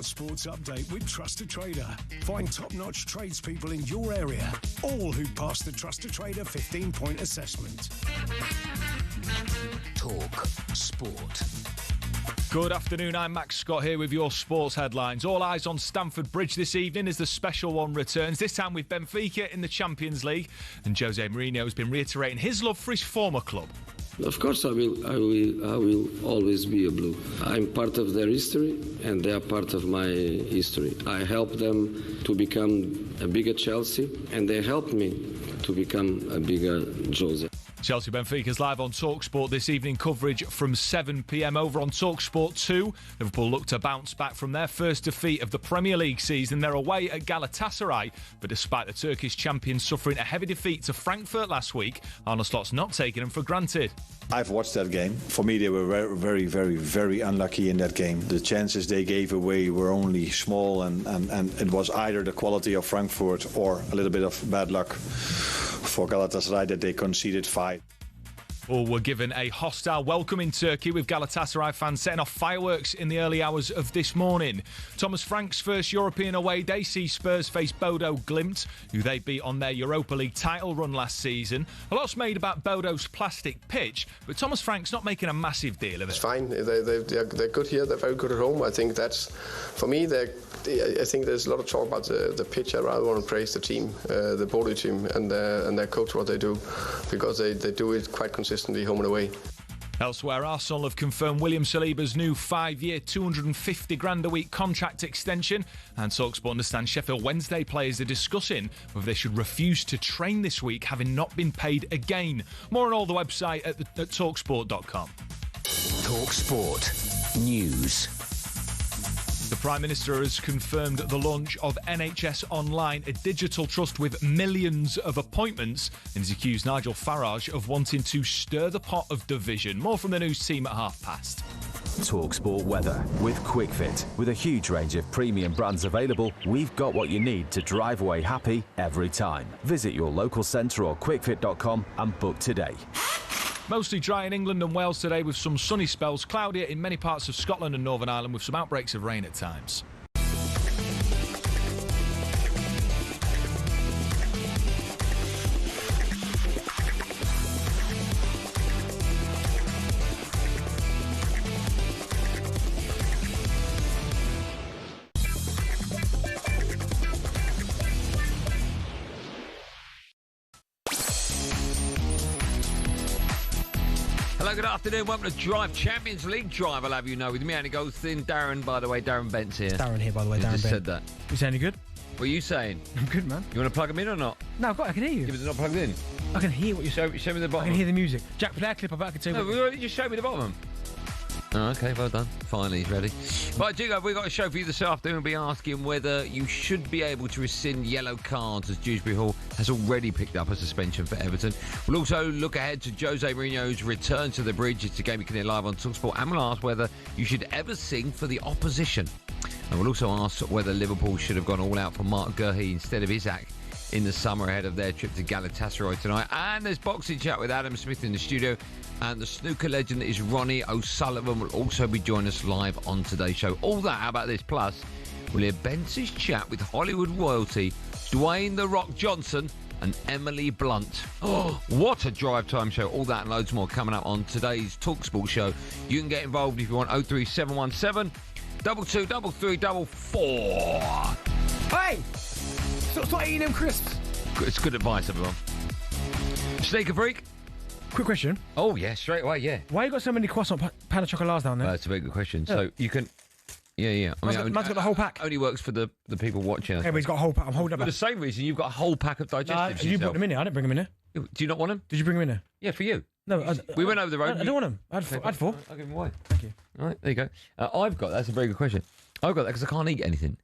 Sports Update with Trust a Trader. Find top-notch tradespeople in your area, all who pass the Trust a Trader 15-point assessment. Talk Sport. Good afternoon, I'm Max Scott here with your sports headlines. All eyes on Stamford Bridge this evening as the special one returns, this time with Benfica in the Champions League. And Jose Mourinho has been reiterating his love for his former club. Of course I will always be a Blue. I'm part of their history and they are part of my history. I helped them to become a bigger Chelsea and they helped me to become a bigger Jose. Chelsea Benfica's live on talkSPORT this evening, coverage from 7 p.m. over on talkSPORT 2. Liverpool look to bounce back from their first defeat of the Premier League season. They're away at Galatasaray, but despite the Turkish champions suffering a heavy defeat to Frankfurt last week, Arne Slot's not taking them for granted. I've watched that game. For me, they were very, very unlucky in that game. The chances they gave away were only small, and it was either the quality of Frankfurt or a little bit of bad luck for Galatasaray that they conceded 5. All were given a hostile welcome in Turkey, with Galatasaray fans setting off fireworks in the early hours of this morning. Thomas Frank's first European away day sees Spurs face Bodo Glimt, who they beat on their Europa League title run last season. A lot's made about Bodo's plastic pitch, but Thomas Frank's not making a massive deal of it. It's fine. They're good here. They're very good at home. I think that's, for me, I think there's a lot of talk about the pitch. I rather want to praise the team, the Bodo team, and their coach, what they do, because they do it quite consistently home and away. Elsewhere, Arsenal have confirmed William Saliba's new 5-year, 250 grand a week contract extension, and talkSPORT understands Sheffield Wednesday players are discussing whether they should refuse to train this week, having not been paid again. More on all the website at talksport.com. talkSPORT News. The Prime Minister has confirmed the launch of NHS Online, a digital trust with millions of appointments, and has accused Nigel Farage of wanting to stir the pot of division. More from the news team at 5:30. talkSPORT weather with QuickFit. With a huge range of premium brands available, we've got what you need to drive away happy every time. Visit your local centre or quickfit.com and book today. Mostly dry in England and Wales today, with some sunny spells. Cloudier in many parts of Scotland and Northern Ireland, with some outbreaks of rain at times. Hello, good afternoon. Welcome to Drive Champions League Drive. I'll have you know with me, Andy Goldstein Darren. By the way, Darren Bent's here. It's Darren here, by the way. Darren just Bent. said that. You sound any good? What are you saying? I'm good, man. You want to plug them in or not? No, I can hear you. Yeah, but they're not plugged in. I can hear what you're saying. Show me the I bottom. can hear the music. Jack, play that clip. I can tell you. No, just show me the bottom. Oh, okay, well done. Finally, he's ready. Right, Jigo, we've got a show for you this afternoon. We'll be asking whether you should be able to rescind yellow cards, as Dewsbury Hall has already picked up a suspension for Everton. We'll also look ahead to Jose Mourinho's return to the Bridge. It's a game you can hear live on talkSPORT. And we'll ask whether you should ever sing for the opposition. And we'll also ask whether Liverpool should have gone all out for Mark Gurhey instead of Isaac in the summer ahead of their trip to Galatasaray tonight. And there's boxing chat with Adam Smith in the studio. And the snooker legend is Ronnie O'Sullivan will also be joining us live on today's show. All that, how about this? Plus, we'll hear Bence's chat with Hollywood royalty Dwayne "The Rock" Johnson and Emily Blunt. Oh, what a drive time show. All that and loads more coming up on today's TalkSPORT show. You can get involved if you want. 03717 223344. Hey! Stop eating them crisps. It's good advice, everyone. Sneaker freak. Quick question. Oh, yeah, straight away, yeah. Why you got so many croissant pan of chocolats down there? That's a very good question. Yeah. So you can... Yeah. Man's got the whole pack. Only works for the people watching us. Yeah, but he's got a whole pack. I'm holding up. For the same reason, you've got a whole pack of digestives You brought them in here. I didn't bring them in here. Do you not want them? Did you bring them in here? Yeah, for you. No. We went over the road. I don't want them. I had 4. I'll give them away. Thank you. All right, there you go. I've got... That's a very good question. I've got that because I can't eat anything.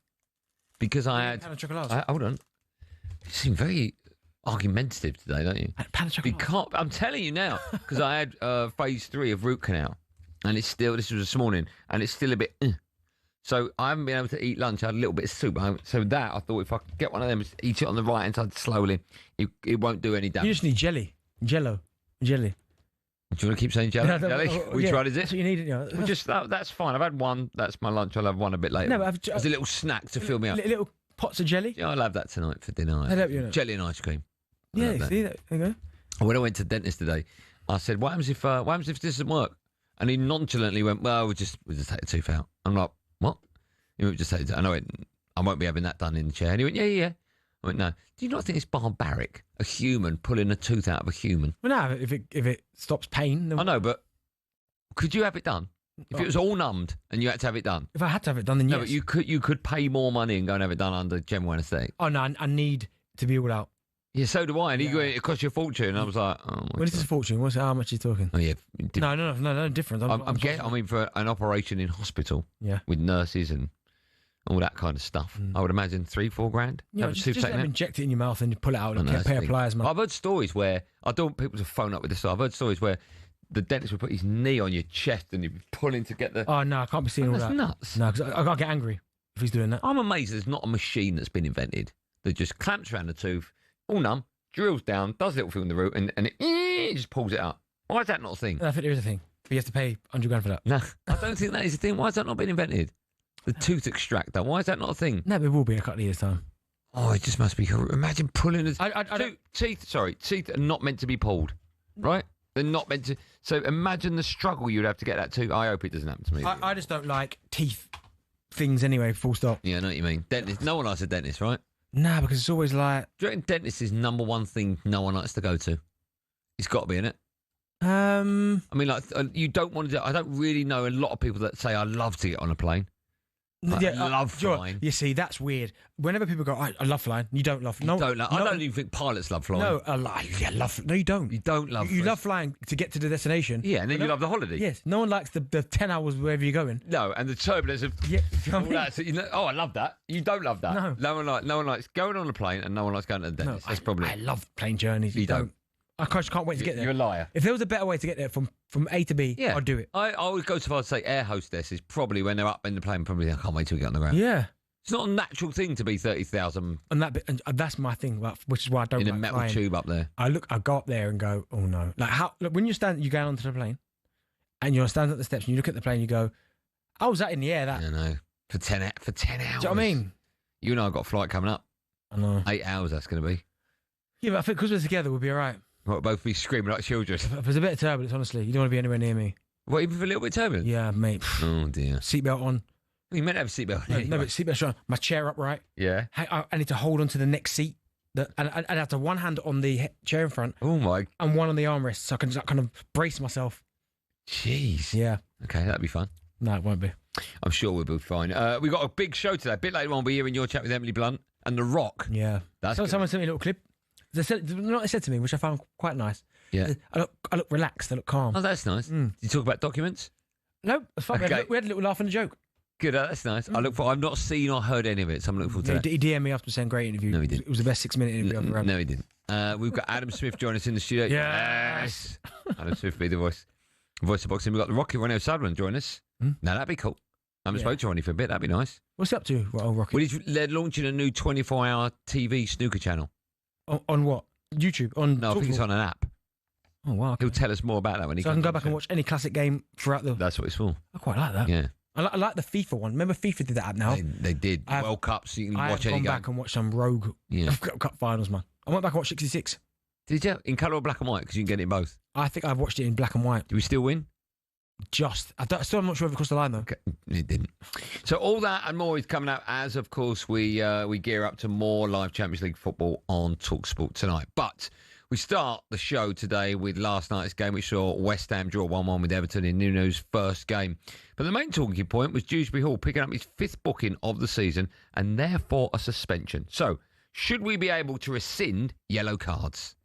Because I had... Pan of chocolats. Hold on. You seem very argumentative today, don't you? Pan of chocolats. I'm telling you now, because I had phase 3 of root canal, and it's still, this was this morning, and it's still a bit, So I haven't been able to eat lunch. I had a little bit of soup. So that, I thought if I could get one of them, just eat it on the right hand side slowly, it won't do any damage. You just need jelly. Jello. Jelly. Do you want to keep saying jelly? Jelly? Which one is it? That's what you need. Well, just that's fine. I've had one. That's my lunch. I'll have one a bit later. No, but as a little snack to fill me up. Little pots of jelly. Yeah, I'll have that tonight for dinner. Jelly and ice cream. Yeah, see that? There you go. When I went to the dentist today, I said, "What happens if this doesn't work?" And he nonchalantly went, "Well, we'll just take the tooth out." I'm like, "What?" He went, "Just take it." And I went, "I won't be having that done in the chair." And he went, "Yeah." I went, "No. Do you not think it's barbaric? A human pulling a tooth out of a human?" Well, no, if it stops pain. Then... I know, but could you have it done? If it was all numbed and you had to have it done? If I had to have it done, then yes. No, but you could pay more money and go and have it done under general anaesthetic. Oh, no, I need to be all out. Yeah, so do I. And it cost you a fortune. And I was like, oh, my Well, this is a fortune. How much are you talking? Oh, yeah. No difference. I mean, for an operation in hospital with nurses and all that kind of stuff, I would imagine 3-4 grand. Yeah, just inject it in your mouth and you pull it out and a pair of pliers, man. I've heard stories where, I don't want people to phone up with this, I've heard stories where the dentist would put his knee on your chest and he'd be pulling to get the... Oh, no, I can't be seeing all that. That's nuts. No, because I get angry if he's doing that. I'm amazed there's not a machine that's been invented that just clamps around the tooth, all numb, drills down, does a little thing in the root, and it just pulls it out. Why is that not a thing? I think there is a thing, but you have to pay 100 grand for that. No, I don't think that is a thing. Why has that not been invented? The tooth extractor. Why is that not a thing? No, but it will be in a couple of years' time. Oh, it just must be. Imagine pulling teeth are not meant to be pulled, right? They're not meant to. So imagine the struggle you'd have to get that tooth. I hope it doesn't happen to me. I just don't like teeth things anyway, full stop. Yeah, I know what you mean. Dentist. No one likes a dentist, right? Nah, because it's always like... Do you reckon dentist is number one thing no one likes to go to? It's got to be, innit? I mean, like, you don't want to do... I don't really know a lot of people that say, I love to get on a plane. I love flying. You see, that's weird. Whenever people go, I love flying, you don't love... No, I don't even think pilots love flying. No, no, you don't. You don't love You love flying to get to the destination. Yeah, and then you love the holiday. Yes, no one likes the 10 hours wherever you're going. No, and the turbulence of... Yeah, you know what I mean? That, so I love that. You don't love that. No one likes going on a plane and no one likes going to the dentist. That's probably... I love plane journeys. You don't. I can't wait to get there. You're a liar. If there was a better way to get there from A to B, I'd do it. I would go so far to say air hostess is probably when they're up in the plane, probably I can't wait till we get on the ground. Yeah. It's not a natural thing to be 30,000. And that's my thing, which is why I don't in like a metal flying. tube up there. I go up there and go, oh no. Like when you go onto the plane and you're standing at the steps and you look at the plane, you go, how was that in the air? That I know. For 10 hours. Do you know what I mean? You and I have got a flight coming up. I know. 8 hours that's going to be. Yeah, but I think because we're together, we'll be all right. We'll both be screaming like children. If there's a bit of turbulence, honestly, you don't want to be anywhere near me. What, even for a little bit of turbulence? Yeah, mate. Oh, dear. Seatbelt on. You meant to have a seatbelt. No, but seatbelt on. My chair upright. Yeah. I need to hold on to the next seat. And I'd have to one hand on the chair in front. Oh, my. And one on the armrest, so I can just kind of brace myself. Jeez. Yeah. Okay, that'd be fun. No, it won't be. I'm sure we'll be fine. We've got a big show today. A bit later on, we'll be hearing your chat with Emily Blunt and The Rock. Yeah. Someone sent me a little clip. They said to me, which I found quite nice. Yeah. I look relaxed. I look calm. Oh, that's nice. Did you talk about documents? No, it's fine. Okay. We had a little laugh and a joke. Good, that's nice. I've not seen or heard any of it, so I'm looking forward to that. He DM'd me after saying great interview. No, he didn't. It was the best 6-minute interview I've ever had. No, he didn't. We've got Adam Smith joining us in the studio. Yes. Adam Smith be the voice of boxing. We've got the Rocky Ronnie O'Sullivan join us. Now, that'd be cool. I haven't spoken to Ronnie for a bit. That'd be nice. What's he up to, old Rocky? Well, they're launching a new 24-hour TV snooker channel. On what? YouTube? No, I think it's on an app. Oh, wow. Okay. He'll tell us more about that when he comes. So I can go back and watch any classic game throughout the... That's what it's for. I quite like that. Yeah. I like the FIFA one. Remember FIFA did that app now? They did. World Cup, so you can watch any game. I've gone back and watched some rogue Cup finals, man. I went back and watched 66. Did you? In colour or black and white? Because you can get it in both. I think I've watched it in black and white. Did we still win? Still I'm not sure if it crossed the line, though. Okay. It didn't. So all that and more is coming up as, of course, we gear up to more live Champions League football on talkSPORT tonight. But we start the show today with last night's game, which saw West Ham draw 1-1 with Everton in Nuno's first game. But the main talking point was Dewsbury Hall picking up his 5th booking of the season and therefore a suspension. So, should we be able to rescind yellow cards?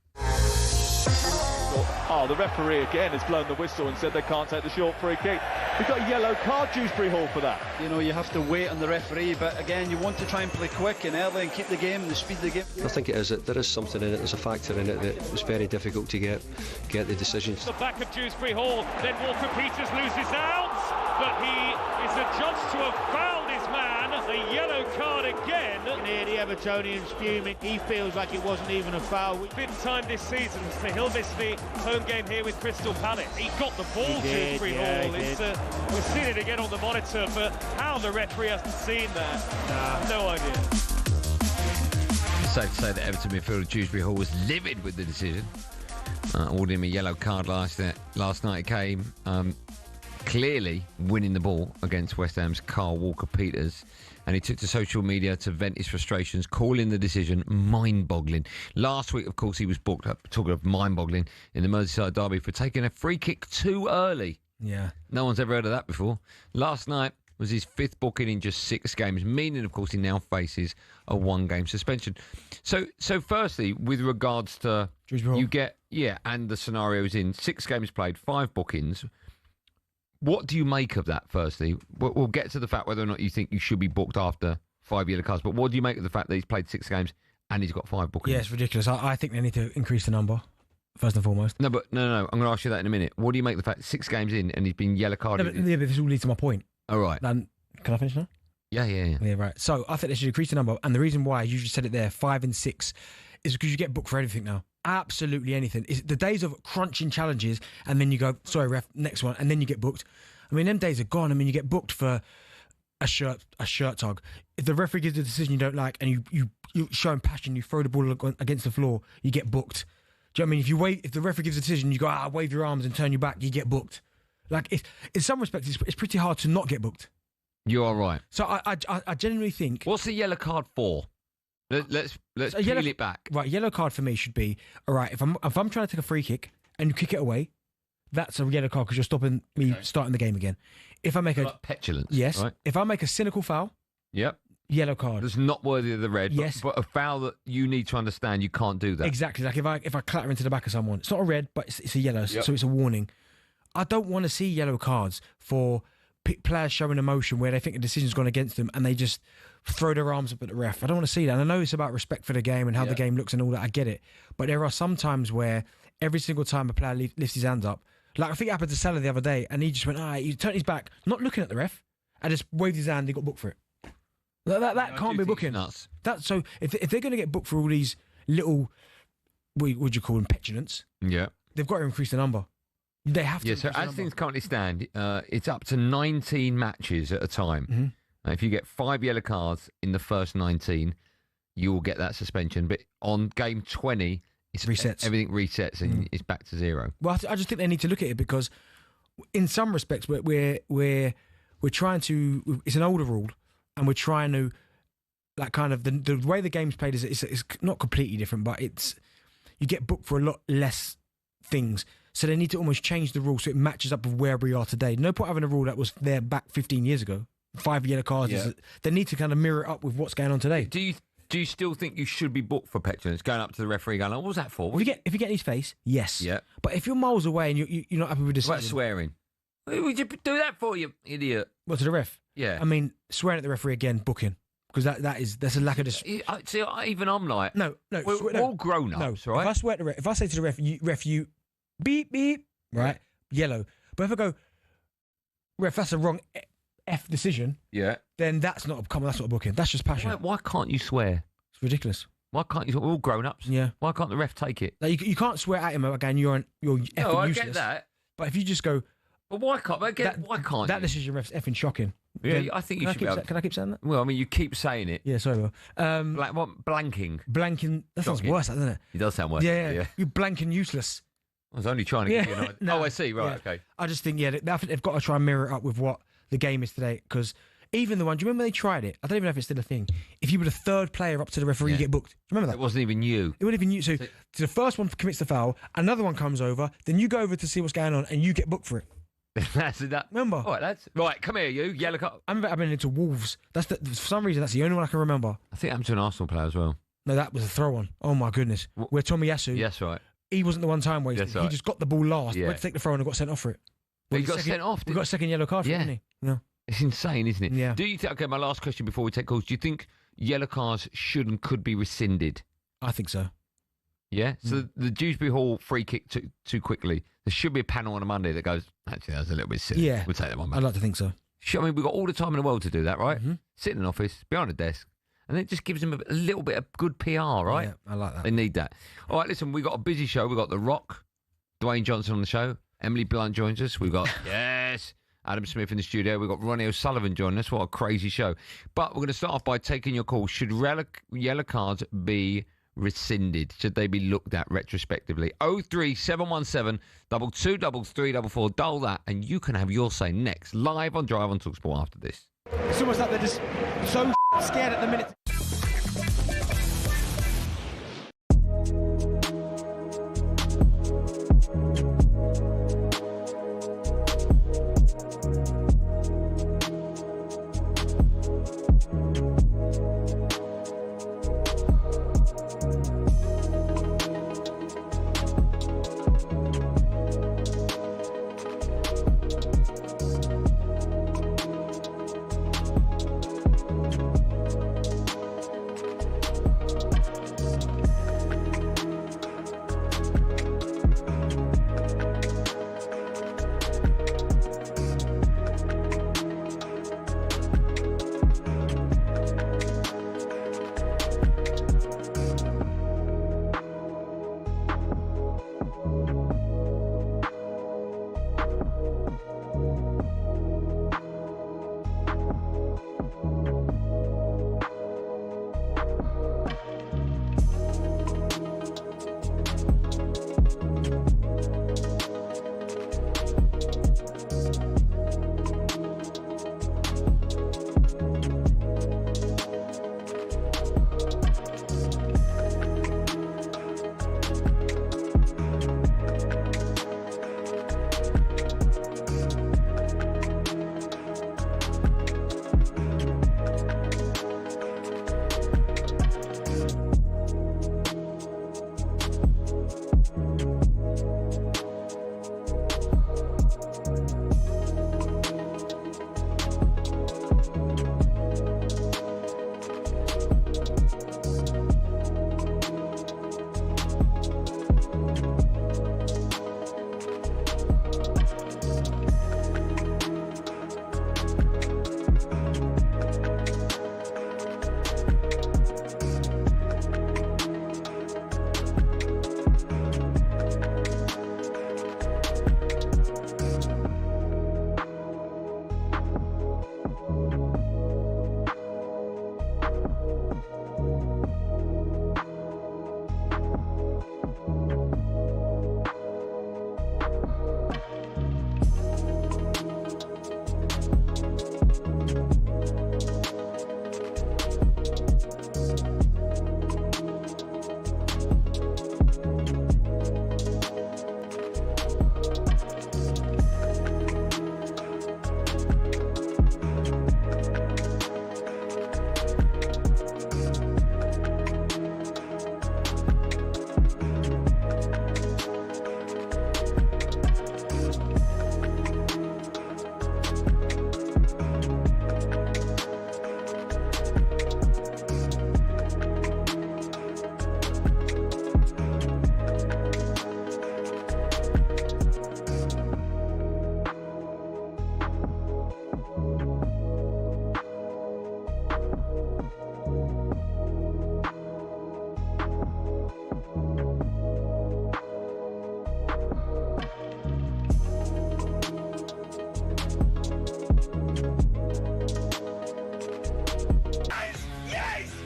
Oh, the referee again has blown the whistle and said they can't take the short free kick. We've got a yellow card, Dewsbury Hall, for that. You know, you have to wait on the referee, but again, you want to try and play quick and early and keep the game and the speed of the game. I think it is. There is something in it. There's a factor in it that it's very difficult to get the decisions. The back of Dewsbury Hall, then Walker Peters loses out, but he is adjudged to have fouled his man. The a yellow card again. You can hear the Evertonians fuming. He feels like it wasn't even a foul. Fifth time this season, so he'll miss the home game here with Crystal Palace. He got the ball, Dewsbury Hall. We've seen it again on the monitor, but how the referee hasn't seen that, no idea. It's safe to say that Everton midfielder Dewsbury Hall was livid with the decision. Awarded him a yellow card last night. It came clearly winning the ball against West Ham's Carl Walker-Peters, and he took to social media to vent his frustrations, calling the decision mind-boggling. Last week, of course, he was booked up, talking of mind-boggling, in the Merseyside derby for taking a free kick too early. Yeah. No one's ever heard of that before. Last night was his 5th booking in just 6 games, meaning, of course, he now faces a 1-game suspension. So firstly, with regards to you get, and the scenarios in 6 games played, 5 bookings. What do you make of that, firstly? We'll get to the fact whether or not you think you should be booked after 5 yellow cards, but what do you make of the fact that he's played 6 games and he's got 5 bookings? Yeah, it's ridiculous. I think they need to increase the number, first and foremost. No. I'm going to ask you that in a minute. What do you make of the fact 6 games in and he's been yellow carded? No, but this all leads to my point. All right. Can I finish now? Yeah. Yeah, right. So I think they should increase the number, and the reason why, you just said it there, 5 and 6, is because you get booked for everything now. Absolutely anything. It's the days of crunching challenges, and then you go, sorry, ref, next one, and then you get booked. I mean, them days are gone. I mean, you get booked for a shirt tug. If the referee gives a decision you don't like, and you show him passion, you throw the ball against the floor, you get booked. Do you know what I mean? If the referee gives a decision, you go, wave your arms and turn your back, you get booked. Like, in some respects, it's pretty hard to not get booked. You are right. So I genuinely think... What's the yellow card for? Let's peel it back. Right, yellow card for me should be, all right, if I'm trying to take a free kick and you kick it away, that's a yellow card because you're stopping me starting the game again. If I make like petulance. Yes. Right? If I make a cynical foul... Yep. Yellow card. That's not worthy of the red. Yes. But a foul that you need to understand you can't do that. Exactly. Like if I clatter into the back of someone, it's not a red, but it's a yellow, so it's a warning. I don't want to see yellow cards for players showing emotion where they think a decision's gone against them and they just throw their arms up at the ref. I don't want to see that. And I know it's about respect for the game and how the game looks and all that. I get it. But there are some times where every single time a player lifts his hands up, like I think it happened to Salah the other day, and he just went, he turned his back, not looking at the ref, and just waved his hand. He got booked for it. That can't be booking. Nuts. So if they're going to get booked for all these little, what would you call them, petulance? Yeah, they've got to increase the number. They have to. Yeah. So as things currently stand, it's up to 19 matches at a time. Mm-hmm. If you get 5 yellow cards in the first 19, you will get that suspension. But on game 20, it's resets. Everything resets and it's back to 0. Well, I just think they need to look at it because, in some respects, we're trying to. It's an older rule, and we're trying to, like, kind of the way the game's played is not completely different, but you get booked for a lot less things. So they need to almost change the rule so it matches up with where we are today. No point having a rule that was there back 15 years ago. 5 yellow cards. Yeah. They need to kind of mirror it up with what's going on today. Do you still think you should be booked for petulance? Going up to the referee going, what was that for? If you get in his face, yes. Yeah. But if you're miles away and you're not happy with the decision. What about swearing? What would you do that for, you idiot? What, to the ref? Yeah. I mean, swearing at the referee again, booking. Because that's a lack of... See, even I'm like... No. We're all grown-ups, right? If I swear at the ref, if I say to the ref, you beep, beep, right, yellow. But if I go, ref, that's a wrong F decision, then that's not a booking. That's just passion. Why can't you swear? It's ridiculous. Why can't you? We're all grown-ups. Yeah. Why can't the ref take it? Like you can't swear at him again. You're effing I useless. get that. But if you just go... But why can't? Why can't that you? decision, ref's effing shocking. Yeah, Then, I think you should be able... Can I keep saying that? Well, I mean, you keep saying it. Yeah, sorry, Will. Blanking. Blanking. That sounds Shocking. worse, doesn't it? It does sound worse. Yeah. You're blanking useless. I was only trying to give you an idea. No, I see. Right, yeah. okay. I just think, I think they've got to try and mirror it up with what the game is today. Because even the one, do you remember they tried it? I don't even know if it's still a thing. If you were the third player up to the referee, you get booked. Do you remember that? It wasn't even you. It wasn't even you. So the first one commits the foul, another one comes over, then you go over to see what's going on, and you get booked for it. That's that. Remember? All right, lads. Right, come here, you. Yellow card. I remember I've been into Wolves. For some reason, that's the only one I can remember. I think it happened to an Arsenal player as well. No, that was a throw-on. Oh, my goodness. Where Tomiyasu... Yes, right. He wasn't the one time wasted. Yes, right. He just got the ball last, Yeah. went to take the throw and got sent off for it. He got sent off, He got a second yellow card for it, didn't he? Yeah. It's insane, isn't it? Yeah. Do you think... Okay, my last question before we take calls. Do you think yellow cards should and could be rescinded? I think so. Yeah? So the Dewsbury Hall free kick too quickly. There should be a panel on a Monday that goes, actually, that was a little bit silly. Yeah. We'll take that one back. I'd like to think so. I mean, we've got all the time in the world to do that, right? Sit in an office, behind a desk, and it just gives them a little bit of good PR, right? Yeah, I like that. They need that. All right, listen, we've got a busy show. We've got The Rock, Dwayne Johnson on the show. Emily Blunt joins us. We've got, Adam Smith in the studio. We've got Ronnie O'Sullivan joining us. What a crazy show. But we're going to start off by taking your call. Should yellow cards be rescinded? Should they be looked at retrospectively? 03717 223344. Dial that, and you can have your say next. Live on Drive on talkSPORT after this. It's almost like they're just so scared at the minute.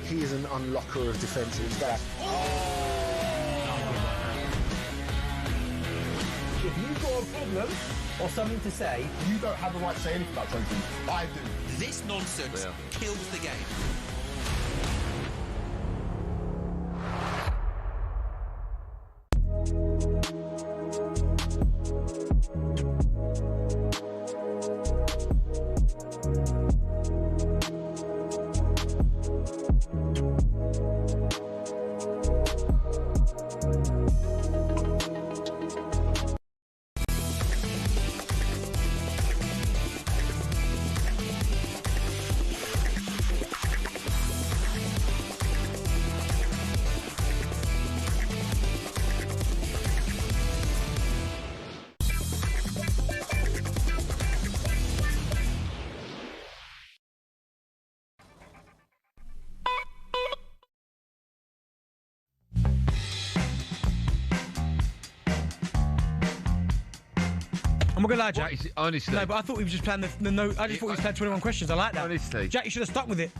He is an unlocker of defences. If you've got a problem or something to say, You don't have the right to say anything about Trophy. I do. This nonsense kills the game. I'm not gonna lie, Jack. Honestly. No, but I thought he was just playing the no. I just thought he was playing 21 questions. I like that. Honestly. Jack, you should have stuck with it.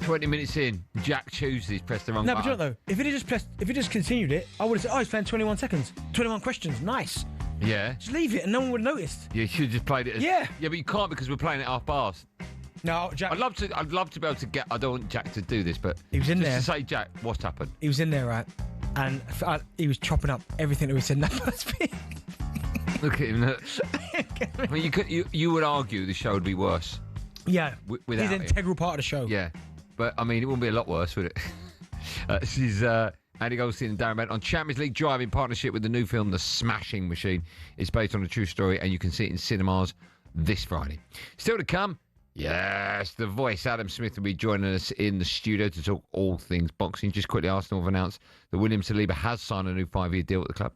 20 minutes in, Jack chooses, press the wrong No, button. but you know what, though? If he just continued it, I would have said, he's playing 21 seconds. 21 questions. Nice. Yeah. Just leave it and no one would have noticed. Yeah, you should have just played it as... Yeah. Yeah, but you can't because we're playing it half bars. No, Jack. I'd love to be able to get... I don't want Jack to do this, but... He was in just there. to say, Jack, what's happened? He was in there, right? And he was chopping up everything that we said in that first bit. Look at him. Look. I mean, you would argue the show would be worse. Yeah. Without He's an integral part of the show. Yeah. But, I mean, it wouldn't be a lot worse, would it? This is Andy Goldstein and Darren Bent on Champions League Drive in partnership with the new film The Smashing Machine. It's based on a true story, and you can see it in cinemas this Friday. Still to come, yes, the voice Adam Smith will be joining us in the studio to talk all things boxing. Just quickly, Arsenal have announced that William Saliba has signed a new 5-year deal with the club.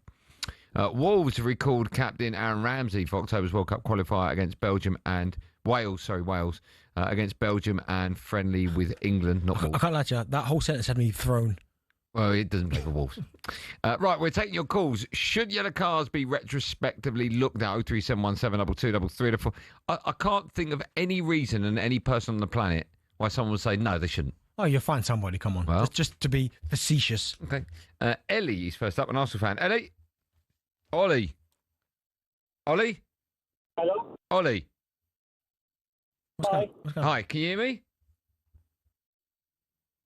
Wolves have recalled captain Aaron Ramsey for October's World Cup qualifier against Belgium and Wales. Against Belgium and friendly with England, not Wolves. I can't lie to you, that whole sentence had me thrown. Well, it doesn't play for Wolves. Right, we're taking your calls. Should yellow cards be retrospectively looked at? 03717223334. I can't think of any reason and any person on the planet why someone would say no, they shouldn't. Oh, you'll find somebody, come on. Well, just to be facetious. Okay. Ellie is first up, an Arsenal fan. Ellie? Ollie? Hello? Ollie? Hi. Hi, can you hear me?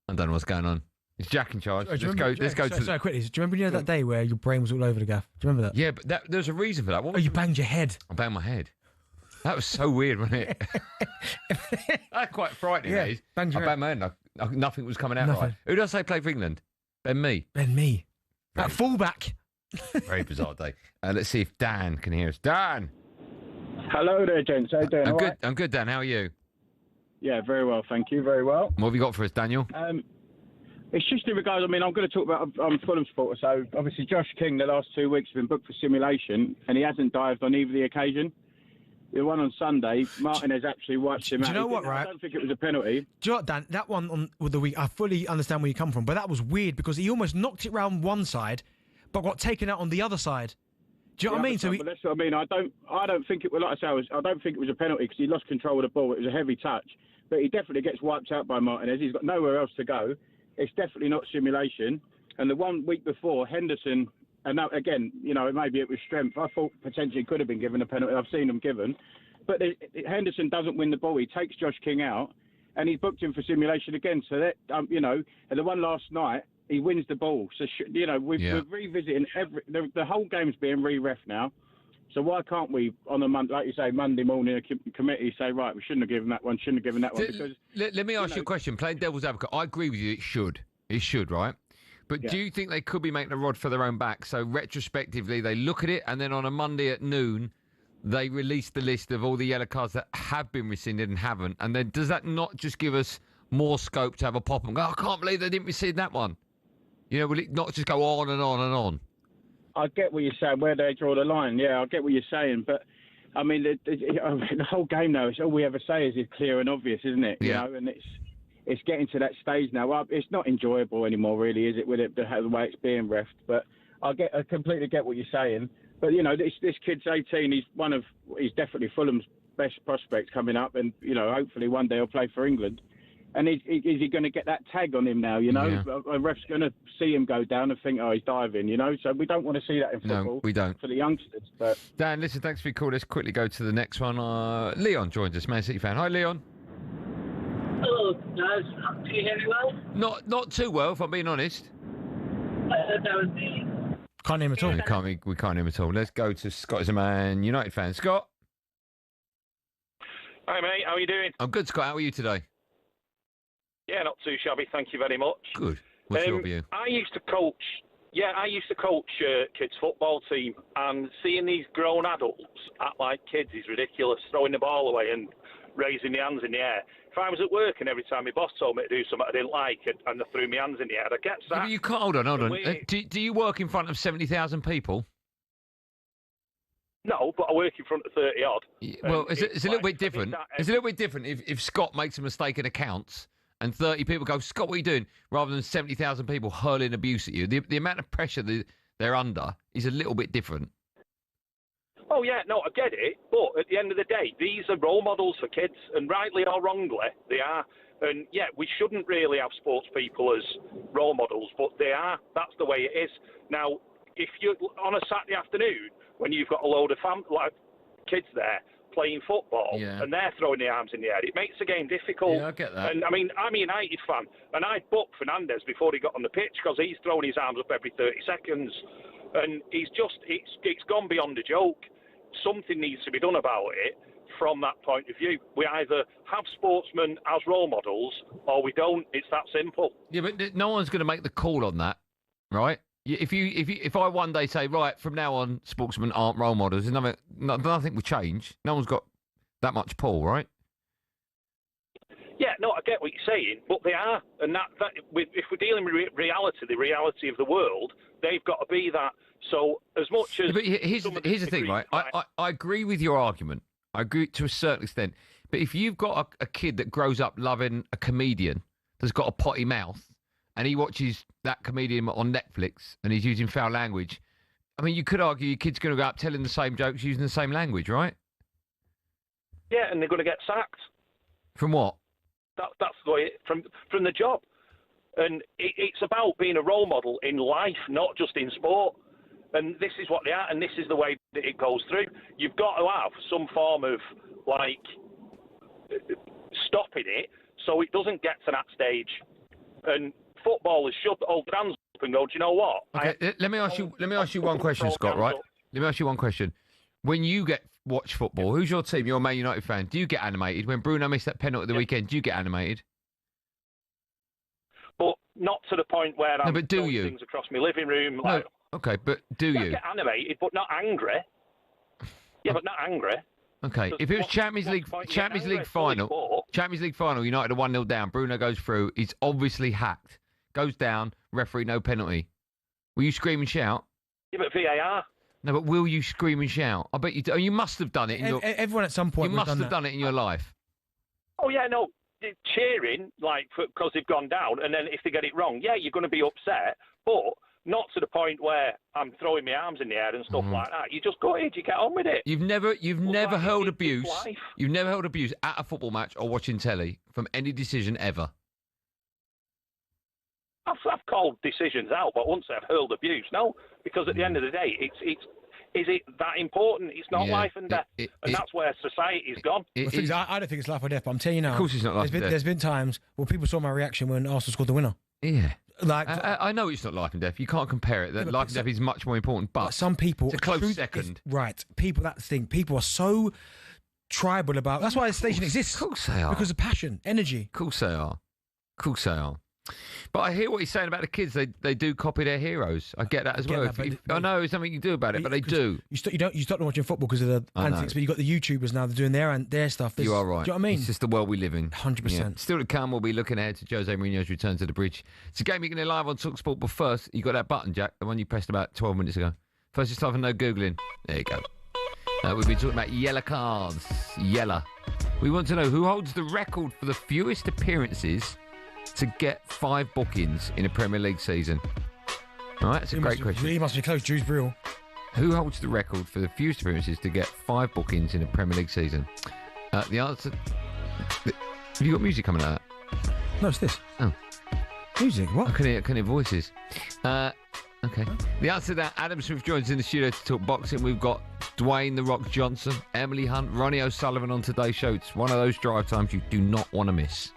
I don't know what's going on. It's Jack in charge. Let's go. Sorry, quickly. Do you remember that day where your brain was all over the gaff? Do you remember that? Yeah, but there's a reason for that. You banged your head. I banged my head. That was so weird, wasn't it? That's quite frightening. Yeah, I banged my head. Nothing was coming out right. Who does I play for England? Ben Mee. That fullback. Very bizarre day. Let's see if Dan can hear us. Dan. Hello there, gents. How you doing? I'm good, Dan. How are you? Yeah, very well, thank you. Very well. What have you got for us, Daniel? It's just in regards, I'm going to talk about, I'm a Fulham supporter, so obviously Josh King the last 2 weeks have been booked for simulation, and he hasn't dived on either the occasion. The one on Sunday, Martinez actually watched him out. Do you know what, right? I don't think it was a penalty. Do you know what, Dan? That one with the week, I fully understand where you come from, but that was weird because he almost knocked it round one side, but got taken out on the other side. Do you know what I mean? So that's what I mean. I don't think it was, like I say, I don't think it was a penalty because he lost control of the ball. It was a heavy touch, but he definitely gets wiped out by Martinez. He's got nowhere else to go. It's definitely not simulation. And the 1 week before, Henderson, and now, again, maybe it was strength. I thought potentially could have been given a penalty. I've seen them given. But Henderson doesn't win the ball. He takes Josh King out, and he's booked him for simulation again. So that, and the one last night, he wins the ball. So we're revisiting the whole game's being re-ref now. So why can't we on a Monday, like you say, Monday morning, a committee say, right, we shouldn't have given that one, because let me ask you a question. Playing devil's advocate, I agree with you. It should, right? But do you think they could be making a rod for their own back? So retrospectively, they look at it, and then on a Monday at noon, they release the list of all the yellow cards that have been rescinded and haven't. And then does that not just give us more scope to have a pop and go, I can't believe they didn't rescind that one? Will it not just go on and on and on? I get what you're saying, where they draw the line. Yeah, I get what you're saying. But, I mean, the whole game now, all we ever say is clear and obvious, isn't it? Yeah. And it's getting to that stage now. Well, it's not enjoyable anymore, really, is it, with it, the way it's being refed? But I completely get what you're saying. But, this kid's 18. He's definitely Fulham's best prospect coming up. And, hopefully one day he'll play for England. And is he going to get that tag on him now, Yeah. A ref's going to see him go down and think, he's diving, So we don't want to see that in football. No, we don't. For the youngsters. But Dan, listen, thanks for your call. Let's quickly go to the next one. Leon joins us, Man City fan. Hi, Leon. Hello, guys. Can you hear me well? Not too well, if I'm being honest. Can't hear him at all. We can't hear him at all. Let's go to Scott as a Man United fan. Scott. Hi, mate. How are you doing? I'm good, Scott. How are you today? Yeah, not too shabby. Thank you very much. Good. What's your view? I used to coach kids' football team, and seeing these grown adults act like kids is ridiculous. Throwing the ball away and raising the hands in the air. If I was at work and every time my boss told me to do something I didn't like and I threw my hands in the air, I'd get sacked. Yeah, you can't. Hold on. Do you work in front of 70,000 people? No, but I work in front of 30 odd. Well, it's a little bit different. It's a little bit different if Scott makes a mistake and accounts. And 30 people go, Scott, what are you doing? Rather than 70,000 people hurling abuse at you. The amount of pressure they're under is a little bit different. Oh, yeah, no, I get it. But at the end of the day, these are role models for kids, and rightly or wrongly, they are. And, yeah, we shouldn't really have sports people as role models, but they are. That's the way it is. Now, if you're on a Saturday afternoon, when you've got a load of kids there playing football, and they're throwing their arms in the air, it makes the game difficult. Yeah, I get that. And, I mean, I'm a United fan, and I'd book Fernandes before he got on the pitch because he's throwing his arms up every 30 seconds. And he's just, it's gone beyond a joke. Something needs to be done about it from that point of view. We either have sportsmen as role models or we don't. It's that simple. Yeah, but no one's going to make the call on that, right? If I one day say, right, from now on, sportsmen aren't role models, nothing will change. No one's got that much pull, right? Yeah, no, I get what you're saying, but they are. And if we're dealing with reality, the reality of the world, they've got to be that. So as much as... Yeah, but here's the thing, right? I agree with your argument. I agree to a certain extent. But if you've got a kid that grows up loving a comedian that's got a potty mouth and he watches that comedian on Netflix and he's using foul language, I mean, you could argue your kid's going to go up telling the same jokes using the same language, right? Yeah, and they're going to get sacked. From what? That's the way from the job. And it's about being a role model in life, not just in sport. And this is what they are, and this is the way that it goes through. You've got to have some form of, stopping it so it doesn't get to that stage. And footballers should hold their hands up and go, do you know what? Okay, let me ask you one question, Scott, right? Let me ask you one question. When you watch football, who's your team? You're a Man United fan. Do you get animated? When Bruno missed that penalty at the weekend, do you get animated? But not to the point where I'm throwing things across my living room. No. Okay, but do you? I get animated, but not angry. Yeah, but not angry. Okay, if it was Champions League final, United are 1-0 down, Bruno goes through, he's obviously hacked, goes down, referee, no penalty. Will you scream and shout? Yeah, but VAR. No, but will you scream and shout? I bet you do. You must have done it. Everyone at some point. You must have done it in your life. Oh, yeah, no. Cheering, because they've gone down, and then if they get it wrong, yeah, you're going to be upset, but not to the point where I'm throwing my arms in the air and stuff like that. You just go ahead, you get on with it. You've never held abuse. You've never held abuse at a football match or watching telly from any decision ever. I've called decisions out, but once I've hurled abuse, no, because at the end of the day, is it that important? It's not life and death, and that's where society's gone. I don't think it's life or death, but I'm telling you now. Of course, it's not life and death. There's been times where people saw my reaction when Arsenal scored the winner. Yeah. I know it's not life and death. You can't compare it. Life and death is much more important, but some people... It's a close second. Right. People, that's the thing. People are so tribal about... That's why the station exists. Of course they are. Because of passion, energy. Of course they are. Of course they are. But I hear what he's saying about the kids. They do copy their heroes. I get that as well. I know there's nothing you can do about it, but they do. You stop watching football because of the antics, but you've got the YouTubers now. They're doing their stuff. You are right. Do you know what I mean? It's just the world we live in. 100%. Yeah. Still to come, we'll be looking ahead to Jose Mourinho's return to the bridge. It's a game you can hear live on talkSPORT, but first, you got that button, Jack, the one you pressed about 12 minutes ago. First, it's time for no Googling. There you go. We've been talking about yellow cards. Yellow. We want to know who holds the record for the fewest appearances to get 5 bookings in a Premier League season. All right, that's a great question. He must be close, Drewsbury. Who holds the record for the fewest appearances to get 5 bookings in a Premier League season? The answer... Have you got music coming out of that? No, it's this. Oh. Music? What? I can hear voices. Okay. The answer to that, Adam Smith joins us in the studio to talk boxing. We've got Dwayne "The Rock" Johnson, Emily Hunt, Ronnie O'Sullivan on today's show. It's one of those drive times you do not want to miss.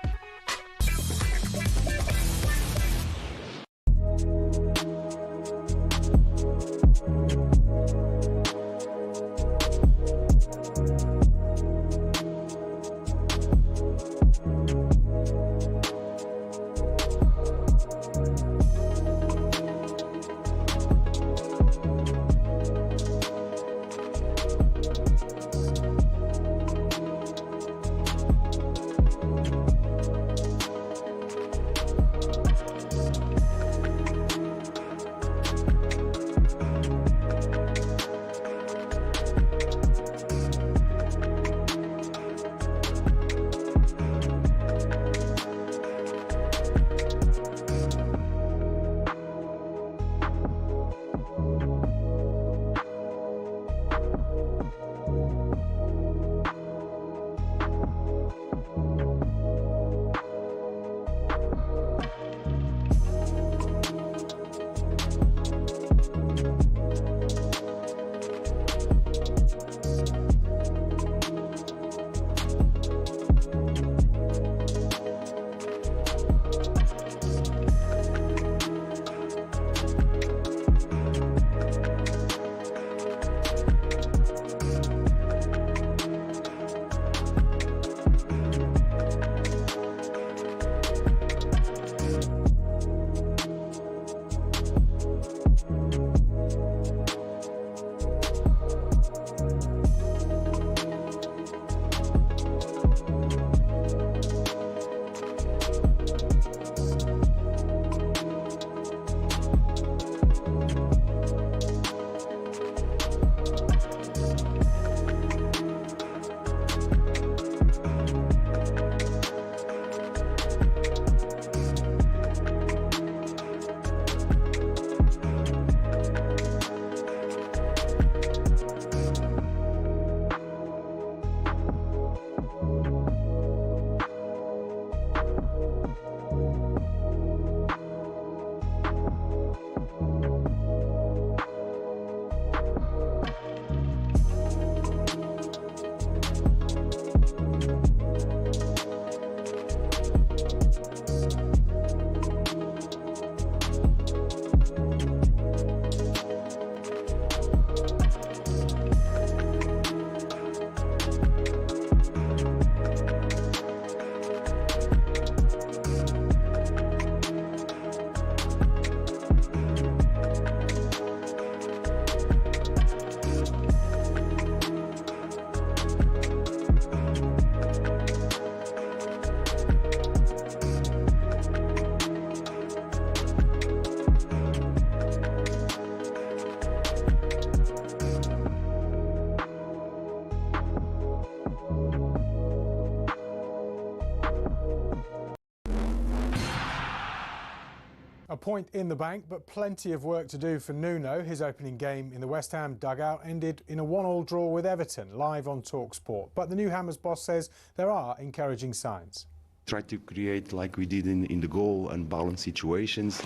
A point in the bank, but plenty of work to do for Nuno. His opening game in the West Ham dugout ended in a 1-1 draw with Everton, live on talkSPORT. But the new Hammers boss says there are encouraging signs. Try to create like we did in the goal and balance situations,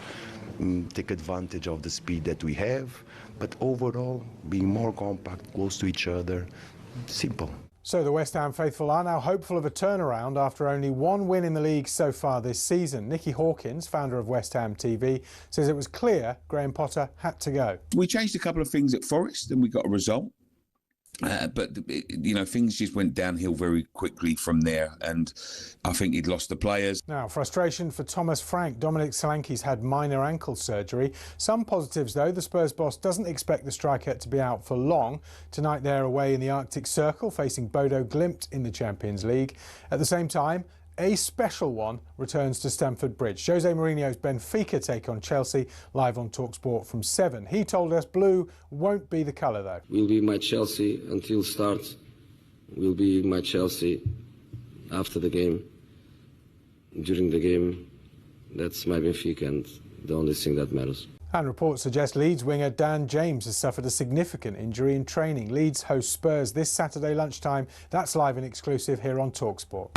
take advantage of the speed that we have, but overall being more compact, close to each other, simple. So the West Ham faithful are now hopeful of a turnaround after only one win in the league so far this season. Nicky Hawkins, founder of West Ham TV, says it was clear Graham Potter had to go. We changed a couple of things at Forest and we got a result. But, you know, things just went downhill very quickly from there, and I think he'd lost the players. Now, frustration for Thomas Frank. Dominic Solanke's had minor ankle surgery. Some positives, though. The Spurs boss doesn't expect the striker to be out for long. Tonight they're away in the Arctic Circle, facing Bodo Glimt in the Champions League. At the same time, a special one returns to Stamford Bridge. Jose Mourinho's Benfica take on Chelsea, live on talkSPORT from 7. He told us blue won't be the colour, though. Will be my Chelsea until start. Will be my Chelsea after the game. During the game, that's my Benfica, and the only thing that matters. And reports suggest Leeds winger Dan James has suffered a significant injury in training. Leeds host Spurs this Saturday lunchtime. That's live and exclusive here on talkSPORT.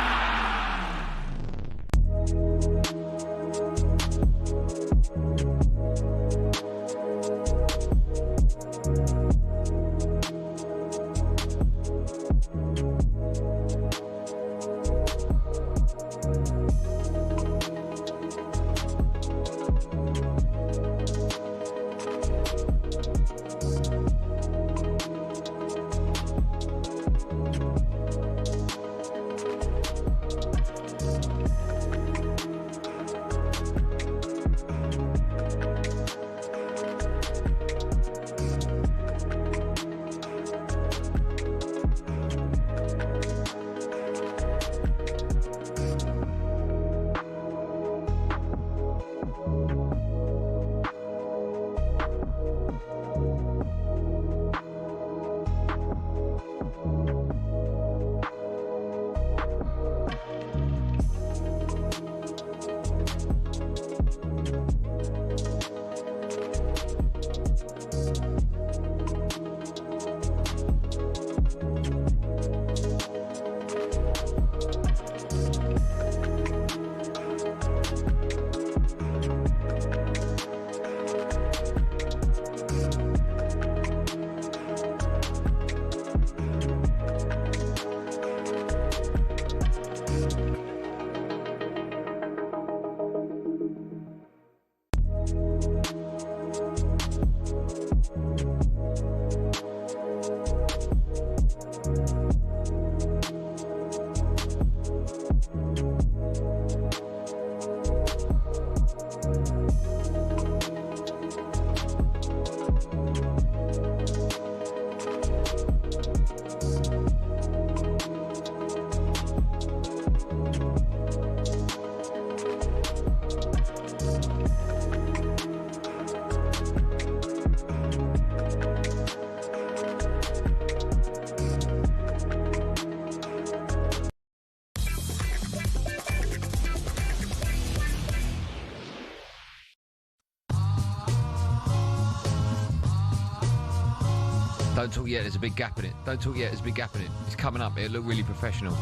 Don't talk yet, there's a big gap in it. Don't talk yet, there's a big gap in it. It's coming up, it'll look really professional.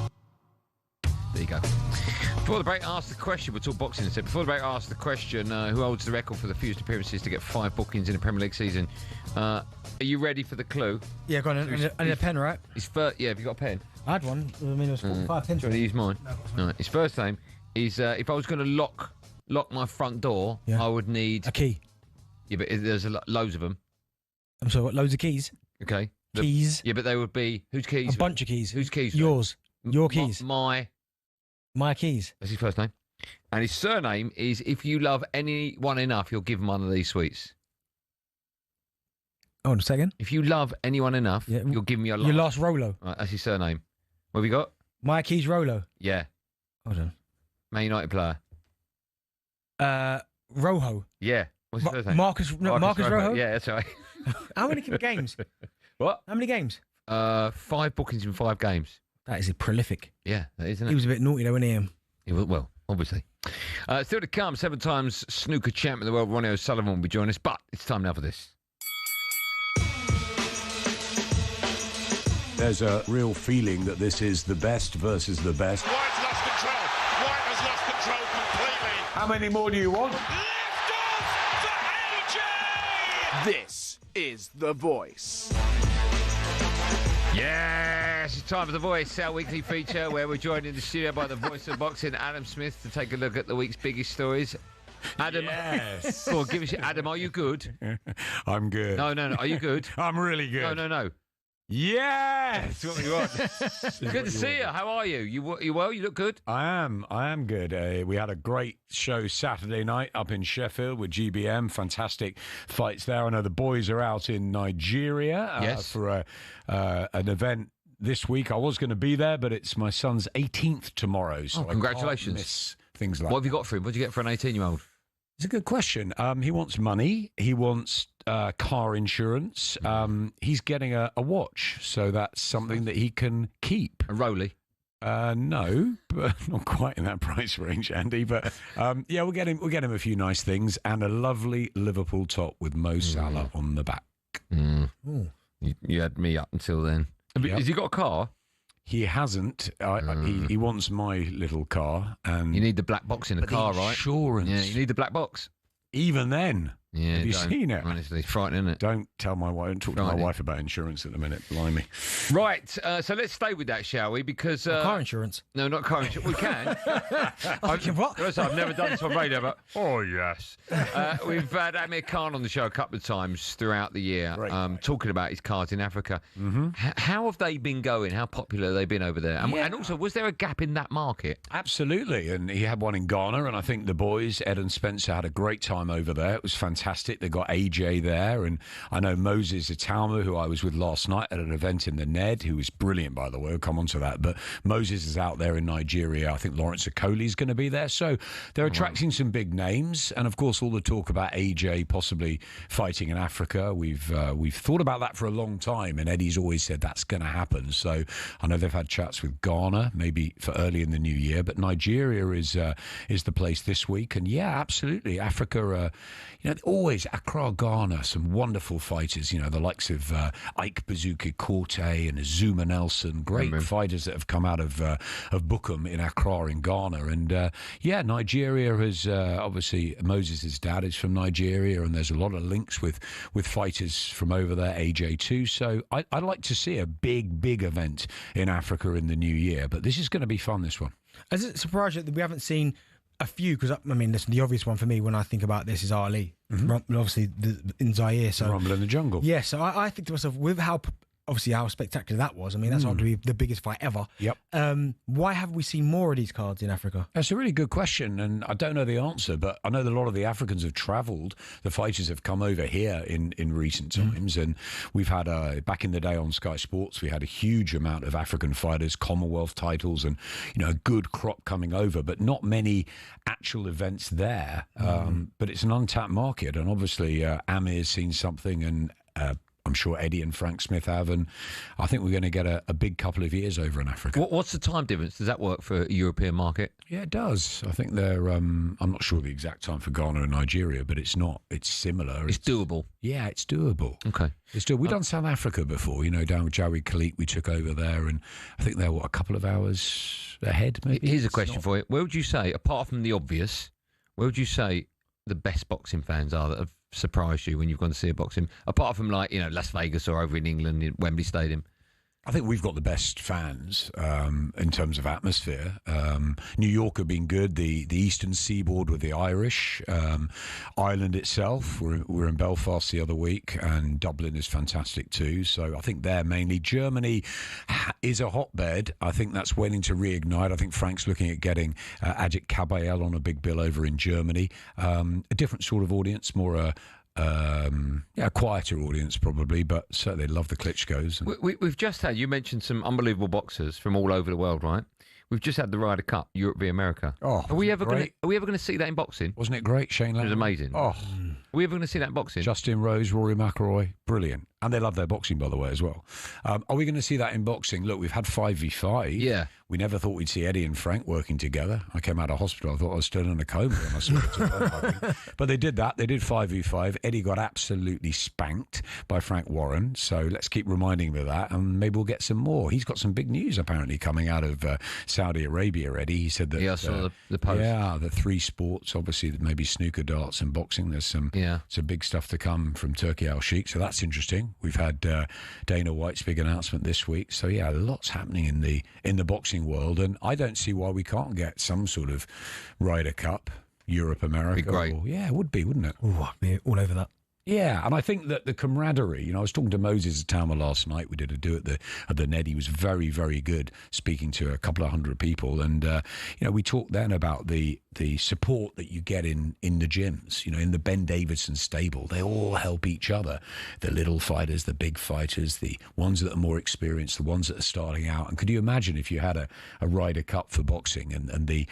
There you go. Before the break, ask the question. We'll talk boxing instead. Before the break, ask the question: who holds the record for the fewest appearances to get 5 bookings in a Premier League season? Are you ready for the clue? Yeah, go on. I need a pen, right? His first. Yeah, have you got a pen? I had one. I mean, it was 45 pence. Do you want to use mine? No. His first name is. If I was going to lock my front door, I would need a key. Yeah, but there's loads of them. I'm sorry. What? Loads of keys. Okay. Keys. Yeah, but they would be whose keys? A bunch of keys. Whose keys? Yours. Your keys. My keys. That's his first name. And his surname is, if you love anyone enough, you'll give him one of these sweets. Oh, a second. If you love anyone enough, you'll give him your last Rolo. Right, that's his surname. What have you got? My keys Rolo. Yeah. Hold on. Man United player. Rojo. Yeah. What's his first name? Marcus Rojo? Yeah, that's right. How many games? What? How many games? 5 bookings in 5 games. That is prolific. Yeah, that is, isn't it? He was a bit naughty though, wasn't he? Well, obviously. Still to come, 7 times snooker champ in the world, Ronnie O'Sullivan will be joining us, but it's time now for this. There's a real feeling that this is the best versus the best. White's lost control. White has lost control completely. How many more do you want? Lift off for AJ! This is The Voice. Yes, it's time for The Voice, our weekly feature where we're joined in the studio by the voice of boxing, Adam Smith, to take a look at the week's biggest stories. Adam, yes. Go on, give us. Adam, are you good? I'm good. No. Are you good? I'm really good. No. Yes! That's what we want. Good to see you. How are you? You well? You look good? I am good. We had a great show Saturday night up in Sheffield with GBM. Fantastic fights there. I know the boys are out in Nigeria for an event this week. I was going to be there, but it's my son's 18th tomorrow. So congratulations. I can't miss things like What have you got for him? What did you get for an 18-year-old? It's a good question. He wants money. He wants car insurance. He's getting a watch, so that's something that he can keep. A Rollie? No, but not quite in that price range, Andy. But we'll get him a few nice things and a lovely Liverpool top with Mo Salah on the back. You had me up until then. Has he got a car? He hasn't. He wants my little car, and you need the black box in the car, right? Insurance. Yeah, you need the black box. Even then. Yeah, have you seen it? Honestly, it's frightening, isn't it? Don't tell my wife. Don't talk to my wife about insurance at the minute. Blimey. Right. So let's stay with that, shall we? Because car insurance. No, not car insurance. We can. What? I've never done this on radio, but yes. We've had Amir Khan on the show a couple of times throughout the year, talking about his cars in Africa. Mm-hmm. How have they been going? How popular have they been over there? And also, was there a gap in that market? Absolutely. And he had one in Ghana, and I think the boys, Ed and Spencer, had a great time over there. It was fantastic. They got AJ there, and I know Moses Italma, who I was with last night at an event in the Ned, who was brilliant, by the way. We'll come on to that. But Moses is out there in Nigeria. I think Lawrence Okoli is going to be there. So they're attracting some big names. And, of course, all the talk about AJ possibly fighting in Africa. We've thought about that for a long time, and Eddie's always said that's going to happen. So I know they've had chats with Ghana, maybe for early in the new year. But Nigeria is the place this week. And, yeah, absolutely. Africa, always Accra, Ghana, some wonderful fighters, the likes of Ike Bazooka Korte and Azuma Nelson, great fighters that have come out of Bukum in Accra in Ghana. And Nigeria has obviously Moses' dad is from Nigeria, and there's a lot of links with fighters from over there, AJ too. So I'd like to see a big event in Africa in the new year, but this is going to be fun, this one. Is it surprising that we haven't seen a few? Because listen, the obvious one for me when I think about this is Ali, obviously in Zaire. So Rumble in the Jungle. Yeah, so I think to myself, with how spectacular that was. That's arguably the biggest fight ever. Yep. Why haven't we seen more of these cards in Africa? That's a really good question, and I don't know the answer, but I know that a lot of the Africans have travelled. The fighters have come over here in recent times, and we've had, back in the day on Sky Sports, we had a huge amount of African fighters, Commonwealth titles, and a good crop coming over, but not many actual events there. But it's an untapped market, and obviously Amir's seen something, and I'm sure Eddie and Frank Smith have, and I think we're going to get a big couple of years over in Africa. What's the time difference? Does that work for a European market? Yeah, it does. I think they're. I'm not sure the exact time for Ghana and Nigeria, but it's not. It's similar. It's doable. Yeah, it's doable. Okay. It's doable. We've done South Africa before, down with Jawi Khalid. We took over there, and I think they're, a couple of hours ahead, maybe? Here's a question for you. Where would you say, apart from the obvious, where would you say the best boxing fans are that have surprised you when you've gone to see a boxing, apart from Las Vegas or over in England in Wembley Stadium? I think we've got the best fans in terms of atmosphere. New York have been good. The Eastern Seaboard with the Irish, Ireland itself. We're in Belfast the other week, and Dublin is fantastic too. So I think they're mainly. Germany is a hotbed. I think that's waiting to reignite. I think Frank's looking at getting Ajit Kabayel on a big bill over in Germany. A different sort of audience, more a quieter audience probably, but certainly love the Klitschko's. We've just had, you mentioned some unbelievable boxers from all over the world, right? We've just had the Ryder Cup, Europe v America. Oh, are we ever going to see that in boxing? Wasn't it great, Shane Lowry? It was amazing. Oh, are we ever going to see that in boxing? Justin Rose, Rory McIlroy, brilliant. And they love their boxing, by the way, as well. Are we going to see that in boxing? Look, we've had 5v5. Yeah. We never thought we'd see Eddie and Frank working together. I came out of hospital. I thought I was still in a coma when I saw it. But they did that. They did 5v5. Eddie got absolutely spanked by Frank Warren. So let's keep reminding him of that, and maybe we'll get some more. He's got some big news, apparently, coming out of Saudi Arabia, Eddie. He said that... Yeah, I saw the post. Yeah, the three sports, obviously, maybe snooker, darts and boxing. There's some big stuff to come from Turkey Al Sheikh, so that's interesting. We've had Dana White's big announcement this week. So, yeah, lots happening in the boxing world, and I don't see why we can't get some sort of Ryder Cup, Europe, America. Be great. Yeah, it would be, wouldn't it? Oh, I'd be all over that. Yeah, and I think that the camaraderie, I was talking to Moses Atama last night. We did a do at the Ned. He was very, very good speaking to a couple of hundred people. And, we talked then about the support that you get in the gyms, in the Ben Davidson stable. They all help each other. The little fighters, the big fighters, the ones that are more experienced, the ones that are starting out. And could you imagine if you had a Ryder Cup for boxing and the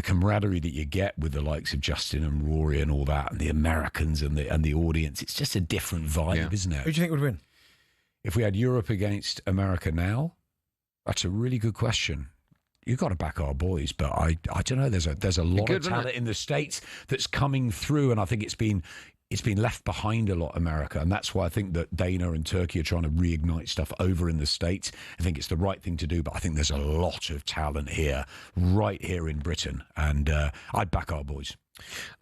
camaraderie that you get with the likes of Justin and Rory and all that, and the Americans and the audience? It's just a different vibe, isn't it? Who do you think would win? If we had Europe against America now, that's a really good question. You've got to back our boys, but I don't know. There's a lot of talent in the States that's coming through, and I think it's been left behind a lot, America, and that's why I think that Dana and Turkey are trying to reignite stuff over in the States. I think it's the right thing to do, but I think there's a lot of talent here, right here in Britain, and I'd back our boys.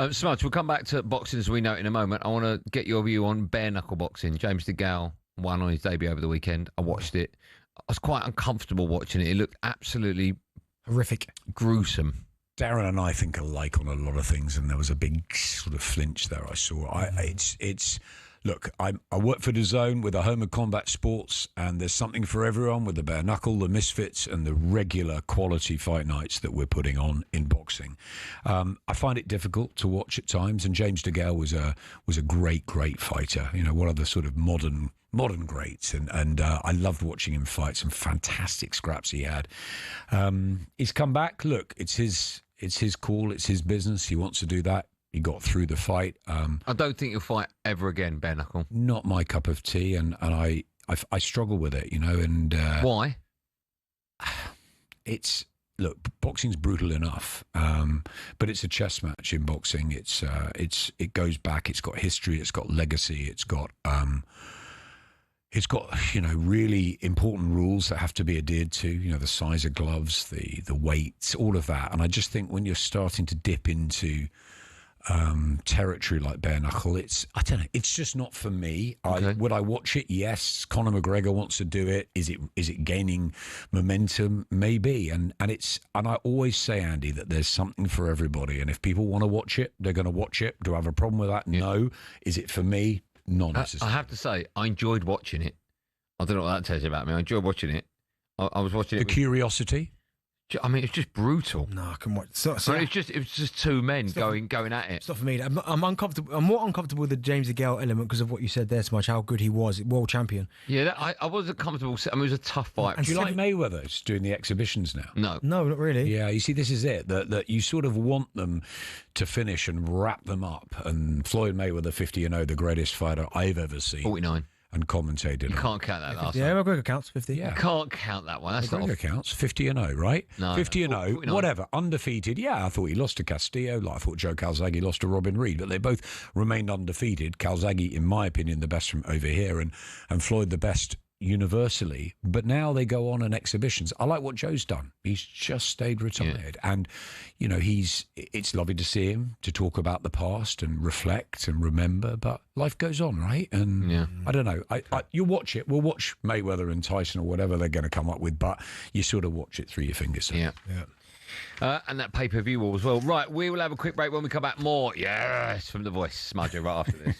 Smudge, we'll come back to boxing as we know it in a moment. I want to get your view on bare knuckle boxing. James DeGale won on his debut over the weekend. I watched it. I was quite uncomfortable watching it. It looked absolutely horrific, gruesome. Darren and I think alike on a lot of things, and there was a big sort of flinch there I saw. Look, I work for DAZN with a home of combat sports, and there's something for everyone with the bare knuckle, the misfits, and the regular quality fight nights that we're putting on in boxing. I find it difficult to watch at times, and James DeGale was a great fighter. One of the sort of modern greats, and I loved watching him fight. Some fantastic scraps he had. He's come back. Look, it's his call. It's his business. He wants to do that. He got through the fight. I don't think he'll fight ever again, bare knuckle. Not my cup of tea, and I struggle with it, and why? Look, boxing's brutal enough, but it's a chess match in boxing. It goes back. It's got history. It's got legacy. It's got really important rules that have to be adhered to. The size of gloves, the weights, all of that. And I just think when you're starting to dip into territory like bare knuckle, I don't know, it's just not for me. Okay. Would I watch it? Yes. Conor McGregor wants to do it. Is it gaining momentum? Maybe. And I always say, Andy, that there's something for everybody, and if people want to watch it, they're going to watch it. Do I have a problem with that? No. Is it for me? Not necessarily. I have to say, I enjoyed watching it. I don't know what that tells you about me. I enjoyed watching it. I was watching it. The curiosity. I mean, it's just brutal. No, I can watch. It was just two men going at it. It's not for me. I'm uncomfortable. I'm more uncomfortable with the James DeGale element because of what you said there so much. How good he was, world champion. Yeah, I wasn't comfortable. I mean, it was a tough fight. Do you like Mayweather doing the exhibitions now? No, not really. Yeah, you see, this is it. That you sort of want them to finish and wrap them up. And Floyd Mayweather, 50-0, the greatest fighter I've ever seen. 49. and commentated. You can't count that last Yeah, one. McGregor counts 50. Yeah. You can't count that one. That's not. McGregor counts 50-0, right? No, 50-0, 49. whatever. Undefeated. Yeah, I thought he lost to Castillo. Like I thought Joe Calzaghe lost to Robin Reed, but they both remained undefeated. Calzaghe, in my opinion, the best from over here, and Floyd the best universally. But now they go on exhibitions. I like what Joe's done. He's just stayed retired, and you know it's lovely to see him to talk about the past and reflect and remember. But life goes on, right? And I don't know. You watch it. We'll watch Mayweather and Tyson or whatever they're going to come up with, but you sort of watch it through your fingers. Yeah. And that pay-per-view war as well. Right, we will have a quick break. When we come back, more yes from The Voice. Smarjo right after this.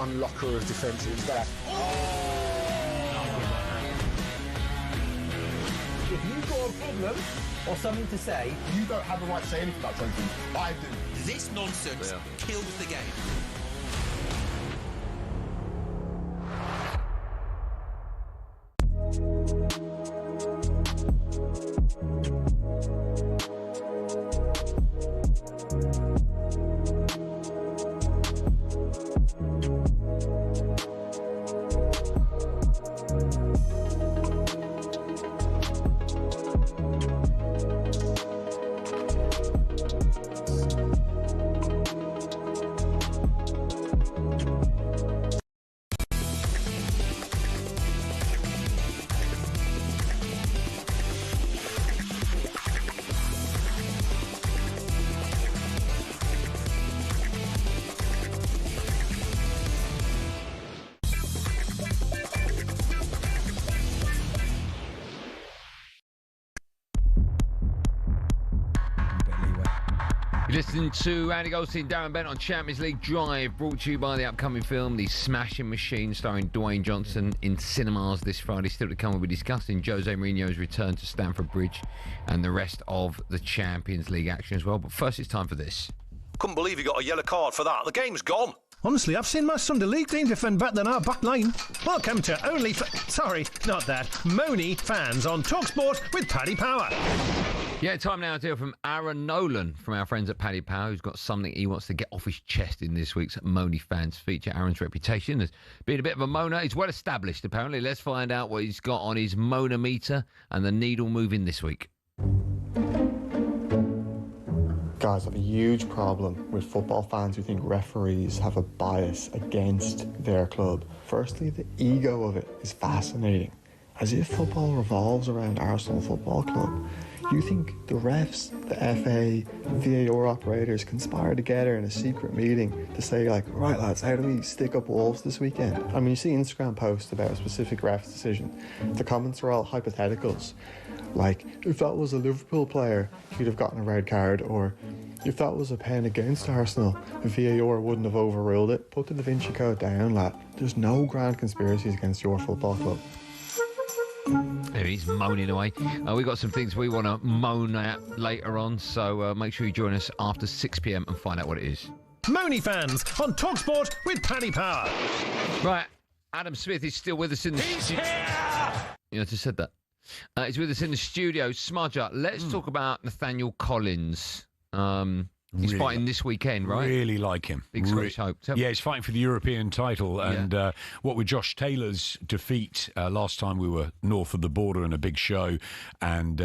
unlocker of defensive back. If you've got a problem or something to say, You don't have a right to say anything about trophies. I do. This nonsense kills the game. You're listening to Andy Goldstein Darren Bent on Champions League Drive, brought to you by the upcoming film The Smashing Machine, starring Dwayne Johnson, in cinemas this Friday. Still to come, we'll be discussing Jose Mourinho's return to Stamford Bridge and the rest of the Champions League action as well. But first, it's time for this. Couldn't believe he got a yellow card for that. The game's gone. Honestly, I've seen my Sunday League team defend better than our back line. Welcome to Sorry, not that. Moni fans on talkSPORT with Paddy Power. Yeah, time now to hear from Aaron Nolan from our friends at Paddy Power, who's got something he wants to get off his chest in this week's Moni fans feature. Aaron's reputation as being a bit of a moaner. He's well established, apparently. Let's find out what he's got on his monometer and the needle moving this week. Guys, I have a huge problem with football fans who think referees have a bias against their club. Firstly, the ego of it is fascinating. As if football revolves around Arsenal Football Club. You think the refs, the FA, VAR operators conspire together in a secret meeting to say, like, right lads, how do we stick up Wolves this weekend? I mean, you see Instagram posts about a specific ref's decision. The comments are all hypotheticals. Like, if that was a Liverpool player, he'd have gotten a red card, or if that was a pen against Arsenal, the VAR wouldn't have overruled it. Put the Da Vinci Code down, lad. There's no grand conspiracies against your football club. There he's moaning away. We've got some things we want to moan at later on, so make sure you join us after 6 p.m. and find out what it is. Moni fans on talkSPORT with Paddy Power. Right, Adam Smith is still with us in the studio. I just said that. He's with us in the studio. Smudger, let's talk about Nathaniel Collins. He's fighting this weekend, right? Really like him. Big Scottish hope. Yeah, he's fighting for the European title. And what with Josh Taylor's defeat last time, we were north of the border in a big show, and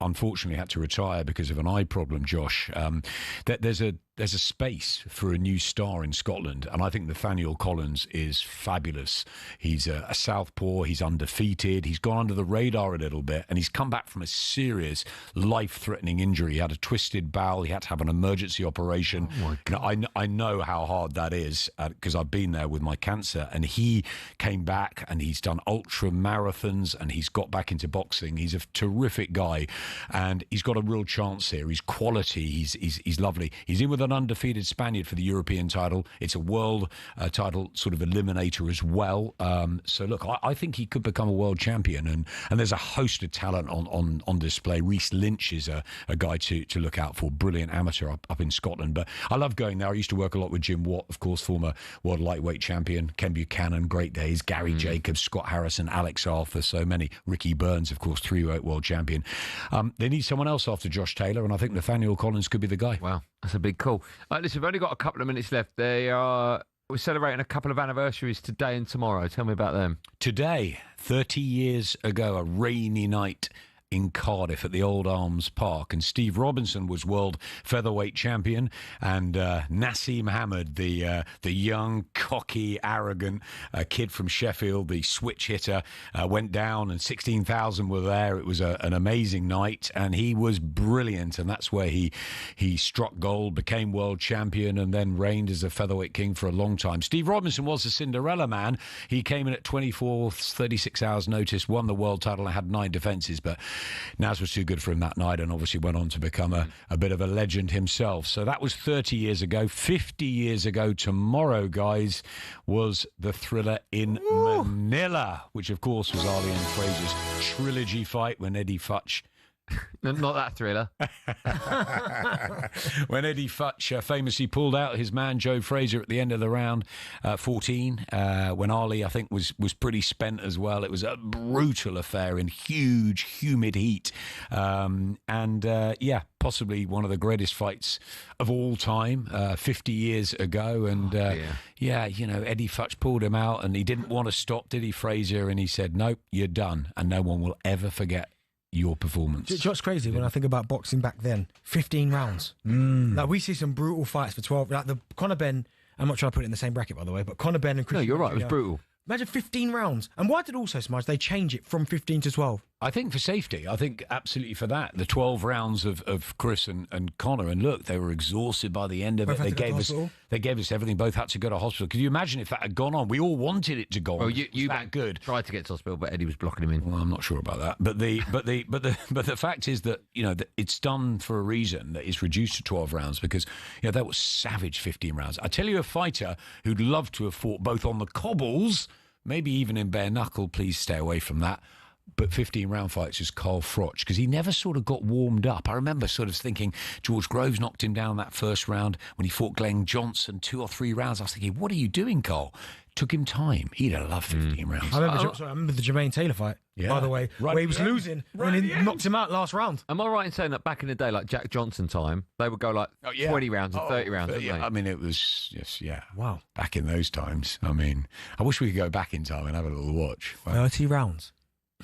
unfortunately had to retire because of an eye problem. Josh, there's a space for a new star in Scotland, and I think Nathaniel Collins is fabulous. He's a southpaw. He's undefeated. He's gone under the radar a little bit, and he's come back from a serious, life-threatening injury. He had a twisted bowel. He had to have an emergency operation. Oh I know how hard that is because I've been there with my cancer, and he came back and he's done ultra marathons and he's got back into boxing. He's a terrific guy, and he's got a real chance here. He's quality. He's lovely. He's in with an undefeated Spaniard for the European title. It's a world title sort of eliminator as well. So look, I think he could become a world champion, and there's a host of talent on display. Reece Lynch is a guy to look out for. Brilliant amateur up in Scotland. But I love going there. I used to work a lot with Jim Watt, of course, former world lightweight champion. Ken Buchanan, great days. Gary Jacobs, Scott Harrison, Alex Arthur, so many. Ricky Burns, of course, 3-weight world champion. They need someone else after Josh Taylor, and I think Nathaniel Collins could be the guy. Wow, that's a big call. Listen, we've only got a couple of minutes left. We're celebrating a couple of anniversaries today and tomorrow. Tell me about them. Today, 30 years ago, a rainy night in Cardiff at the Old Arms Park, and Steve Robinson was world featherweight champion, and Nassim Hamid, the young, cocky, arrogant kid from Sheffield, the switch hitter, went down, and 16,000 were there. It was an amazing night, and he was brilliant, and that's where he struck gold, became world champion, and then reigned as a featherweight king for a long time. Steve Robinson was the Cinderella man. He came in at 36 hours notice, won the world title, and had 9 defences, but Naz was too good for him that night, and obviously went on to become a bit of a legend himself. So that was 30 years ago. 50 years ago tomorrow, guys, was the Thriller in Manila, which of course was Ali and Fraser's trilogy fight when Eddie Futch... Not that Thriller. When Eddie Futch famously pulled out his man Joe Fraser at the end of the round 14, when Ali, I think, was pretty spent as well. It was a brutal affair in huge, humid heat. Possibly one of the greatest fights of all time, 50 years ago. And Eddie Futch pulled him out, and he didn't want to stop, did he, Fraser? And he said, nope, you're done. And no one will ever forget your performance. Do you know what's crazy? When I think about boxing back then, 15 rounds. Like, we see some brutal fights for 12. Like the Conor Benn, I'm not trying to put it in the same bracket, by the way, but Conor Benn and Chris. No, you're right. It was brutal. Imagine 15 rounds. And why did also, Smudge, they change it from 15 to 12? I think for safety. I think absolutely for that. The 12 rounds of Chris and Connor, and look, they were exhausted by the end of it. They gave us everything. Both had to go to hospital. Could you imagine if that had gone on? We all wanted it to go on. Well, you good. Tried to get to hospital, but Eddie was blocking him in. Well, I'm not sure about that. But the fact is that it's done for a reason. That it's reduced to 12 rounds because that was savage 15 rounds. I tell you, a fighter who'd love to have fought both on the cobbles, maybe even in bare knuckle. Please stay away from that. But 15-round fights is Carl Froch because he never sort of got warmed up. I remember sort of thinking George Groves knocked him down that first round when he fought Glenn Johnson 2 or 3 rounds. I was thinking, what are you doing, Carl? Took him time. He'd have loved 15 rounds. I remember the Jermaine Taylor fight, by the way, where he was losing when he knocked him out last round. Am I right in saying that back in the day, like Jack Johnson time, they would go like 20 rounds and 30 rounds, didn't they? I mean, it was, wow. Back in those times. I mean, I wish we could go back in time and have a little watch. Wow. 30 rounds.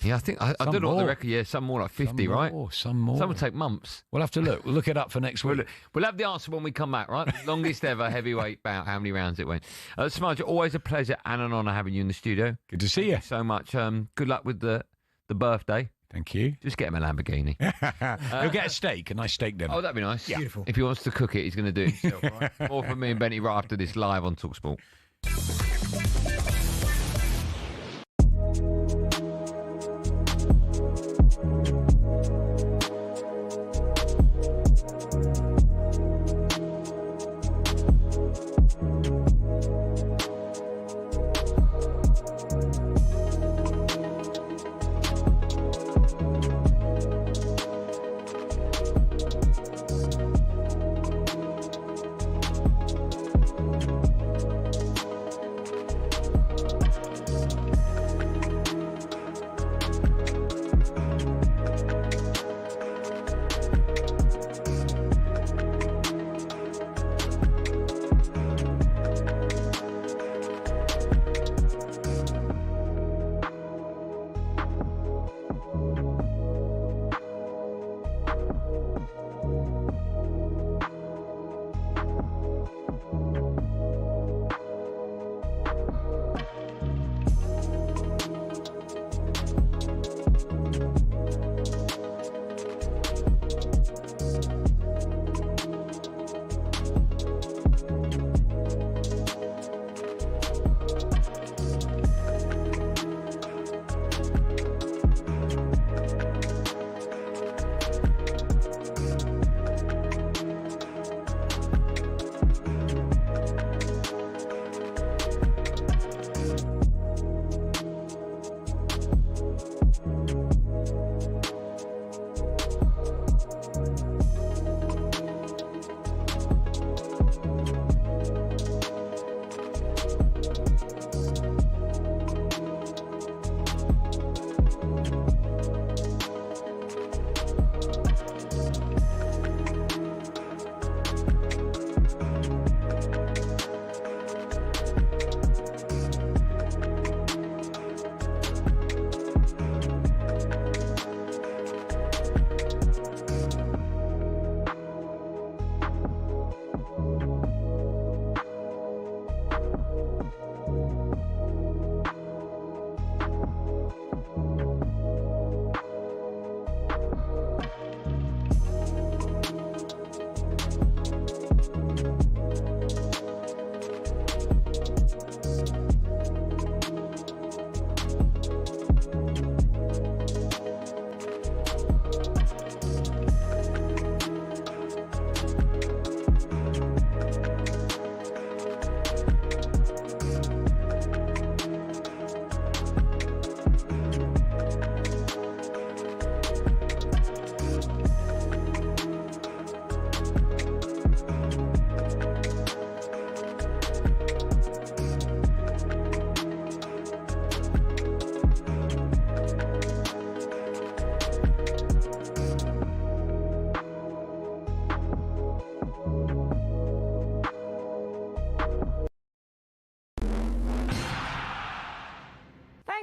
Yeah, I think I don't know what the record. Yeah, some more like 50, right? Some more. Some will take months. We'll have to look. We'll look it up for next week. We'll have the answer when we come back, right? Longest ever heavyweight bout. How many rounds it went? Smudge, always a pleasure and an honour having you in the studio. Good to see you. Thank you so much. Good luck with the birthday. Thank you. Just get him a Lamborghini. He'll get a steak, a nice steak dinner. Oh, that'd be nice. Yeah. Beautiful. If he wants to cook it, he's going to do it himself. Right? More from me and Benny right after this live on talkSPORT.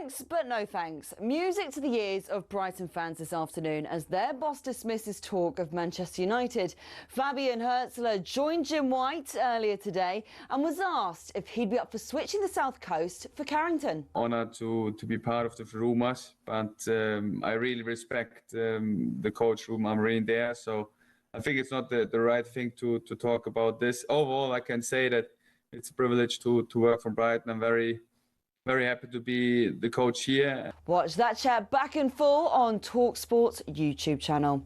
Thanks, but no thanks. Music to the ears of Brighton fans this afternoon as their boss dismisses talk of Manchester United. Fabian Hürzeler joined Jim White earlier today and was asked if he'd be up for switching the South Coast for Carrington. Honoured to be part of the rumours, but I really respect the coach room I'm in there, so I think it's not the right thing to talk about this. Overall, I can say that it's a privilege to work for Brighton. I'm very happy to be the coach here. Watch that chat back in full on talkSPORT's YouTube channel.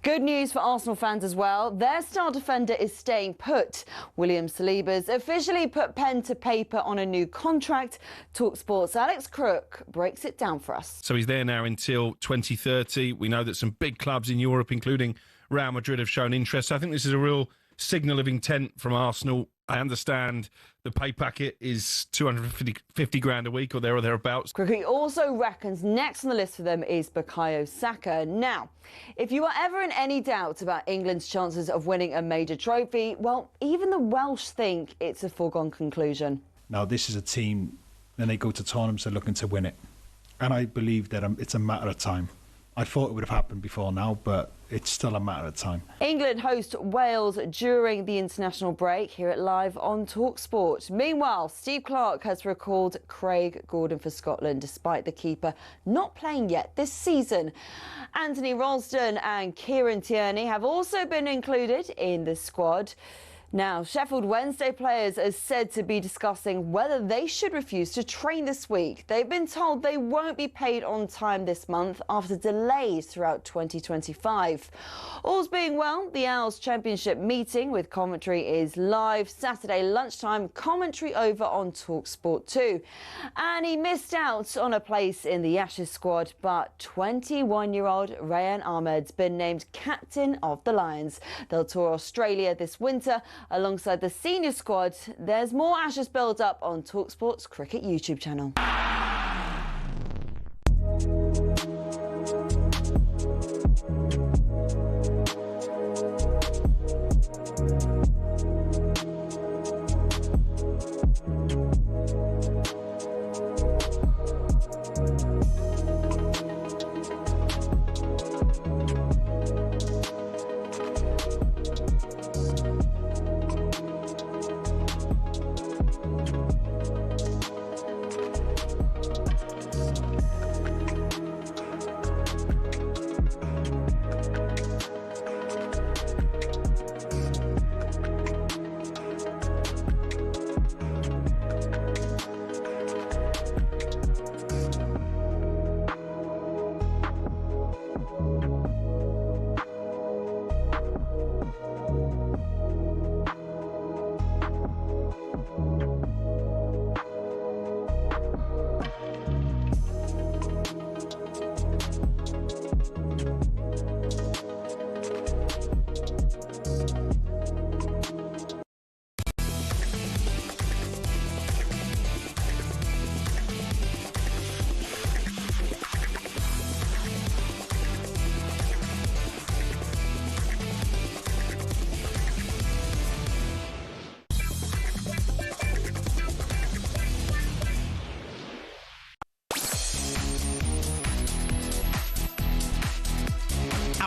Good news for Arsenal fans as well. Their star defender is staying put. William Saliba's officially put pen to paper on a new contract. talkSPORT's Alex Crook breaks it down for us. So he's there now until 2030. We know that some big clubs in Europe, including Real Madrid, have shown interest. So I think this is a real signal of intent from Arsenal. I understand the pay packet is 250 grand a week or there or thereabouts. Crookie also reckons next on the list for them is Bukayo Saka. Now, if you are ever in any doubt about England's chances of winning a major trophy, well, even the Welsh think it's a foregone conclusion. Now, this is a team, and they go to tournaments, they're looking to win it. And I believe that it's a matter of time. I thought it would have happened before now, but it's still a matter of time. England host Wales during the international break. Hear it live on talkSPORT. Meanwhile, Steve Clarke has recalled Craig Gordon for Scotland, despite the keeper not playing yet this season. Anthony Ralston and Kieran Tierney have also been included in the squad. Now, Sheffield Wednesday players are said to be discussing whether they should refuse to train this week. They've been told they won't be paid on time this month after delays throughout 2025. All's being well, the Owls Championship meeting with commentary is live Saturday lunchtime, commentary over on talkSPORT 2. And he missed out on a place in the Ashes squad, but 21-year-old Rayan Ahmed's been named captain of the Lions. They'll tour Australia this winter alongside the senior squad. There's more Ashes build-up on talkSPORT's cricket YouTube channel.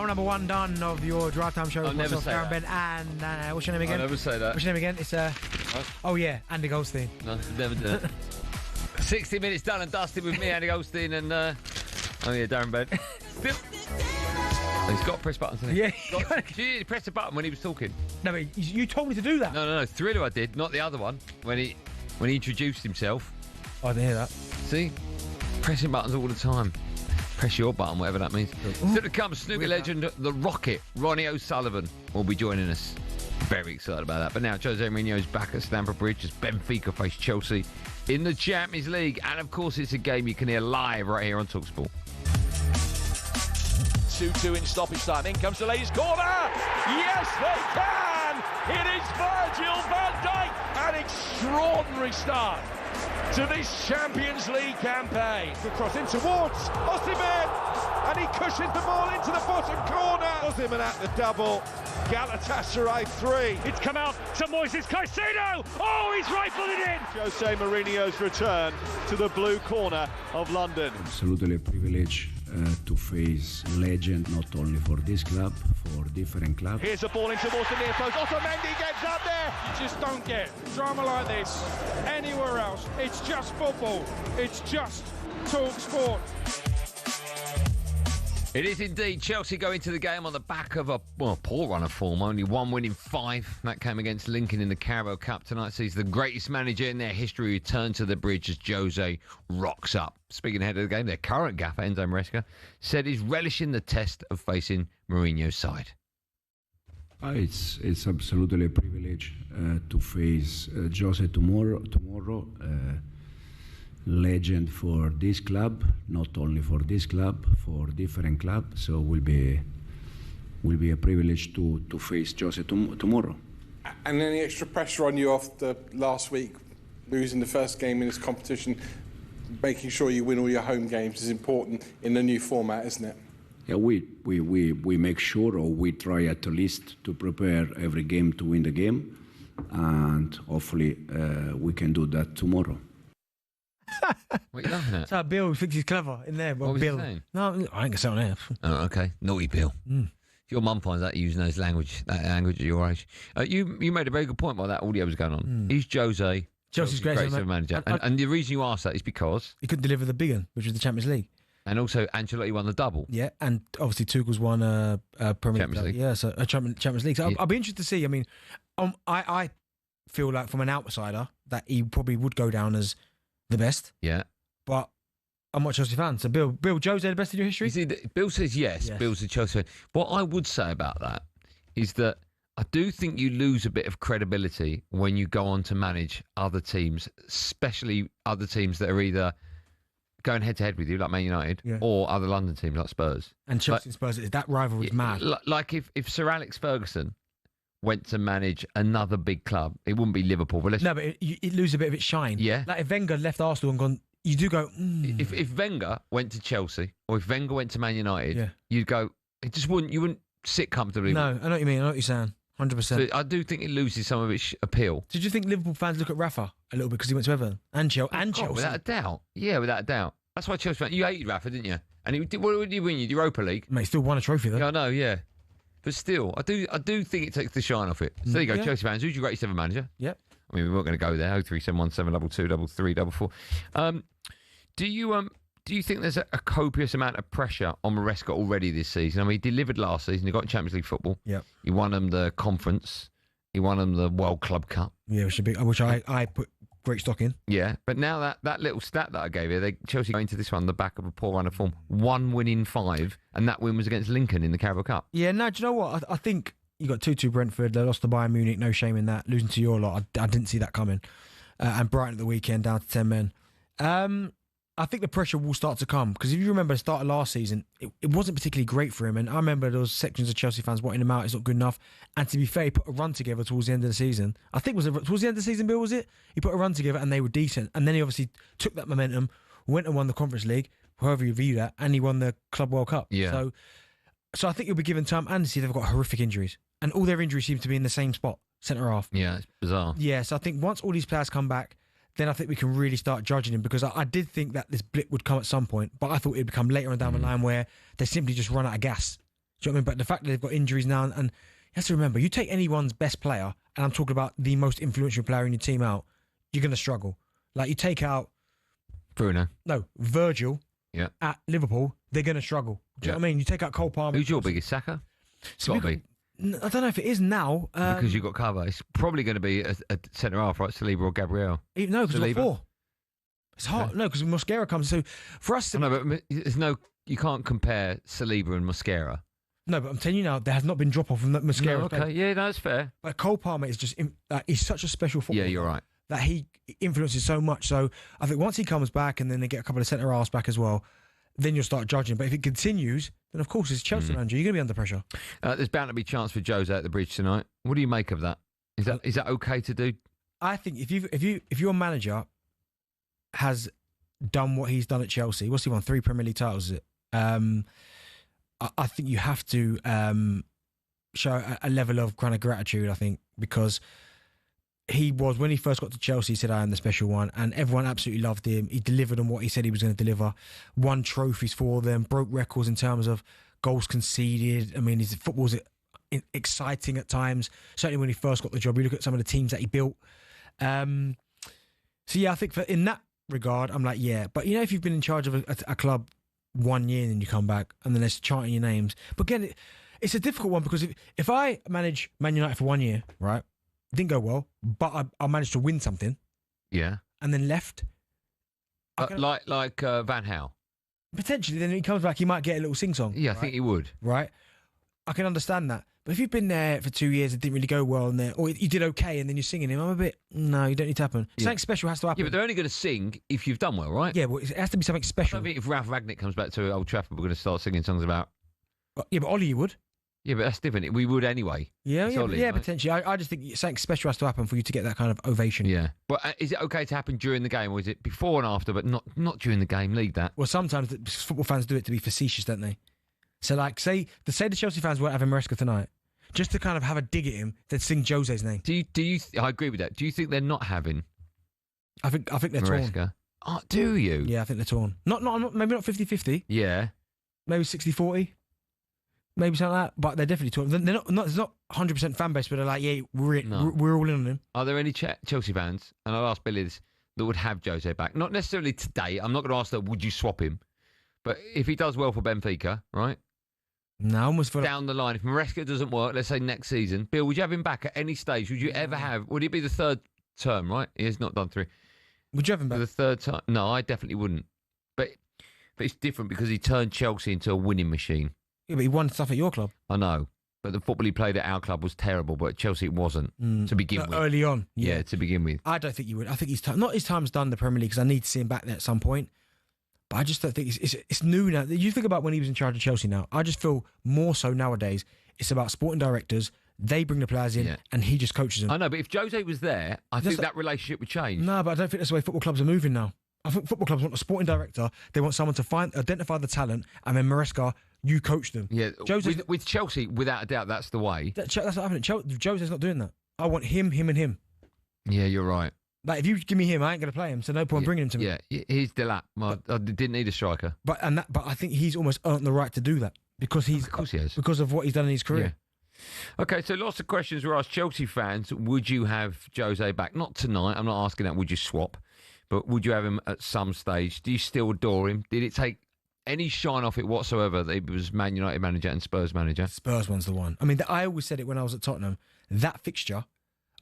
Number one done of your drive time show. I'll never say Darren that. Bent and what's your name again? I'll never say that. What's your name again? It's oh yeah, Andy Goldstein. No, never do it. 60 minutes done and dusted with me, Andy Goldstein, and oh yeah, Darren Bent. Still. He's got to press buttons, hasn't he? He pressed a button when he was talking. No, but you told me to do that. No. Thriller I did, not the other one. When he introduced himself. I didn't hear that. See, pressing buttons all the time. Press your button, whatever that means. Still to come, snooker legend, the Rocket, Ronnie O'Sullivan, will be joining us. Very excited about that. But now, Jose Mourinho's back at Stamford Bridge as Benfica face Chelsea in the Champions League. And, of course, it's a game you can hear live right here on talkSPORT. 2-2 in stoppage time. In comes the ladies' corner. Yes, they can. It is Virgil van Dijk. An extraordinary start to this Champions League campaign. The cross in towards Osimhen, and he cushions the ball into the bottom corner. Osimhen at the double. Galatasaray 3. It's come out to Moises Caicedo. Oh, he's rifled it in. Jose Mourinho's return to the blue corner of London. Absolutely a privilege to face legend, not only for this club, for different clubs. Here's a ball in towards the near post. Otamendi gets up there. You just don't get drama like this anywhere else. It's just football. It's just talkSPORT. It is indeed. Chelsea go into the game on the back of a poor run of form. Only one win in 5. That came against Lincoln in the Carabao Cup tonight. Sees the greatest manager in their history return to the bridge as Jose rocks up. Speaking ahead of the game, their current gaffer, Enzo Maresca, said he's relishing the test of facing Mourinho's side. It's absolutely a privilege to face Jose tomorrow. Legend for this club, not only for this club, for different clubs. So will be a privilege to face Jose tomorrow. And any extra pressure on you after last week, losing the first game in this competition, making sure you win all your home games is important in the new format, isn't it? Yeah, we make sure, or we try at least to prepare every game to win the game, and hopefully we can do that tomorrow. What are you laughing at? That's how Bill thinks he's clever in there. What was Bill. he saying? No, I ain't gonna say on air. Oh, okay. Naughty Bill. Mm. If your mum finds out using that language at your age. You made a very good point while that audio was going on. Is Jose Chelsea's greatest manager? And the reason you asked that is because he couldn't deliver the big one, which was the Champions League. And also Ancelotti won the double. Yeah, and obviously Tuchel's won a Premier League. Yeah, so a Champions League. So I'll be interested to see. I mean, I feel like from an outsider that he probably would go down as the best. Yeah. But I'm not a Chelsea fan. So Bill, Jose the best in your history? You see, Bill says yes. Bill's a Chelsea fan. What I would say about that is that I do think you lose a bit of credibility when you go on to manage other teams, especially other teams that are either going head-to-head with you, like Man United, or other London teams like Spurs. And Chelsea and Spurs, that rivalry is mad. Like if Sir Alex Ferguson went to manage another big club, it wouldn't be Liverpool. But it lose a bit of its shine. Yeah. Like if Wenger left Arsenal and gone, you do go, If Wenger went to Chelsea or if Wenger went to Man United, you'd go, you wouldn't sit comfortably. No, I know what you mean. I know what you're saying. 100%. So I do think it loses some of its appeal. Did you think Liverpool fans look at Rafa a little bit because he went to Everton and Chelsea? Without a doubt. Yeah, without a doubt. That's why Chelsea fans, you hated Rafa, didn't you? And what did he win you? The Europa League? Mate, he still won a trophy though. Yeah, I know, yeah. But still, I do think it takes the shine off it. So there you go, Yeah. Chelsea fans. Who's your greatest ever manager? Yep. I mean, we weren't going to go there. 0371 722 334. Do you think there's a copious amount of pressure on Maresca already this season? I mean, he delivered last season. He got Champions League football. Yep. He won them the conference. He won them the World Club Cup. Yeah, which I put great stock in. Yeah, but now that little stat that I gave you, Chelsea go into this one on the back of a poor run of form. 1 win in 5, and that win was against Lincoln in the Carabao Cup. Yeah, no, do you know what? I think you got 2-2 Brentford. They lost to Bayern Munich. No shame in that. Losing to your lot, I didn't see that coming. And Brighton at the weekend, down to 10 men. I think the pressure will start to come because if you remember the start of last season, it wasn't particularly great for him. And I remember there was sections of Chelsea fans wanting him out. It's not good enough. And to be fair, he put a run together towards the end of the season. I think it was towards the end of the season, Bill, was it? He put a run together and they were decent. And then he obviously took that momentum, went and won the Conference League, however you view that, and he won the Club World Cup. Yeah. So I think he'll be given time. And see, they've got horrific injuries. And all their injuries seem to be in the same spot, centre half. Yeah, it's bizarre. Yeah, so I think once all these players come back, then I think we can really start judging him because I did think that this blip would come at some point, but I thought it'd become later on down the line where they simply just run out of gas. Do you know what I mean? But the fact that they've got injuries now, and you have to remember, you take anyone's best player, and I'm talking about the most influential player in your team out, you're going to struggle. Like you take out Virgil at Liverpool, they're going to struggle. Do you know what I mean? You take out Cole Palmer. Who's your biggest Saka? It's got to be. I don't know if it is now. Because you've got cover. It's probably going to be a centre-half, right? Saliba or Gabriel. No, because we've got 4. It's hard. No, because Mosquera comes. So for us... but you can't compare Saliba and Mosquera. No, but I'm telling you now, there has not been drop-off from Mosquera. No, okay, yeah, that's fair. But Cole Palmer is just... he's such a special footballer. Yeah, you're right. That he influences so much. So I think once he comes back and then they get a couple of centre-halves back as well, then you'll start judging. But if it continues, then of course it's Chelsea manager. You're going to be under pressure. There's bound to be a chance for Jose at the bridge tonight. What do you make of that? Is that okay to do? I think if your manager has done what he's done at Chelsea, what's he won? 3 Premier League titles, is it? I think you have to show a level of kind of gratitude, I think, because he was, when he first got to Chelsea, he said, I am the special one, and everyone absolutely loved him. He delivered on what he said he was going to deliver, won trophies for them, broke records in terms of goals conceded. I mean, his football's exciting at times. Certainly when he first got the job, you look at some of the teams that he built. So yeah, I think in that regard, I'm like, yeah. But you know, if you've been in charge of a club 1 year and then you come back and then they're chanting your names. But again, it's a difficult one because if I manage Man United for 1 year, right, didn't go well, but I managed to win something. Yeah. And then left. Like Van Gaal. Potentially, then he comes back, he might get a little sing-song. Yeah, I think he would. Right? I can understand that. But if you've been there for 2 years, it didn't really go well, or you did okay, and then you're singing him, I'm a bit, no, you don't need to happen. Yeah. Something special has to happen. Yeah, but they're only going to sing if you've done well, right? Yeah, well, it has to be something special. I think if Ralph Ragnick comes back to Old Trafford, we're going to start singing songs about... Yeah, but Ollie, you would. Yeah, but that's different. We would anyway. Yeah, It's yeah, Ollie, right? potentially. I just think something special has to happen for you to get that kind of ovation. Yeah. But is it okay to happen during the game, or is it before and after, but not during the game? Leave that. Well, sometimes football fans do it to be facetious, don't they? So, like, say the Chelsea fans weren't having Maresca tonight, just to kind of have a dig at him, they'd sing Jose's name. Do you? I agree with that. Do you think they're not having? I think they're Maresca? torn. Oh, do you? Yeah, I think they're torn. Not maybe not 50-50. Yeah. Maybe 60-40. Maybe something like that. But they're definitely torn. They're not. It's not 100% fan base, but they're like, yeah, we're all in on him. Are there any Chelsea fans? And I'll ask Billy this, that would have Jose back. Not necessarily today. I'm not going to ask that. Would you swap him? But if he does well for Benfica, right? No, I almost feel down the line. If Maresca doesn't work, let's say next season, Bill, would you have him back at any stage? Would you ever have? Would it be the third term? Right? He has not done 3. Would you have him back for the third time? No, I definitely wouldn't. But it's different because he turned Chelsea into a winning machine. Yeah, but he won stuff at your club. I know. But the football he played at our club was terrible, but at Chelsea it wasn't to begin with. Early on. Yeah, to begin with. I don't think you would. I think his time's done in the Premier League because I need to see him back there at some point. But I just don't think it's new now. You think about when he was in charge of Chelsea now. I just feel more so nowadays it's about sporting directors. They bring the players in and he just coaches them. I know, but if Jose was there, I think that relationship would change. No, but I don't think that's the way football clubs are moving now. I think football clubs want a sporting director. They want someone to identify the talent, and then Maresca, you coach them. Yeah, with Chelsea, without a doubt, that's the way. That's what happening. Jose's not doing that. I want him, and him. Yeah, you're right. Like, if you give me him, I ain't going to play him, so no point bringing him to me. Yeah, he's Delap. I didn't need a striker. But I think he's almost earned the right to do that because of course he has. Because of what he's done in his career. Yeah. Okay, so lots of questions were asked. Chelsea fans, would you have Jose back? Not tonight. I'm not asking that. Would you swap? But would you have him at some stage? Do you still adore him? Did it take any shine off it whatsoever that he was Man United manager and Spurs manager? Spurs one's the one. I mean, I always said it when I was at Tottenham. That fixture,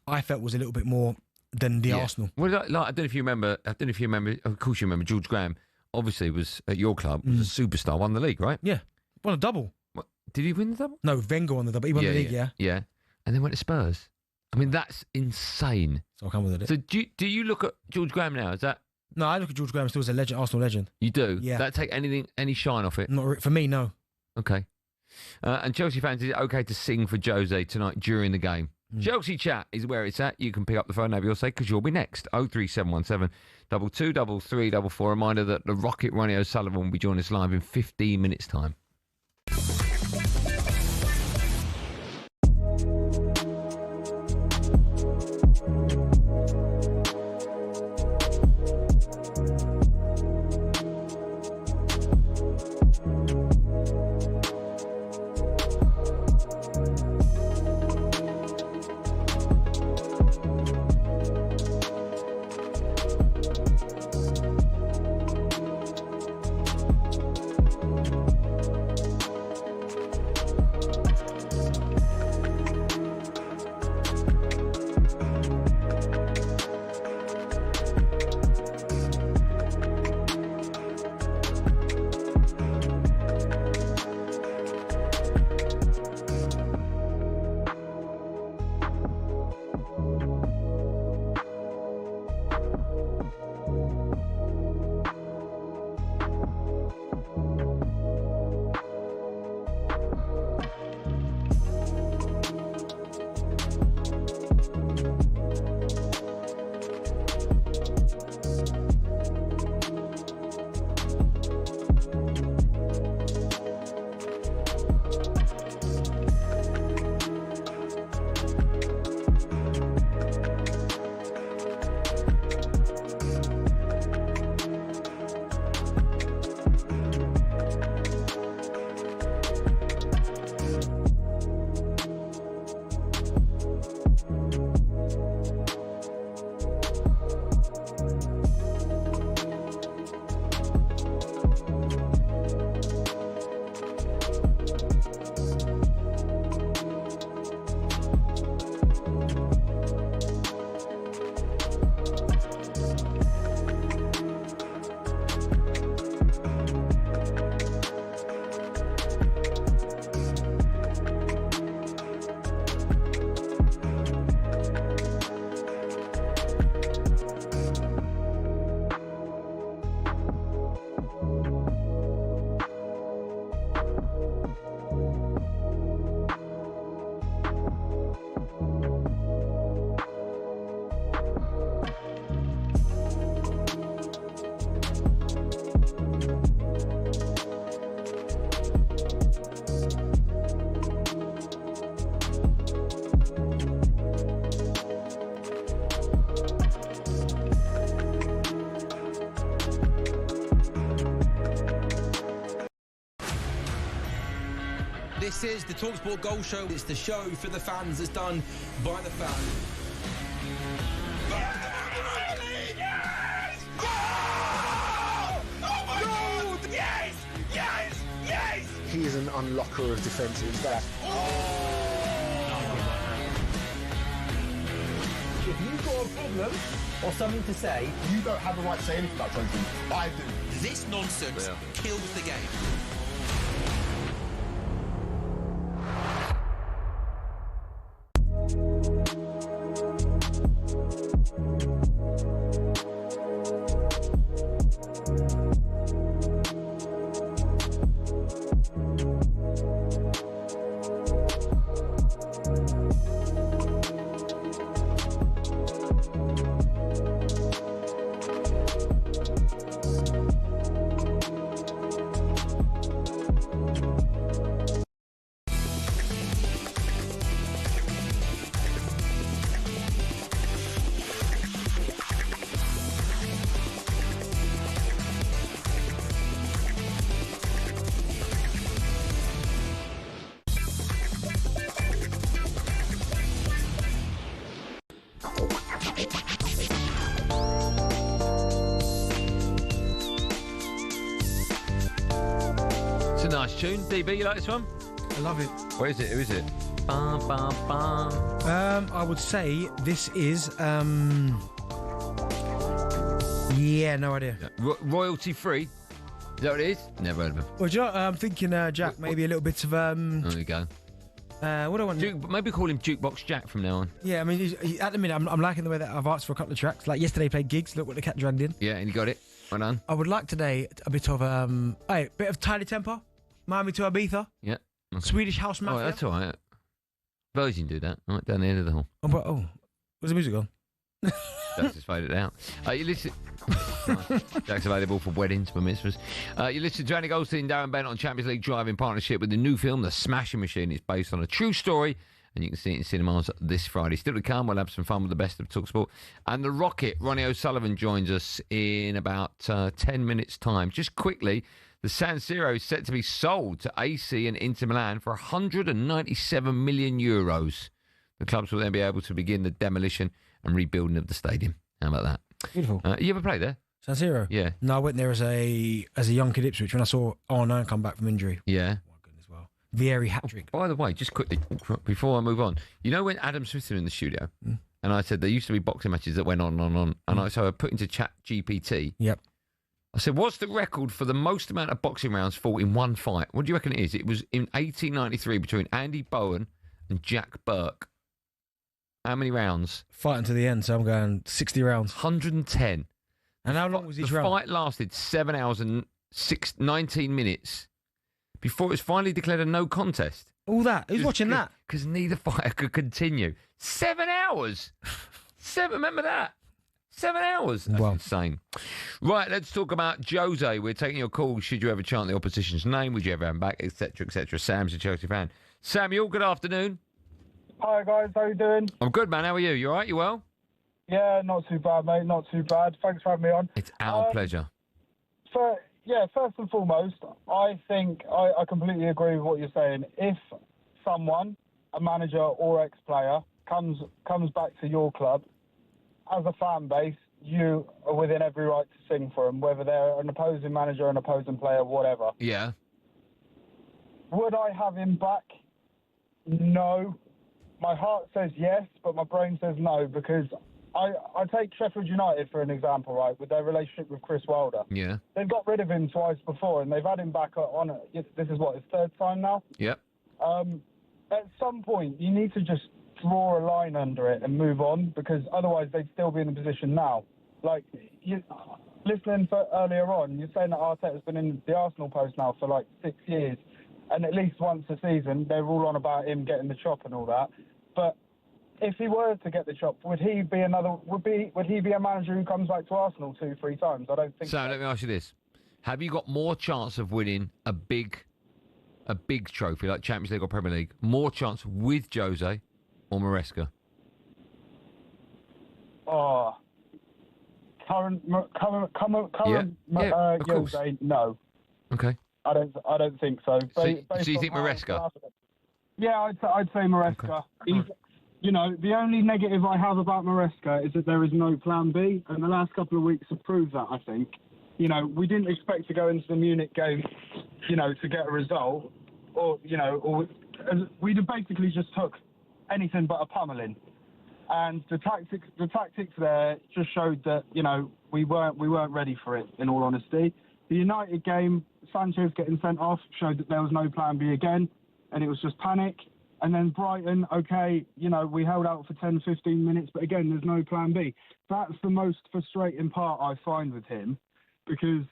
I felt was a little bit more than the Arsenal. Well, I don't know if you remember. Of course, you remember. George Graham obviously was at your club. Was a superstar. Won the league, right? Yeah, won a double. What, did he win the double? No, Wenger won the double. He won the league. Yeah, and then went to Spurs. I mean, that's insane. So I'll come with it. So do you look at George Graham now? Is that? No, I look at George Graham still as a legend, Arsenal legend. You do? Yeah. That take any shine off it? Not for me, no. Okay. And Chelsea fans, is it okay to sing for Jose tonight during the game? Chelsea chat is where it's at. You can pick up the phone, have your say, because you'll be next. 03717 223344. Reminder that the Rocket Ronnie O'Sullivan will be joining us live in 15 minutes' time. This is the talkSPORT Goal Show. It's the show for the fans that's done by the fans. Yes! Oh my God! Yes! Yes! Yes! He is an unlocker of defensive back. If you've got a problem or something to say, You don't have the right to say anything about something. I do. This nonsense kills the game. It's a nice tune. DB, you like this one? I love it. Where is it? Who is it? Bum, bum, bum. I would say this is. Yeah, no idea. Royalty free. Is that what it is? Never heard of him. Well, do you know, I'm thinking, Jack, maybe a little bit of. There you go. What do I want? Maybe call him Jukebox Jack from now on. Yeah, I mean, at the minute, I'm liking the way that I've asked for a couple of tracks. Like yesterday, I played Gigs. Look what the cat dragged in. Yeah, and you got it. Well done. I would like today a bit of bit of Tidy Temper, Miami to Ibiza. Yeah. Okay. Swedish House Oh, Mafia. that's all right. Virgin do that. Right down the end of the hall. Oh, where's the music on? Jack's just faded out. You listen. Jack's available for weddings, for mitzvahs. You listen to Andy Goldstein Darren Bent on Champions League Drive in partnership with the new film, The Smashing Machine. It's based on a true story, and you can see it in cinemas this Friday. Still to come, we'll have some fun with the best of talkSPORT. And the Rocket, Ronnie O'Sullivan, joins us in about 10 minutes' time. Just quickly, the San Siro is set to be sold to AC and Inter Milan for €197 million. The clubs will then be able to begin the demolition and rebuilding of the stadium. How about that? Beautiful. You ever play there? San Siro? Yeah. No, I went there as a young kid Ipswich when I saw R9 come back from injury. Yeah. Oh, my goodness, well. Vieri hat-trick. By the way, just quickly, before I move on, you know when Adam Smith was in the studio, and I said there used to be boxing matches that went on and on, and so I put into chat GPT. Yep. I said, what's the record for the most amount of boxing rounds fought in one fight? What do you reckon it is? It was in 1893 between Andy Bowen and Jack Burke. How many rounds? Fighting to the end, so I'm going 60 rounds. 110. And how long was each round? round? The fight lasted 7 hours and 19 minutes before it was finally declared a no contest. All that? Who's watching that? Because neither fighter could continue. 7 hours! Remember that? 7 hours. That's insane. Right, let's talk about Jose. We're taking your call. Should you ever chant the opposition's name? Would you ever have him back? Etc., etc. Sam's a Chelsea fan. Samuel, good afternoon. Hi guys, how you doing? I'm good, man. How are you? You all right? You well? Yeah, not too bad, mate. Not too bad. Thanks for having me on. It's our pleasure. First and foremost, I think I completely agree with what you're saying. If someone, a manager or ex-player, comes back to your club, as a fan base, you are within every right to sing for them, whether they're an opposing manager, an opposing player, whatever. Yeah. Would I have him back? No. My heart says yes, but my brain says no, because I take Sheffield United for an example, right, with their relationship with Chris Wilder. Yeah. They've got rid of him twice before, and they've had him back on it. This is his third time now? Yep. At some point, you need to just draw a line under it and move on, because otherwise they'd still be in the position now. Like, listening earlier on, you're saying that Arteta's been in the Arsenal post now for like 6 years, and at least once a season, they're all on about him getting the chop and all that. But if he were to get the chop, would he be a manager who comes back to Arsenal 2-3 times? I don't think so. So let me ask you this. Have you got more chance of winning a big trophy like Champions League or Premier League, more chance with Jose or Maresca? Oh, current of course. Jose, no. Okay. I don't think so. So you think Maresca? Yeah, I'd say Maresca. He's, you know, the only negative I have about Maresca is that there is no plan B, and the last couple of weeks have proved that, I think. You know, we didn't expect to go into the Munich game, you know, to get a result, or, you know, or we basically just took anything but a pummeling. And the tactics there just showed that, you know, we weren't ready for it, in all honesty. The United game, Sanchez getting sent off showed that there was no plan B again, and it was just panic. And then Brighton, okay, you know, we held out for 10, 15 minutes, but again, there's no plan B. That's the most frustrating part I find with him, because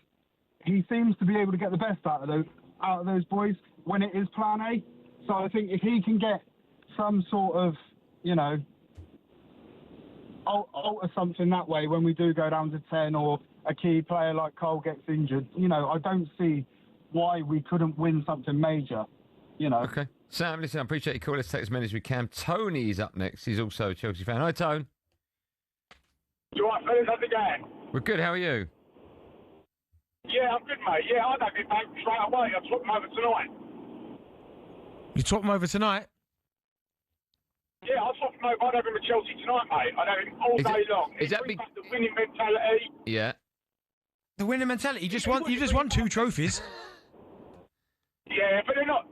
he seems to be able to get the best out of those boys when it is plan A. So I think if he can get some sort of, you know, alter something that way when we do go down to 10, or a key player like Cole gets injured, you know, I don't see why we couldn't win something major, you know. Okay. Sam, listen, I appreciate your call. Let's take as many as we can. Tony's up next. He's also a Chelsea fan. Hi, Tone. You all right, fellas? How's it going? We're good. How are you? Yeah, I'm good, mate. Yeah, I don't get back straight away. I took them over tonight. You talk them over tonight? Yeah, I took them over. I'd have him with Chelsea tonight, mate. I'd have him all day long. Is that back the winning mentality? Yeah. The winning mentality. You just won 2 trophies. Yeah, but they're not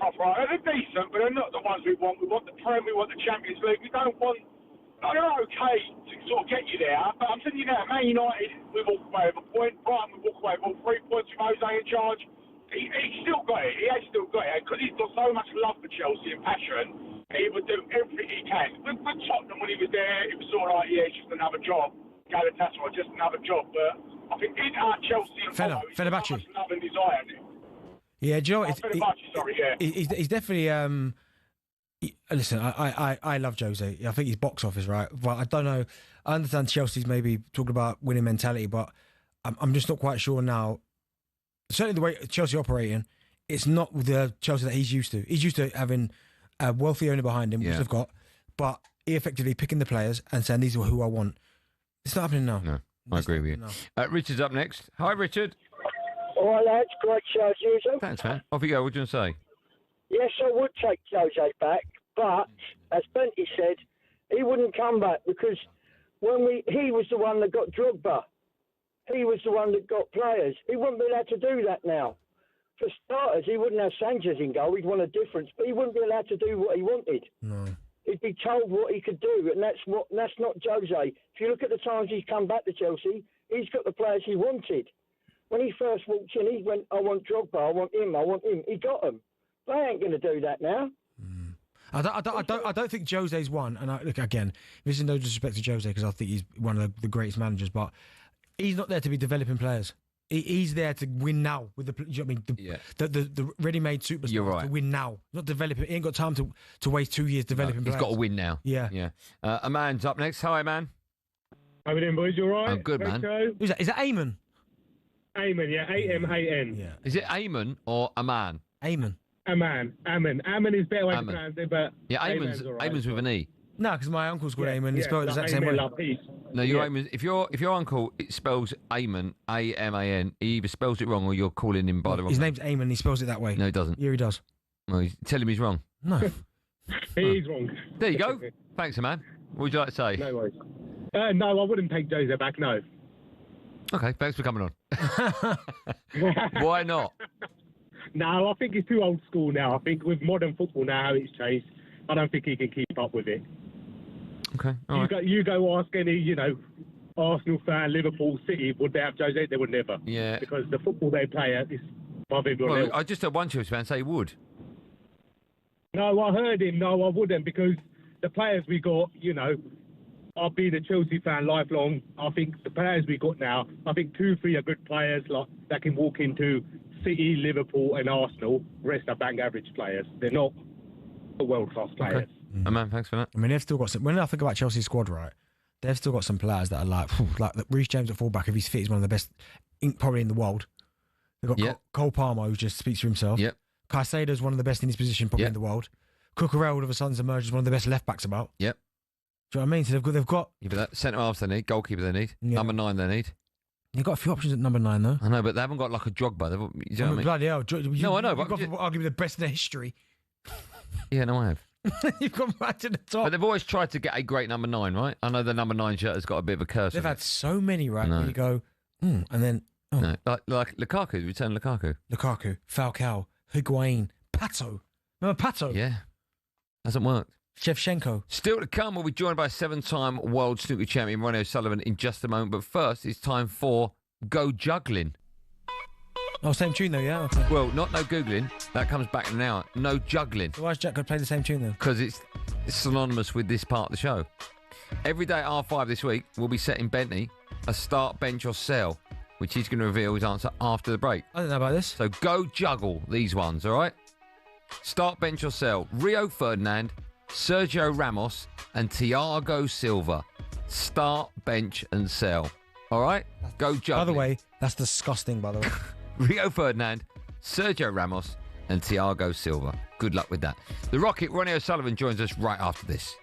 proper. They're decent, but they're not the ones we want. We want the Prem, we want the Champions League. We don't want... They're okay to sort of get you there, but I'm telling you now, Man United, we walk away with a point. Brighton, we walk away with all 3 points with Jose in charge. He's still got it. He has still got it. Because he's got so much love for Chelsea and passion, he would do everything he can. With Tottenham, when he was there, it was sort of like, yeah, it's just another job. Galatasaray, just another job. But I think in our Chelsea and Fenerbahce, he's got so much love and desire in it. Yeah, do you know what? Yeah. He's definitely. Listen, I love Jose. I think he's box office, right? But I don't know. I understand Chelsea's maybe talking about winning mentality, but I'm just not quite sure now. Certainly, the way Chelsea operating, it's not the Chelsea that he's used to. He's used to having a wealthy owner behind him, which they've got, but he effectively picking the players and saying these are who I want. It's not happening now. No, I agree with you. No. Richard's up next. Hi, Richard. All right, lads. Great show as usual. Thanks, man. Off you go. What do you want to say? Yes, I would take Jose back, but as Benty said, he wouldn't come back because he was the one that got Drogba. He was the one that got players. He wouldn't be allowed to do that now. For starters, he wouldn't have Sanchez in goal. He'd want a difference, but he wouldn't be allowed to do what he wanted. No. He'd be told what he could do, and that's not Jose. If you look at the times he's come back to Chelsea, he's got the players he wanted. When he first walked in, he went, I want Drogba, I want him. He got them. They ain't going to do that now. I don't think Jose's one. And look, again, this is no disrespect to Jose because I think he's one of the greatest managers, but he's not there to be developing players. He's there to win now with the. You know what I mean, the ready-made superstar. You're right. To win now, not developing. He ain't got time to waste 2 years developing. He's players. got to win now. Yeah, yeah. Aman's up next. Hi, man. How we doing, boys? You all right? I'm good, man. Who's that? Is that Eamon? Eamon, yeah. A-M-A-N. Yeah. Is it Eamon or Aman? Eamon. Aman is better way to pronounce it, but yeah, Eamon's with an E. No, because my uncle's called Eamon. He spelled it the exact same way. No, Eamon. If your uncle spells Eamon, A-M-A-N, he either spells it wrong or you're calling him by the wrong. His name's Eamon. He spells it that way. No, he doesn't. Yeah, he does. Well, tell him he's wrong. No. He's wrong. There you go. Thanks, man. What would you like to say? No worries. No, I wouldn't take Jose back. No. Okay, thanks for coming on. Why not? No, I think he's too old school now. I think with modern football now, how it's changed, I don't think he can keep up with it. Okay, you go ask any, Arsenal fan, Liverpool, City, would they have Jose? They would never. Yeah. Because the football they play is above everyone else. I just heard one Chelsea fan say he would. No, I heard him. No, I wouldn't, because the players we got, I've been a Chelsea fan lifelong. I think the players we got now, I think 2-3 are good players that can walk into City, Liverpool and Arsenal. Rest are bang average players. They're not world-class players. Okay. Oh, man, thanks for that. I mean, they've still got some. When I think about Chelsea's squad, right, they've still got some players that are like Reece James at fullback. If he's fit, he's one of the best, probably in the world. They've got Cole Palmer, who just speaks for himself. Yep. Caicedo's one of the best in his position, probably in the world. Cucurella, all of a sudden, emerged as one of the best left backs about. Yep. Do you know what I mean? So they've got. Yeah, but that centre halves they need, goalkeeper they need, number 9 they need. They've got a few options at number 9 though. I know, but they haven't got like a Drogba. You know what I mean? Bloody hell! No, I know, but you've got arguably the best in their history. Yeah, no, I have. You've gone right to the top. But they've always tried to get a great number 9, right? I know the number 9 shirt has got a bit of a curse. They've on had it. so many, right? No. Where you go, and then No, like Lukaku, return Lukaku. Lukaku, Falcao, Higuain, Pato. Remember Pato? Yeah, hasn't worked. Shevchenko. Still to come, we'll be joined by 7-time world snooker champion Ronnie O'Sullivan in just a moment. But first, it's time for Go Juggling. Oh, same tune though, yeah? Okay. Well, not no Googling. That comes back in an hour. No juggling. So why is Jack going to play the same tune then? Because it's synonymous with this part of the show. Every day at R5 this week, we'll be setting Bentley a start, bench or sell, which he's going to reveal his answer after the break. I don't know about this. So go juggle these ones, all right? Start, bench or sell. Rio Ferdinand, Sergio Ramos and Thiago Silva. Start, bench and sell. All right? Go juggling. By the way, that's disgusting, by the way. Rio Ferdinand, Sergio Ramos and Thiago Silva. Good luck with that. The Rocket, Ronnie O'Sullivan, joins us right after this.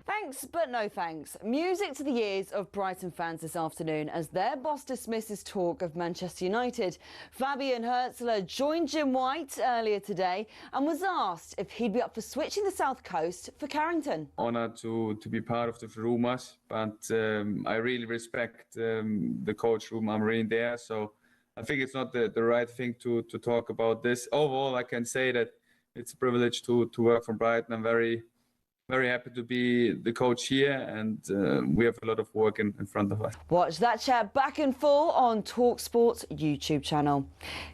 Thanks, but no thanks. Music to the ears of Brighton fans this afternoon as their boss dismisses talk of Manchester United. Fabian Herzler joined Jim White earlier today and was asked if he'd be up for switching the South Coast for Carrington. Honoured to be part of the rumours, but I really respect the coach room I'm in there. So I think it's not the right thing to talk about this. Overall, I can say that it's a privilege to work for Brighton. I'm very very happy to be the coach here, and we have a lot of work in front of us. Watch that chat back in full on talkSPORT's YouTube channel.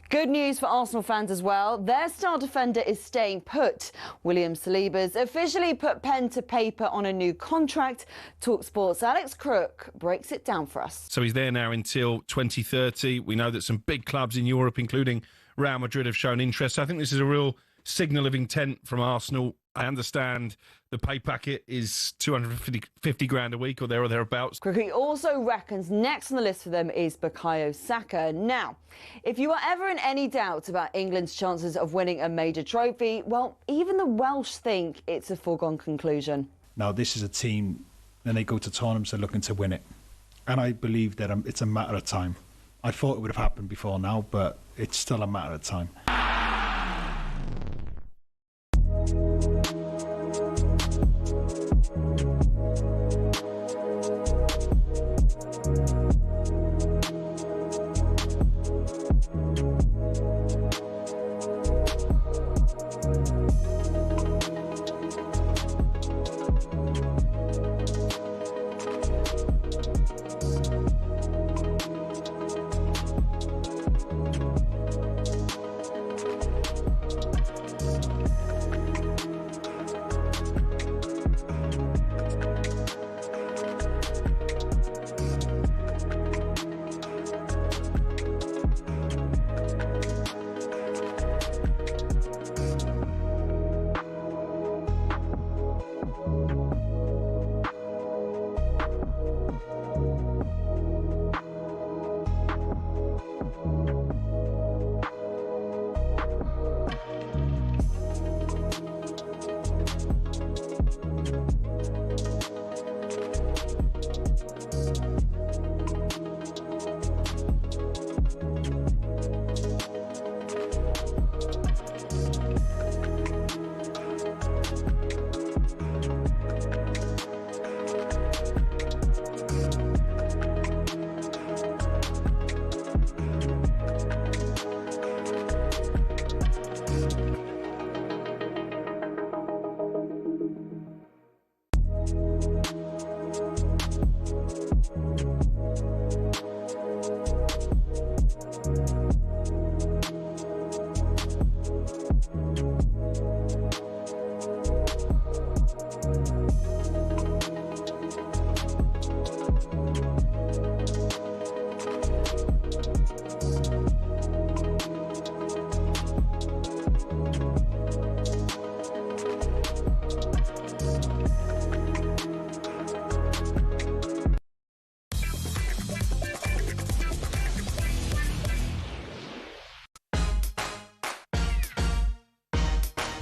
Good news for Arsenal fans as well. Their star defender is staying put. William Saliba's officially put pen to paper on a new contract. talkSPORT's Alex Crook breaks it down for us. So he's there now until 2030. We know that some big clubs in Europe, including Real Madrid, have shown interest. So I think this is a real signal of intent from Arsenal. I understand the pay packet is 250 grand a week or thereabouts. Crookie also reckons next on the list for them is Bukayo Saka. Now, if you are ever in any doubt about England's chances of winning a major trophy, well, even the Welsh think it's a foregone conclusion. Now, this is a team, when they go to tournaments, they're looking to win it. And I believe that it's a matter of time. I thought it would have happened before now, but it's still a matter of time.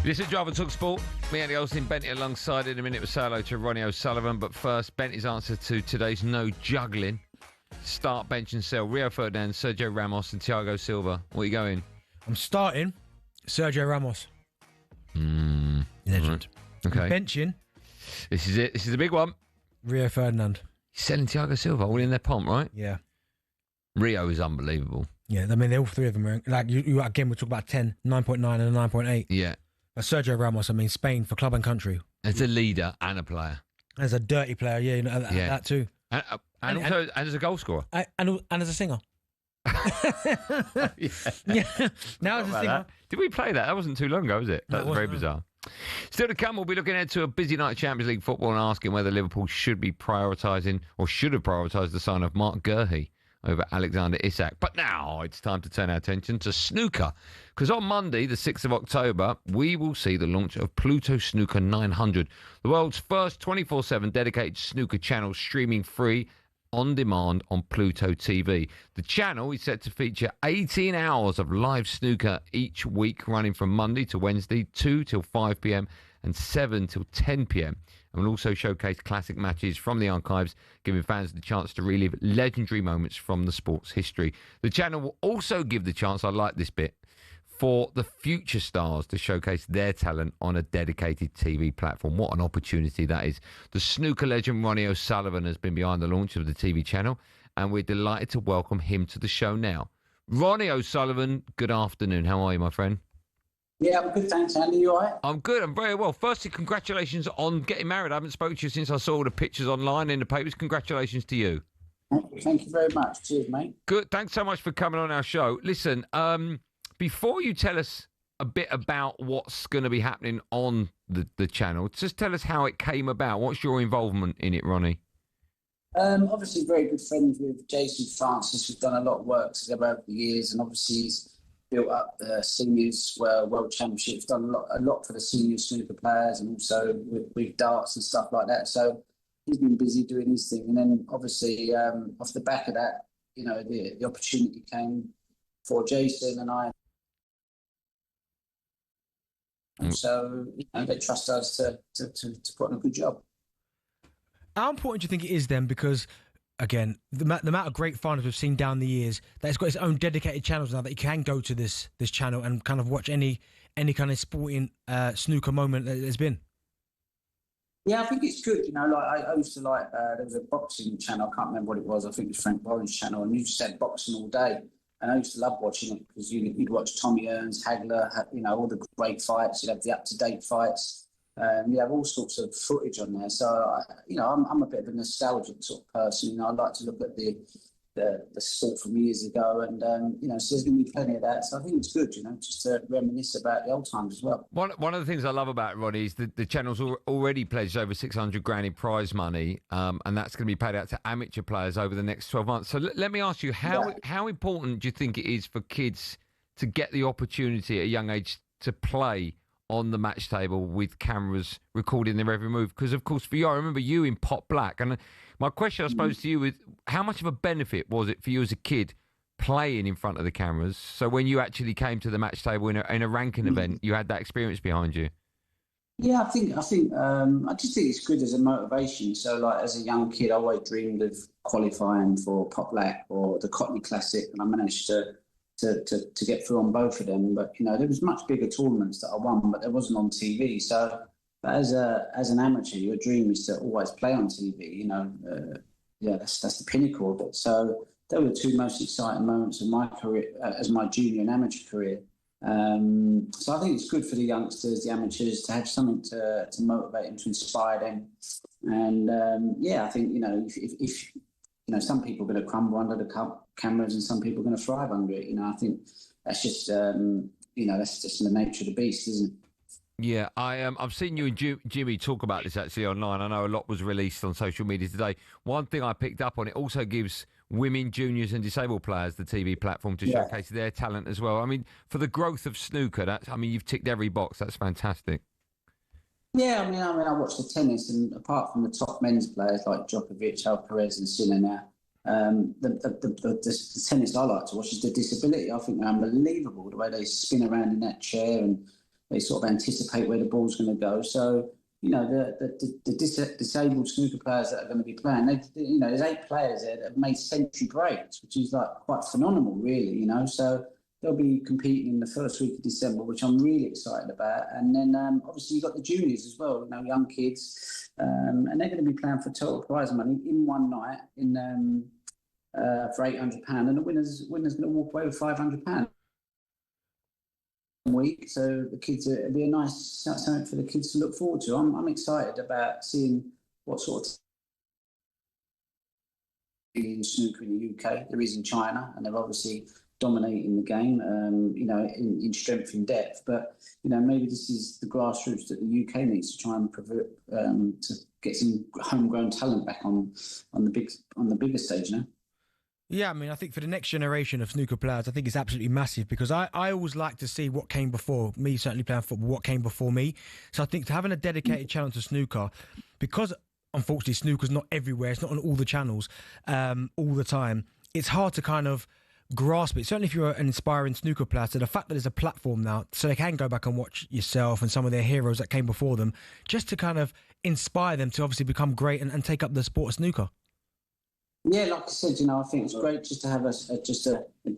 This is Drive on talkSPORT. Me, Andy Goldstein Bent alongside in a minute with say hello to Ronnie O'Sullivan. But first, Bentley's answer to today's no juggling. Start, bench and sell. Rio Ferdinand, Sergio Ramos and Thiago Silva. What are you going? I'm starting Sergio Ramos. Legend. Right. Okay. I'm benching. This is it. This is the big one. Rio Ferdinand. He's selling Thiago Silva all in their pomp, right? Yeah. Rio is unbelievable. Yeah, I mean, all three of them are, like, you again, we'll talk about 10, 9.9 and a 9.8. Yeah. But Sergio Ramos, I mean, Spain for club and country. As a leader and a player. As a dirty player, yeah, you know, that too. And also as a goal scorer. And as a singer. Yeah. Now as a singer. That? Did we play that? That wasn't too long ago, was it? That was very bizarre. Still to come, we'll be looking ahead to a busy night of Champions League football and asking whether Liverpool should be prioritising or should have prioritised the sign of Mark Gurhey over Alexander Isak. But now it's time to turn our attention to snooker. Because on Monday, the 6th of October, we will see the launch of Pluto Snooker 900, the world's first 24/7 dedicated snooker channel streaming free on demand on Pluto TV. The channel is set to feature 18 hours of live snooker each week, running from Monday to Wednesday, 2 till 5 p.m. and 7 till 10 p.m. And will also showcase classic matches from the archives, giving fans the chance to relive legendary moments from the sport's history. The channel will also give the chance, I like this bit, for the future stars to showcase their talent on a dedicated TV platform. What an opportunity that is. The snooker legend Ronnie O'Sullivan has been behind the launch of the TV channel, and we're delighted to welcome him to the show now. Ronnie O'Sullivan, good afternoon. How are you, my friend? Yeah, I'm good, thanks, Andy. You all right? I'm good. I'm very well. Firstly, congratulations on getting married. I haven't spoken to you since I saw all the pictures online in the papers. Congratulations to you. Thank you very much. Cheers, mate. Good. Thanks so much for coming on our show. Listen, before you tell us a bit about what's going to be happening on the channel, just tell us how it came about. What's your involvement in it, Ronnie? Obviously, very good friends with Jason Francis. We've done a lot of work together over the years, and obviously he's built up the seniors world championships. Done a lot for the senior snooker players, and also with darts and stuff like that. So he's been busy doing his thing, and then obviously off the back of that, the opportunity came for Jason and I. And so they trust us to put on a good job. How important do you think it is then? Because, again, the amount of great finals we've seen down the years, that it's got its own dedicated channels now that you can go to this channel and kind of watch any kind of sporting snooker moment that there's been. Yeah, I think it's good. I used to there was a boxing channel. I can't remember what it was. I think it was Frank Warren's channel, and you just had boxing all day. And I used to love watching it because you'd watch Tommy Earns, Hagler, all the great fights. You'd have the up-to-date fights. You have all sorts of footage on there. So, I'm a bit of a nostalgic sort of person. I like to look at the sport from years ago, and so there's going to be plenty of that. So I think it's good, just to reminisce about the old times as well. One of the things I love about it, Ronnie, is that the channel's already pledged over 600 grand in prize money, and that's going to be paid out to amateur players over the next 12 months. So let me ask you, how important do you think it is for kids to get the opportunity at a young age to play on the match table with cameras recording their every move? Because, of course, for you, I remember you in Pot Black, and my question, I suppose, to you is, how much of a benefit was it for you as a kid playing in front of the cameras? So when you actually came to the match table in a ranking event, you had that experience behind you. Yeah, I just think it's good as a motivation. So, as a young kid, I always dreamed of qualifying for Pot Black or the Cockney Classic, and I managed to get through on both of them. But there was much bigger tournaments that I won, but there wasn't on TV. So, but as an amateur, your dream is to always play on TV. That's the pinnacle of it. So they were the two most exciting moments of my career as my junior and amateur career. So I think it's good for the youngsters, the amateurs, to have something to motivate them, to inspire them. And I think if some people are going to crumble under the cameras and some people are going to thrive under it. I think that's just that's just the nature of the beast, isn't it? Yeah, I've seen you and Jimmy talk about this actually online. I know a lot was released on social media today. One thing I picked up on, it also gives women, juniors and disabled players the TV platform to showcase their talent as well. I mean, for the growth of snooker, you've ticked every box. That's fantastic. Yeah, I watch the tennis, and apart from the top men's players like Djokovic, Alcaraz and Sinner now, the tennis I like to watch is the disability. I think they're unbelievable, the way they spin around in that chair and they sort of anticipate where the ball's going to go. So, the disabled snooker players that are going to be playing, there's 8 players there that have made century breaks, which is quite phenomenal, really, So they'll be competing in the first week of December, which I'm really excited about. And then obviously you've got the juniors as well, young kids, and they're going to be playing for total prize money in one night for £800, and the winner's going to walk away with £500. Week, so the kids, it'll be a nice something for the kids to look forward to. I'm excited about seeing what sort of in snooker in the UK there is in China, and they're obviously dominating the game, in strength and depth. But maybe this is the grassroots that the UK needs to try and to get some homegrown talent back on the bigger stage now. Yeah, I think for the next generation of snooker players, I think it's absolutely massive, because I always like to see what came before me, certainly playing football, what came before me. So I think having a dedicated channel to snooker, because unfortunately snooker's not everywhere, it's not on all the channels all the time, it's hard to kind of grasp it. Certainly if you're an inspiring snooker player, so the fact that there's a platform now so they can go back and watch yourself and some of their heroes that came before them, just to kind of inspire them to obviously become great and take up the sport of snooker. Yeah, like I said, I think it's great just to have a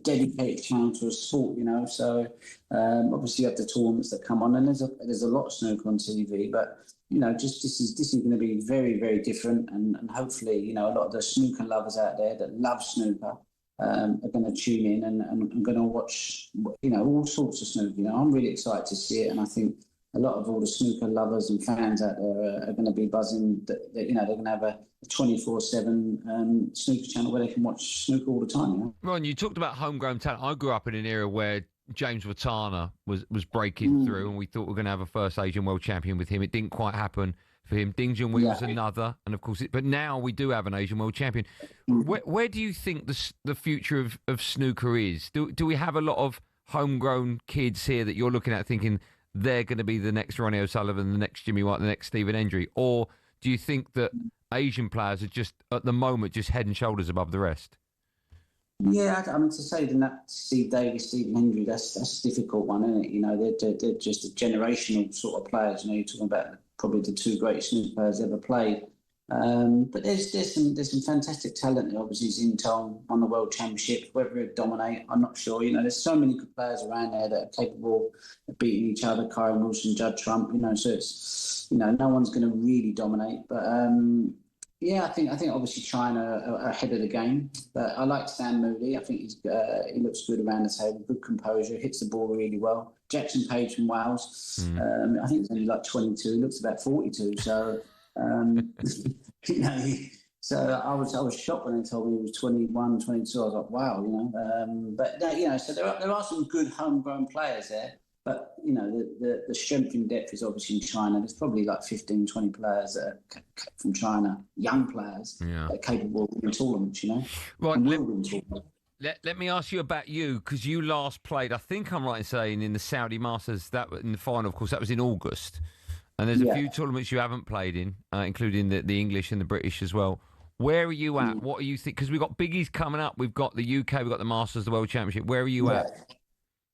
dedicated channel to a sport, So obviously you have the tournaments that come on, and there's a lot of snooker on TV, but this is going to be very, very different, and hopefully a lot of the snooker lovers out there that love snooker are going to tune in and going to watch, all sorts of snooker. I'm really excited to see it, and I think a lot of all the snooker lovers and fans out there are going to be buzzing that they're going to have a 24/7 snooker channel where they can watch snooker all the time. Ron, you talked about homegrown talent. I grew up in an era where James Watana was breaking through, and we thought we were going to have a first Asian world champion with him. It didn't quite happen for him. Ding Junhui was another, and of course, but now we do have an Asian world champion. Where do you think the future of snooker is? Do we have a lot of homegrown kids here that you're looking at thinking they're going to be the next Ronnie O'Sullivan, the next Jimmy White, the next Stephen Hendry? Or do you think that Asian players are just, at the moment, just head and shoulders above the rest? Yeah, I mean, to say that Steve Davis, Stephen Hendry, that's a difficult one, isn't it? They're just a generational sort of players. You're talking about probably the two greatest snooker players ever played. But there's some fantastic talent that obviously is in town on the World Championships. Whether it dominate, I'm not sure. There's so many good players around there that are capable of beating each other. Kyron Wilson, Judd Trump. So it's no one's going to really dominate. But I think obviously China are ahead of the game. But I like Stan Moody. I think he looks good around the table. Good composure, hits the ball really well. Jackson Page from Wales. I think he's only like 22. He looks about 42. So. So I was shocked when they told me he was 21, 22. I was like, wow, so there are some good homegrown players there, but the strength in depth is obviously in China. There's probably like 15, 20 players that are from China, young players that are capable of winning tournaments. Right. Let me ask you about you, because you last played, I think I'm right in saying, in the Saudi Masters, that in the final. Of course, that was in August. And there's a few tournaments you haven't played in, including the English and the British as well. Where are you at? What do you think? Because we've got biggies coming up. We've got the UK, we've got the Masters, the World Championship. Where are you at?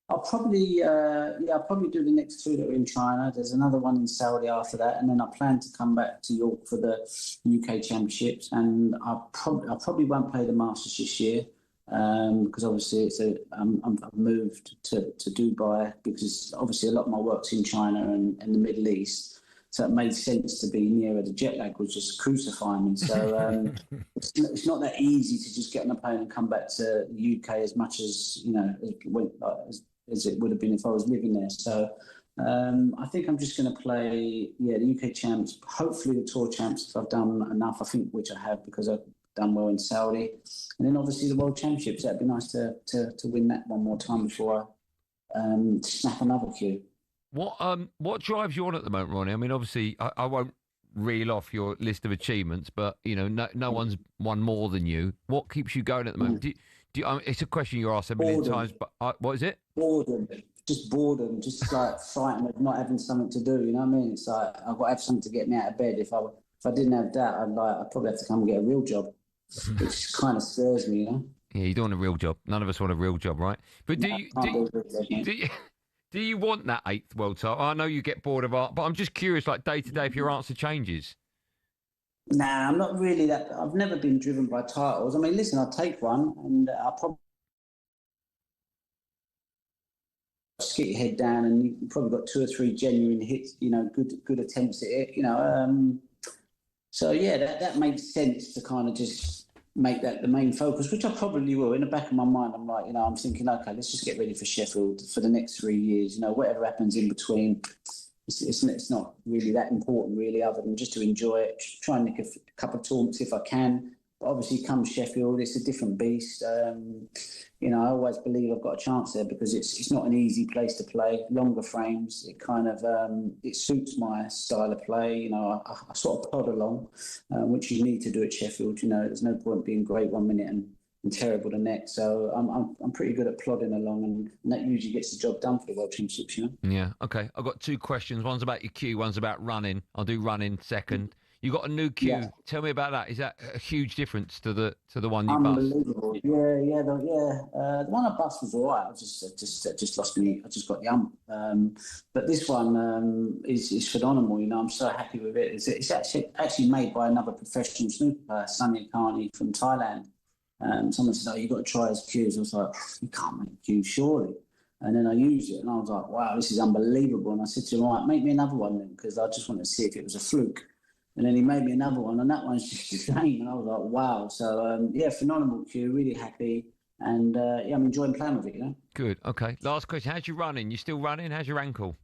I'll probably do the next two that are in China. There's another one in Saudi after that, and then I plan to come back to York for the UK Championships. And I probably won't play the Masters this year because obviously I've moved to Dubai because obviously a lot of my work's in China and the Middle East. So it made sense to be nearer. The jet lag was just crucifying me. So it's not that easy to just get on a plane and come back to the UK as much as as it would have been if I was living there. So I think I'm just going to play the UK champs, hopefully the tour champs if I've done enough. I think which I have because I've done well in Saudi, and then obviously the World Championships. That'd be nice to win that one more time before I snap another cue. What drives you on at the moment, Ronnie? I mean, obviously, I won't reel off your list of achievements, but no one's won more than you. What keeps you going at the moment? It's a question you're asked a million times, but what is it? Boredom. Just boredom. Just like frightened of not having something to do. You know what I mean? It's like I've got to have something to get me out of bed. If I didn't have that, I'd probably have to come and get a real job, which kind of scares me. Yeah, you don't want a real job. None of us want a real job, right? But do you want that 8th world title? I know you get bored of art, but I'm just curious, like day to day, if your answer changes. Nah, I'm not really that. I've never been driven by titles. I mean, listen, I'll take one, and I'll probably just get your head down, and you've probably got 2 or 3 genuine hits. Good attempts at it. So yeah, that makes sense to kind of just make that the main focus, which I probably will. In the back of my mind, I'm like, I'm thinking, okay, let's just get ready for Sheffield for the next 3 years. Whatever happens in between, it's not really that important, really, other than just to enjoy it. Try and nick a couple of tournaments if I can. But obviously, come Sheffield, it's a different beast. I always believe I've got a chance there because it's not an easy place to play. Longer frames, it kind of it suits my style of play. I sort of plod along, which you need to do at Sheffield. There's no point being great one minute and terrible the next. So I'm pretty good at plodding along, and that usually gets the job done for the World Championships. Yeah. Okay. I've got 2 questions. One's about your cue. One's about running. I'll do running second. You got a new cue. Yeah. Tell me about that. Is that a huge difference to the one you bust? Unbelievable. Yeah. The one I bust was all right. I just lost me. I just got the ump. But this one is phenomenal. I'm so happy with it. It's actually made by another professional snooker player, Sunny Akani from Thailand. Someone said, "Oh, you got to try his cues." I was like, "You can't make cues, surely." And then I used it, and I was like, "Wow, this is unbelievable." And I said to him, "All right, make me another one then, because I just wanted to see if it was a fluke." And then he made me another one, and that one's just the same. And I was like, wow. So, phenomenal cue, really happy. yeah, I'm enjoying playing with it. You know. Good. Okay. Last question. How's your running? You still running? How's your ankle?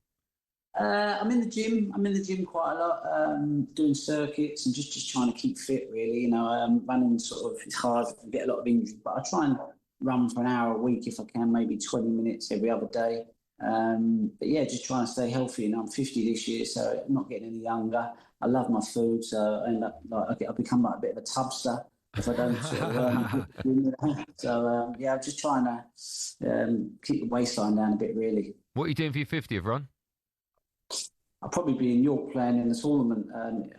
I'm in the gym. I'm in the gym quite a lot, doing circuits and just trying to keep fit. Really, you know, running sort of it's hard. I get a lot of injuries, but I try and run for an hour a week if I can, maybe 20 minutes every other day. But yeah, just trying to stay healthy. And I'm 50 this year, so I'm not getting any younger. I love my food, so I end up I become like a bit of a tubster if I don't sort of. So yeah, I'm just trying to keep the waistline down a bit. Really. What are you doing for your 50th, Ron? I'll probably be in York playing in the tournament,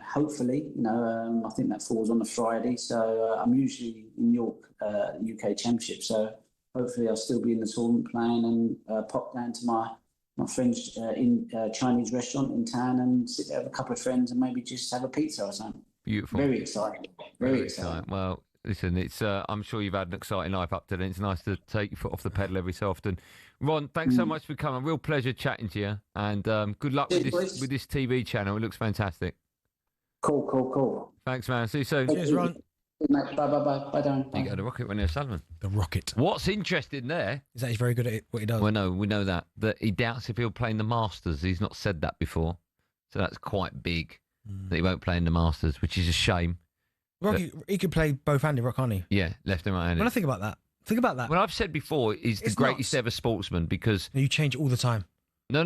hopefully. You know, I think that falls on a Friday. So I'm usually in York, UK Championship. So hopefully I'll still be in the tournament playing and pop down to my friend's Chinese restaurant in town and sit there with a couple of friends and maybe just have a pizza or something. Beautiful. Very exciting. Very exciting. Well, listen, it's I'm sure you've had an exciting life up to then. It's nice to take your foot off the pedal every so often. Ron, thanks so much for coming. Real pleasure chatting to you, and good luck with this TV channel. It looks fantastic. Cool. Thanks, man. See you soon. Cheers, Ron. Bye, Darren. You go the Rocket when they're Sullivan. The Rocket. What's interesting there is that he's very good at what he does. Well, no, we know that he doubts if he'll play in the Masters. He's not said that before, so that's quite big that he won't play in the Masters, which is a shame. Rocky, he could play both-handed, can't he? Yeah, left and right-handed. When I think about that. Well, I've said before, he's the greatest ever sportsman because... You change it all the time. No.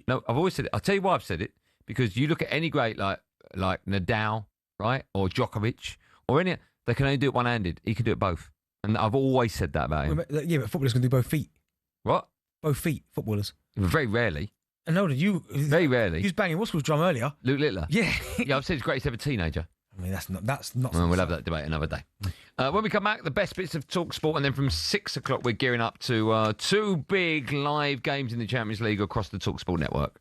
I've always said it. I'll tell you why I've said it. Because you look at any great like Nadal, right? Or Djokovic, or any... They can only do it one-handed. He can do it both. And I've always said that about him. Yeah, but footballers can do both feet. What? Both feet, footballers. Very rarely. And no, very rarely. He was banging Wassell's drum earlier. Luke Littler. Yeah. Yeah, I've said he's greatest ever teenager. I mean, that's not. Well, we'll have that debate another day. When we come back, the best bits of talkSPORT, and then from 6 o'clock, we're gearing up to 2 big live games in the Champions League across the talkSPORT network.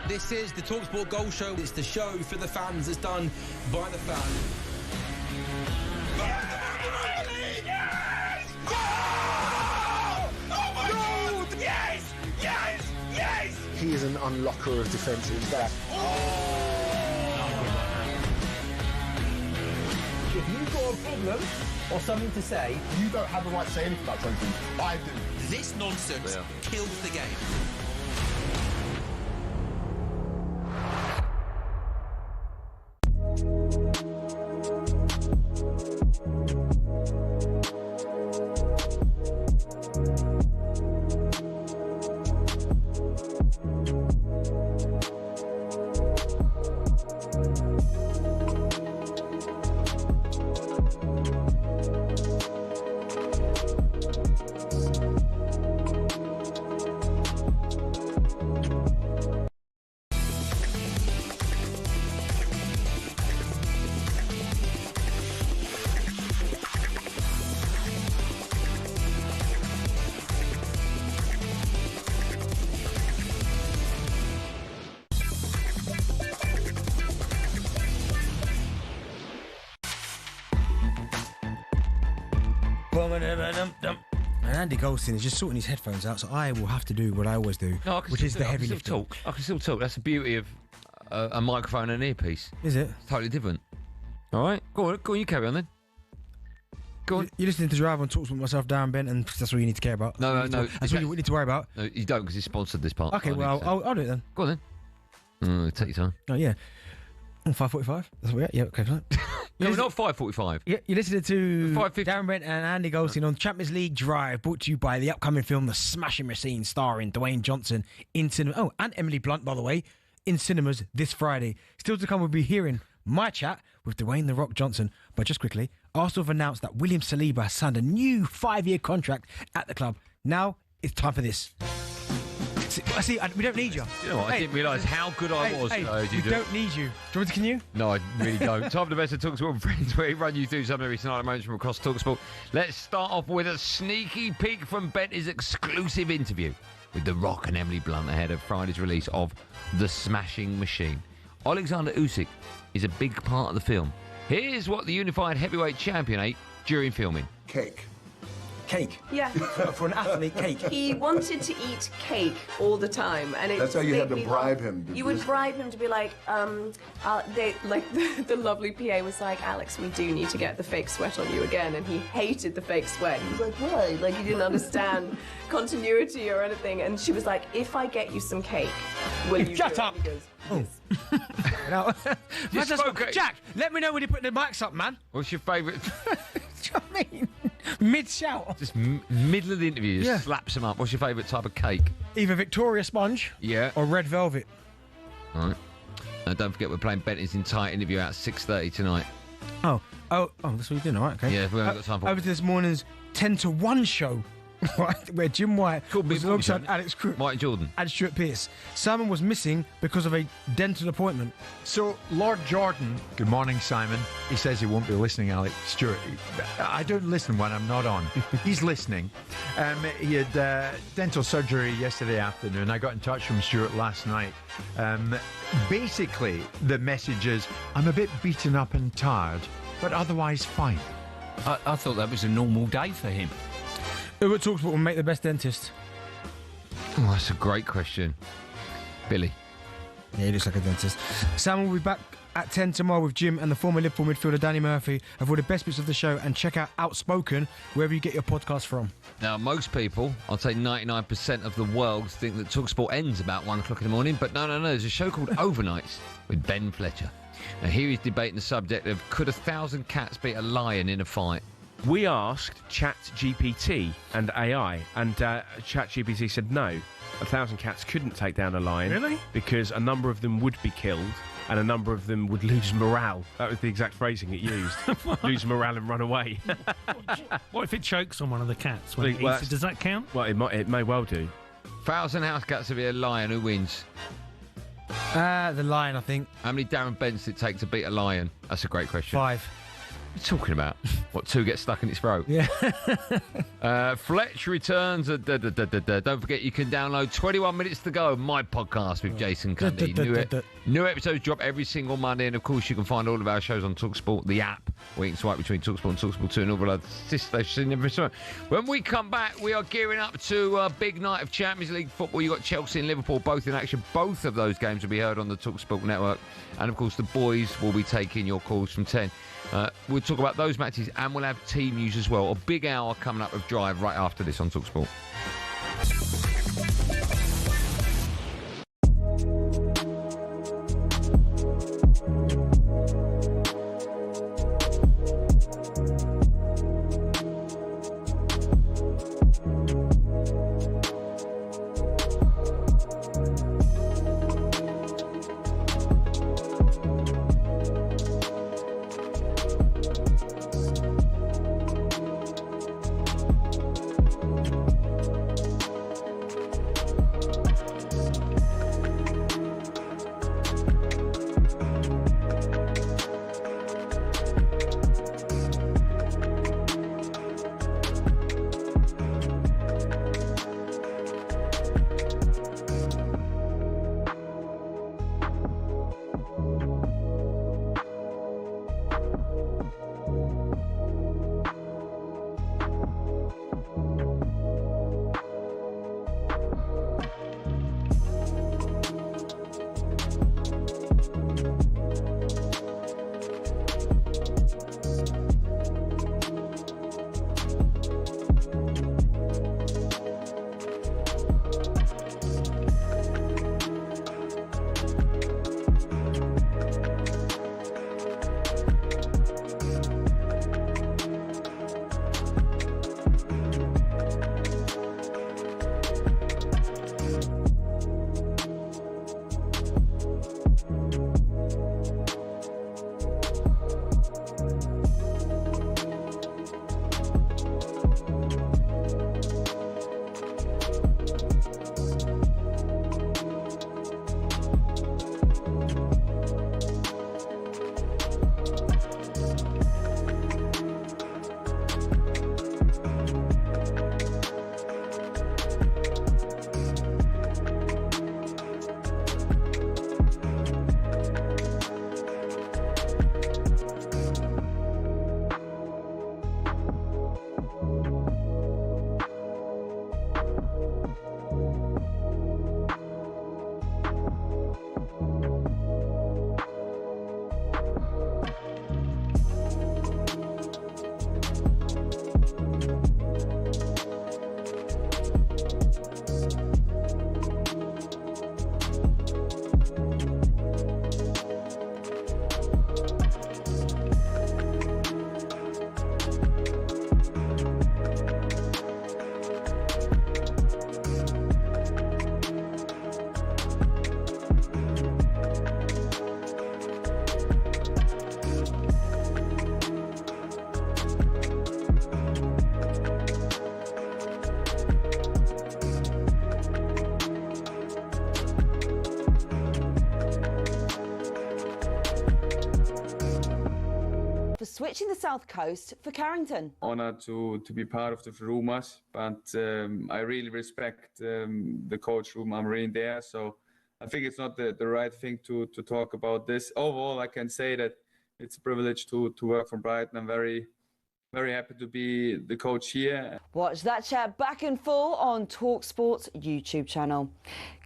This is the talkSPORT Goal Show. It's the show for the fans. It's done by the fans. Yes! Oh my God! Yes! Yes! Yes! He is an unlocker of defences. That. If you've got a problem or something to say, You don't have the right to say anything about something. I do. This nonsense kills the game. And Andy Goldstein is just sorting his headphones out, so I will have to do what I always do, which is the heavy lifting. I can still talk. That's the beauty of a microphone and an earpiece. Is it? It's totally different. All right, go on, you carry on then. Go on. You're listening to Drive on Talks with myself, Darren Bent, and that's all you need to care about. No. That's what you need to worry about. No, you don't, because he's sponsored this part. Okay, well, I'll do it then. Go on then. Take your time. Oh, yeah. 5:45. That's what we're at. Yeah, okay, fine. No, we're not 5:45. Yeah, you're listening to 5:50. Darren Bent and Andy Goldstein on Champions League Drive, brought to you by the upcoming film The Smashing Machine, starring Dwayne Johnson in cinema. Oh, and Emily Blunt, by the way, in cinemas this Friday. Still to come, we'll be hearing my chat with Dwayne "The Rock" Johnson. But just quickly, Arsenal have announced that William Saliba has signed a new 5-year contract at the club. Now it's time for this. See, we don't need you. You know what? I didn't realise how good I was. We don't need you. Do you want me to continue? No, I really don't. Time for the best of TalkSPORT and Friends, where we run you through some of the recent moments from across TalkSPORT. Let's start off with a sneaky peek from Bent's exclusive interview with The Rock and Emily Blunt ahead of Friday's release of The Smashing Machine. Alexander Usyk is a big part of the film. Here's what the unified heavyweight champion ate during filming. Cake. Cake? Yeah. For an athlete, cake. He wanted to eat cake all the time, and That's how you had to made me bribe laugh. him. You would bribe him to be like, the lovely PA was like, Alex, we do need to get the fake sweat on you again, and he hated the fake sweat. He was like, why? Like, he didn't understand continuity or anything, and she was like, if I get you some cake, will you Shut do up! It? He goes, No. spoke- Jack, let me know when you put the mics up, man. What's your favourite? Do you know what I mean? Mid-shout. Just middle of the interview, just slaps him up. What's your favourite type of cake? Either Victoria Sponge or red velvet. All right. And don't forget, we're playing Bentley's entire interview out at 6:30 tonight. Oh, that's what you're doing, all right, okay. Yeah, we haven't got time for over to this morning's 10 to 1 show, right, where Jim White was alongside Alex Crook Mike Jordan and Stuart Pearce. Simon was missing because of a dental appointment. So, Lord Jordan, good morning, Simon. He says he won't be listening, Alex. Stuart, I don't listen when I'm not on. He's listening. He had dental surgery yesterday afternoon. I got in touch from Stuart last night. Basically, the message is, I'm a bit beaten up and tired, but otherwise fine. I thought that was a normal day for him. Who at TalkSPORT will make the best dentist? Oh, that's a great question. Billy. Yeah, he looks like a dentist. Sam will be back at 10 tomorrow with Jim and the former Liverpool midfielder Danny Murphy of all the best bits of the show, and check out Outspoken wherever you get your podcast from. Now, most people, I'd say 99% of the world, think that TalkSPORT ends about 1 o'clock in the morning, but no, there's a show called Overnights with Ben Fletcher. Now, here he's debating the subject of, could 1,000 cats beat a lion in a fight? We asked ChatGPT and AI, and ChatGPT said no, 1,000 cats couldn't take down a lion. Really? Because a number of them would be killed, and a number of them would lose morale. That was the exact phrasing it used. Lose morale and run away. What if it chokes on one of the cats when it Well, eats it? Does that count? Well, it may well do. 1,000 house cats to be a lion, who wins? The lion, I think. How many Darren Bents did it take to beat a lion? That's a great question. 5. Talking about what, two get stuck in its throat. Yeah. Fletch returns. Don't forget you can download 21 Minutes to Go, my podcast with Jason Cundy. New episodes drop every single Monday, and of course you can find all of our shows on talkSPORT, the app, where you can swipe between talkSPORT and talkSPORT 2 and all of our sister stations. When we come back, we are gearing up to a big night of Champions League football. You've got Chelsea and Liverpool both in action. Both of those games will be heard on the talkSPORT network, and of course the boys will be taking your calls from 10. We'll talk about those matches, and we'll have team news as well. A big hour coming up of Drive right after this on talkSPORT. switching the South Coast for Carrington. Honored to be part of the Rumas, but I really respect the coach room I'm in there. So I think it's not the right thing to talk about this. Overall, I can say that it's a privilege to work for Brighton. I'm very happy to be the coach here. Watch that chat back in full on talkSPORT's YouTube channel.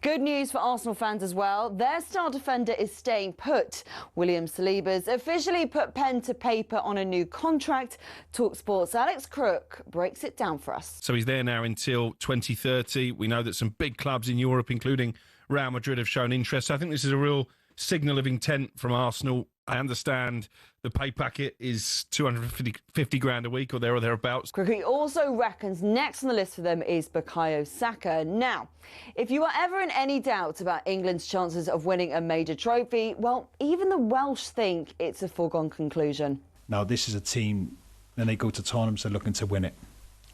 Good news for Arsenal fans as well. Their star defender is staying put. William Saliba's officially put pen to paper on a new contract. talkSPORT's Alex Crook breaks it down for us. So he's there now until 2030. We know that some big clubs in Europe, including Real Madrid, have shown interest. So I think this is a real signal of intent from Arsenal. I understand the pay packet is 250 grand a week or thereabouts. Crookie also reckons next on the list for them is Bukayo Saka. Now, if you are ever in any doubt about England's chances of winning a major trophy, well, even the Welsh think it's a foregone conclusion. Now, this is a team, when they go to tournaments, they're looking to win it.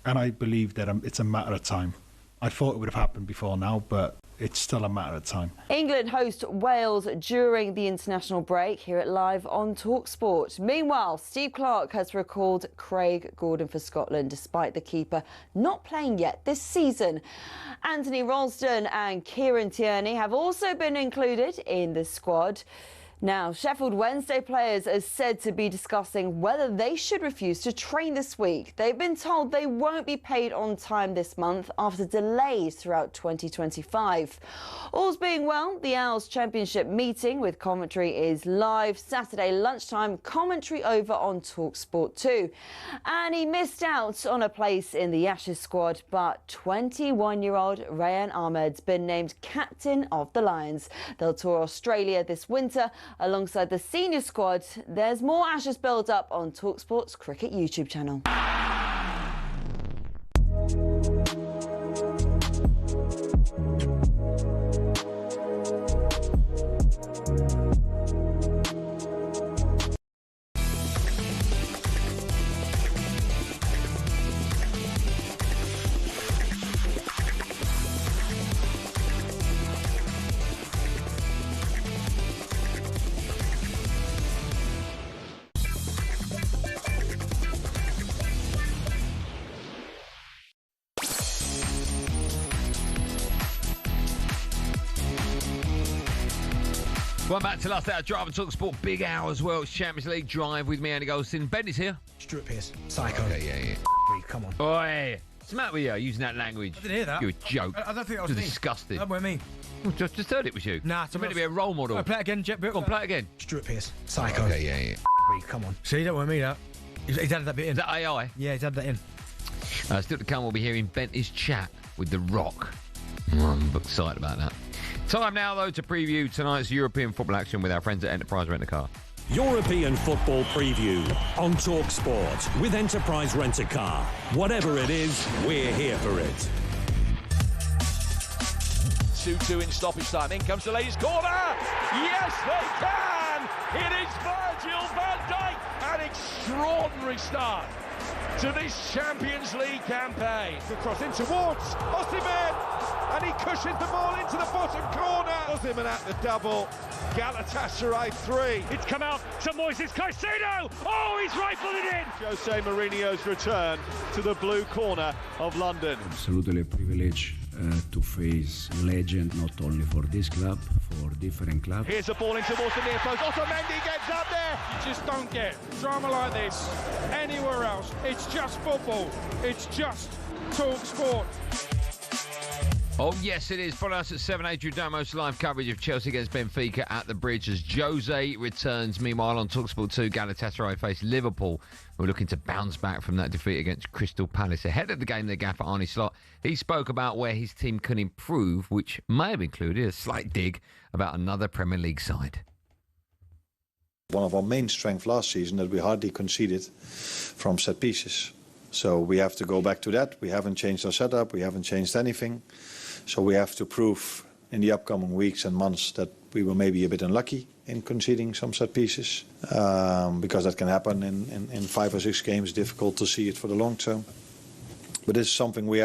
And I believe that it's a matter of time. I thought it would have happened before now, but it's still a matter of time. England host Wales during the international break here at Live on talkSPORT. Meanwhile, Steve Clarke has recalled Craig Gordon for Scotland despite the keeper not playing yet this season. Anthony Ralston and Kieran Tierney have also been included in the squad. Now, Sheffield Wednesday players are said to be discussing whether they should refuse to train this week. They've been told they won't be paid on time this month after delays throughout 2025. All's being well, the Owls Championship meeting with commentary is live Saturday lunchtime, commentary over on talkSPORT 2. And he missed out on a place in the Ashes squad, but 21-year-old Rayan Ahmed's been named captain of the Lions. They'll tour Australia this winter. Alongside the senior squad, there's more Ashes build-up on talkSPORT's cricket YouTube channel. Welcome back to Last Hour Drive and talkSPORT. Big hour as well. It's Champions League Drive with me, Andy Goldstein. Bent is here. Stuart Pearce. Psycho. Okay, yeah. Come on. Oi. What's the matter with you using that language? I didn't hear that. You're a joke. I don't think that was me. Disgusting. That wasn't me. Well, just heard it was you. Nah, it's meant to be a role model. Play it again, Jet. Go on, play it again. Stuart Pearce. Psycho. Okay, yeah. Come on. See, that wasn't me, that. He's added that bit in. Is that AI? Yeah, he's added that in. Still to come, we'll be hearing Bent's chat with The Rock. I'm excited about that. Time now, though, to preview tonight's European football action with our friends at Enterprise Rent-A-Car. European football preview on talkSPORT with Enterprise Rent-A-Car. Whatever it is, we're here for it. 2-2 in stoppage time. In comes the Leeds corner. Yes, they can. It is Virgil van Dijk. An extraordinary start to this Champions League campaign. The cross in towards Osimhen. And he cushions the ball into the bottom corner. Osimhen at the double. Galatasaray 3. It's come out to Moises Caicedo. Oh, he's rifled it in. Jose Mourinho's return to the blue corner of London. Absolutely a privilege to face legend, not only for this club, for different clubs. Here's a ball in towards the near post. Otamendi gets up there. You just don't get drama like this anywhere else. It's just football. It's just talkSPORT. Oh, yes, it is. Follow us at 7 Adrian Damos live coverage of Chelsea against Benfica at the Bridge as Jose returns. Meanwhile, on talkSPORT 2, Galatasaray face Liverpool. We're looking to bounce back from that defeat against Crystal Palace. Ahead of the game, the gaffer Arne Slot, he spoke about where his team can improve, which may have included a slight dig about another Premier League side. One of our main strengths last season that we hardly conceded from set pieces. So we have to go back to that. We haven't changed our setup. We haven't changed anything. So we have to prove in the upcoming weeks and months that we were maybe a bit unlucky in conceding some set pieces, because that can happen in 5 or 6 games. Difficult to see it for the long term. But it's something we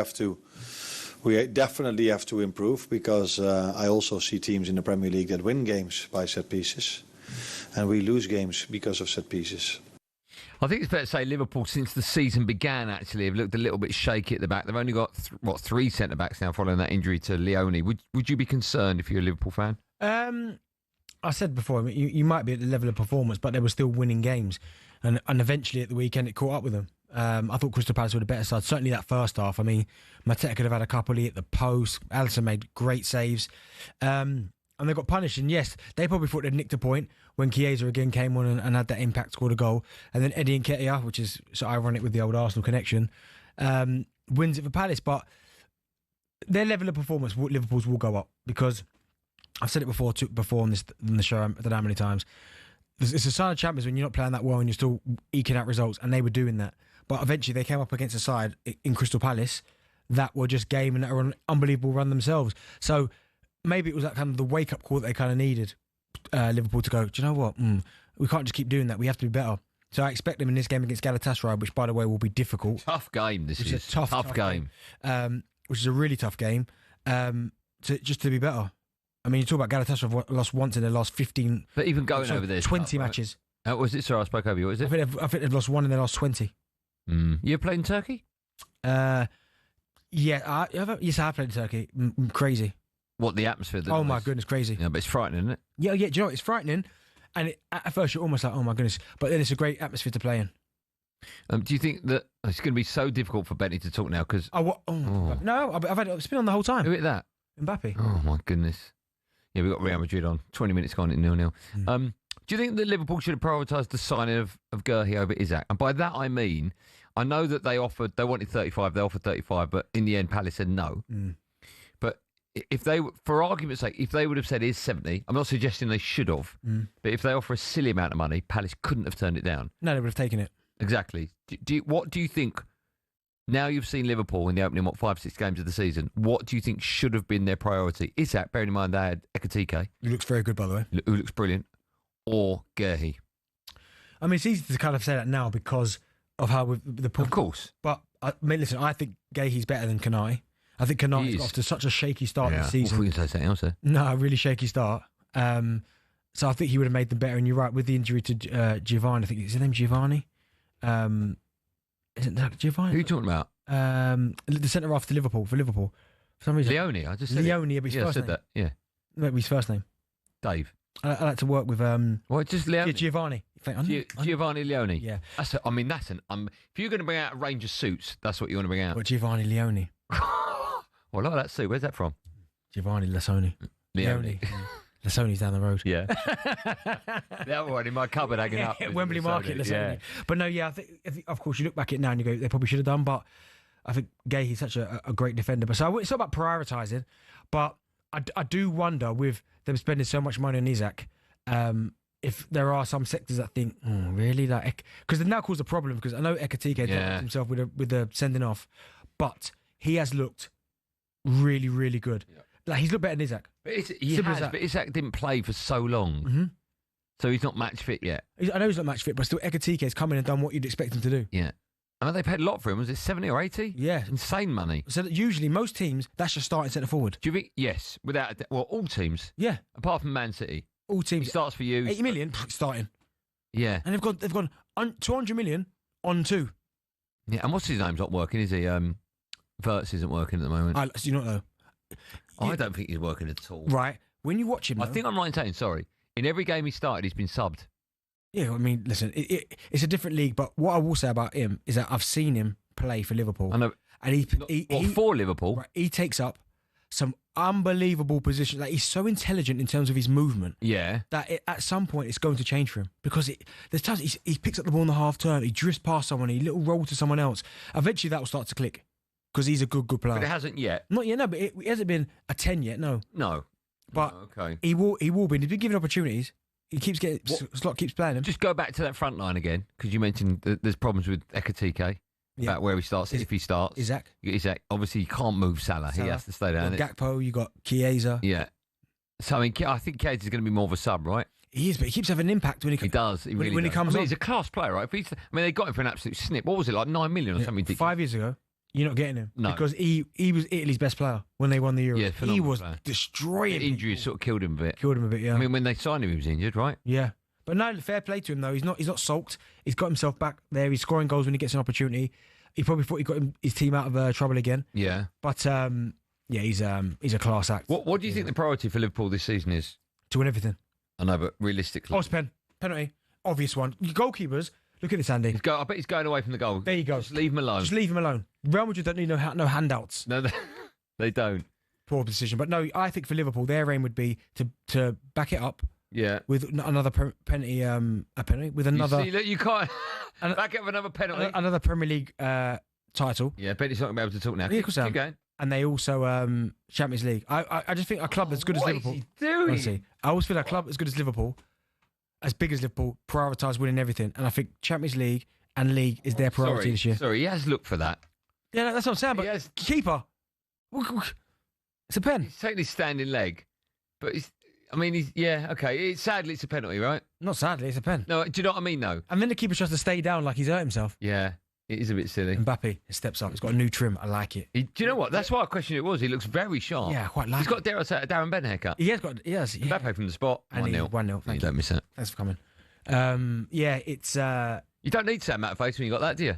definitely have to improve, because I also see teams in the Premier League that win games by set pieces, and we lose games because of set pieces. I think it's fair to say Liverpool, since the season began, actually have looked a little bit shaky at the back. They've only got, 3 centre-backs now following that injury to Leone. Would you be concerned if you're a Liverpool fan? I said before, I mean, you might be at the level of performance, but they were still winning games. And eventually at the weekend, it caught up with them. I thought Crystal Palace were the better side. Certainly that first half. I mean, Mateta could have had a couple. He hit the post. Alisson made great saves. And they got punished. And yes, they probably thought they'd nicked a point when Chiesa again came on and had that impact, scored a goal. And then Eddie Nketiah, which is so ironic with the old Arsenal connection, wins it for Palace. But their level of performance, Liverpool's will go up, because I've said it before on the show, I don't know how many times. It's a sign of champions when you're not playing that well and you're still eking out results, and they were doing that. But eventually they came up against a side in Crystal Palace that were just game and that were an unbelievable run themselves. So maybe it was that kind of the wake-up call that they kind of needed, Liverpool to go, do you know what? We can't just keep doing that. We have to be better. So I expect them in this game against Galatasaray, which, by the way, will be difficult. Tough game, this is. A tough game. Which is a really tough game. to be better. I mean, you talk about Galatasaray have lost once in their last 15. But even going over there, 20 matches. Right? Was it? Sorry, I spoke over you. What is it? I think they've lost one in their last 20. You played in Turkey? Yes, I have played in Turkey. Crazy. What, the atmosphere? Oh my goodness, crazy. Yeah, but it's frightening, isn't it? Yeah. Do you know what? It's frightening, and at first you're almost like, oh my goodness, but then it's a great atmosphere to play in. Do you think that it's going to be so difficult for Benny to talk now? Because no, it's been on the whole time. Who hit that? Mbappe. Oh my goodness. Yeah, we've got Real Madrid on. 20 minutes gone at 0-0. Do you think that Liverpool should have prioritised the signing of Guehi over Isak? And by that I mean, I know that they wanted 35, they offered 35, but in the end Palace said no. But if they, for argument's sake, if they would have said is 70, I'm not suggesting they should have, but if they offer a silly amount of money, Palace couldn't have turned it down. No, they would have taken it. Exactly. What do you think, now you've seen Liverpool in the opening, 5-6 games of the season, what do you think should have been their priority? Isak, bearing in mind they had Ekitike. Who looks very good, by the way. Who looks brilliant. Or Guehi. I mean, it's easy to kind of say that now because of how Of course. But, I mean, listen, I think Guehi's better than Kanai. I think Kanai's got off to such a shaky start this season. We can say something else there. No, a really shaky start. So I think he would have made them better. And you're right, with the injury to Giovanni, I think, is his name Giovanni? Isn't that Giovanni? Who are you talking about? The centre-half for Liverpool. For some reason. Leone, I just said Leone, but his first name. that, yeah. Maybe his first name. Dave. I like to work with just Leone. Giovanni. Giovanni Leone. Yeah. If you're going to bring out a range of suits, that's what you want to bring out. What, Giovanni Leone? Well, I like that suit. Where's that from? Giovanni Lasoni. Leone. Lasoni's down the road. Yeah. The other one in my cupboard hanging up. Wembley Market, Lasoni. Yeah. But no, yeah, I think, of course, you look back at it now and you go, they probably should have done, but I think Guehi's such a great defender. But so it's not about prioritising, but I do wonder, with them spending so much money on Isak, if there are some sectors that think, really? Because they've now caused a problem, because I know Ekitike dropped himself with the sending off, but he has looked really, really good. Yeah. Like, he's looked better than Isak. But Isak didn't play for so long. So he's not match fit yet. I know he's not match fit, but still Ekitike has come in and done what you'd expect him to do. Yeah. I mean, they paid a lot for him. Was it 70 or 80? Yeah. Insane money. So that usually, most teams, that's your starting centre forward. Do you think? Yes. All teams. Yeah. Apart from Man City. All teams. He starts for you. 80 million, starting. Yeah. And they've gone 200 million on 2. Yeah, and what's his name's not working, is he? Verts isn't working at the moment. Do you not know? I don't think he's working at all. Right. When you watch him, I think I'm right in saying, sorry, in every game he started, he's been subbed. Yeah, I mean, listen, it's a different league, but what I will say about him is that I've seen him play for Liverpool. I know. And for Liverpool? Right, he takes up some unbelievable positions. Like, he's so intelligent in terms of his movement. Yeah. That at some point it's going to change for him, because there's times he picks up the ball in the half turn, he drifts past someone, he little roll to someone else. Eventually that will start to click, because he's a good player. But it hasn't yet. Not yet, no. But it hasn't been a 10 yet, no. No. But okay. He will be. He's been given opportunities. He keeps getting slot, keeps playing him. Just go back to that front line again, because you mentioned that there's problems with Ekitike. About where he starts, if he starts. Isak. Obviously, you can't move Salah. He has to stay down. You got Gakpo, you got Chiesa. Yeah. So, I think Chiesa is going to be more of a sub, right? He is, but he keeps having an impact when he comes. He does. He really when does. He comes on. He's a class player, right? They got him for an absolute snip. What was it, like 9 million or something ridiculous? 5 years ago, you're not getting him. No. Because he was Italy's best player when they won the Euro. Yeah, he was player. destroying the injuries sort of killed him a bit. Yeah. I mean, when they signed him, he was injured, right? Yeah. But no, fair play to him, though. He's not sulked. He's got himself back there. He's scoring goals when he gets an opportunity. He probably thought he got his team out of trouble again. Yeah. But, he's a class act. What do you think the priority for Liverpool this season is? To win everything. I know, but realistically. Penalty. Obvious one. Goalkeepers, look at this, Andy. I bet he's going away from the goal. There you go. Just leave him alone. Real Madrid don't need no handouts. No, they don't. Poor decision. But no, I think for Liverpool, their aim would be to back it up. Yeah. With another penalty, with another. You can't back up another penalty. Another Premier League title. Yeah, Benny's not going to be able to talk now. Yeah, of course. Keep going. And they also Champions League. I just think a club as good as Liverpool. What is he doing? Honestly, I always feel a club as good as Liverpool, as big as Liverpool, prioritise winning everything. And I think Champions League and League is their priority this year. Sorry, he has looked for that. Yeah, that's what I'm saying. But keeper, it's a pen. He's taking his standing leg, but okay. Sadly, it's a penalty, right? Not sadly, it's a pen. No, do you know what I mean, though? And then the keeper tries to stay down like he's hurt himself. Yeah. It is a bit silly. Mbappe steps up. It's got a new trim. I like it. Do you know what? That's why I questioned it was. He looks very sharp. Yeah, I quite like He's got, dare I say, a Darren Bent haircut. He has got. Yes. Yeah. Mbappe from the spot. 1-0. 1-0. Thank you. Don't miss that. Thanks for coming. Yeah, it's. You don't need to say Matt face when you got that, do you?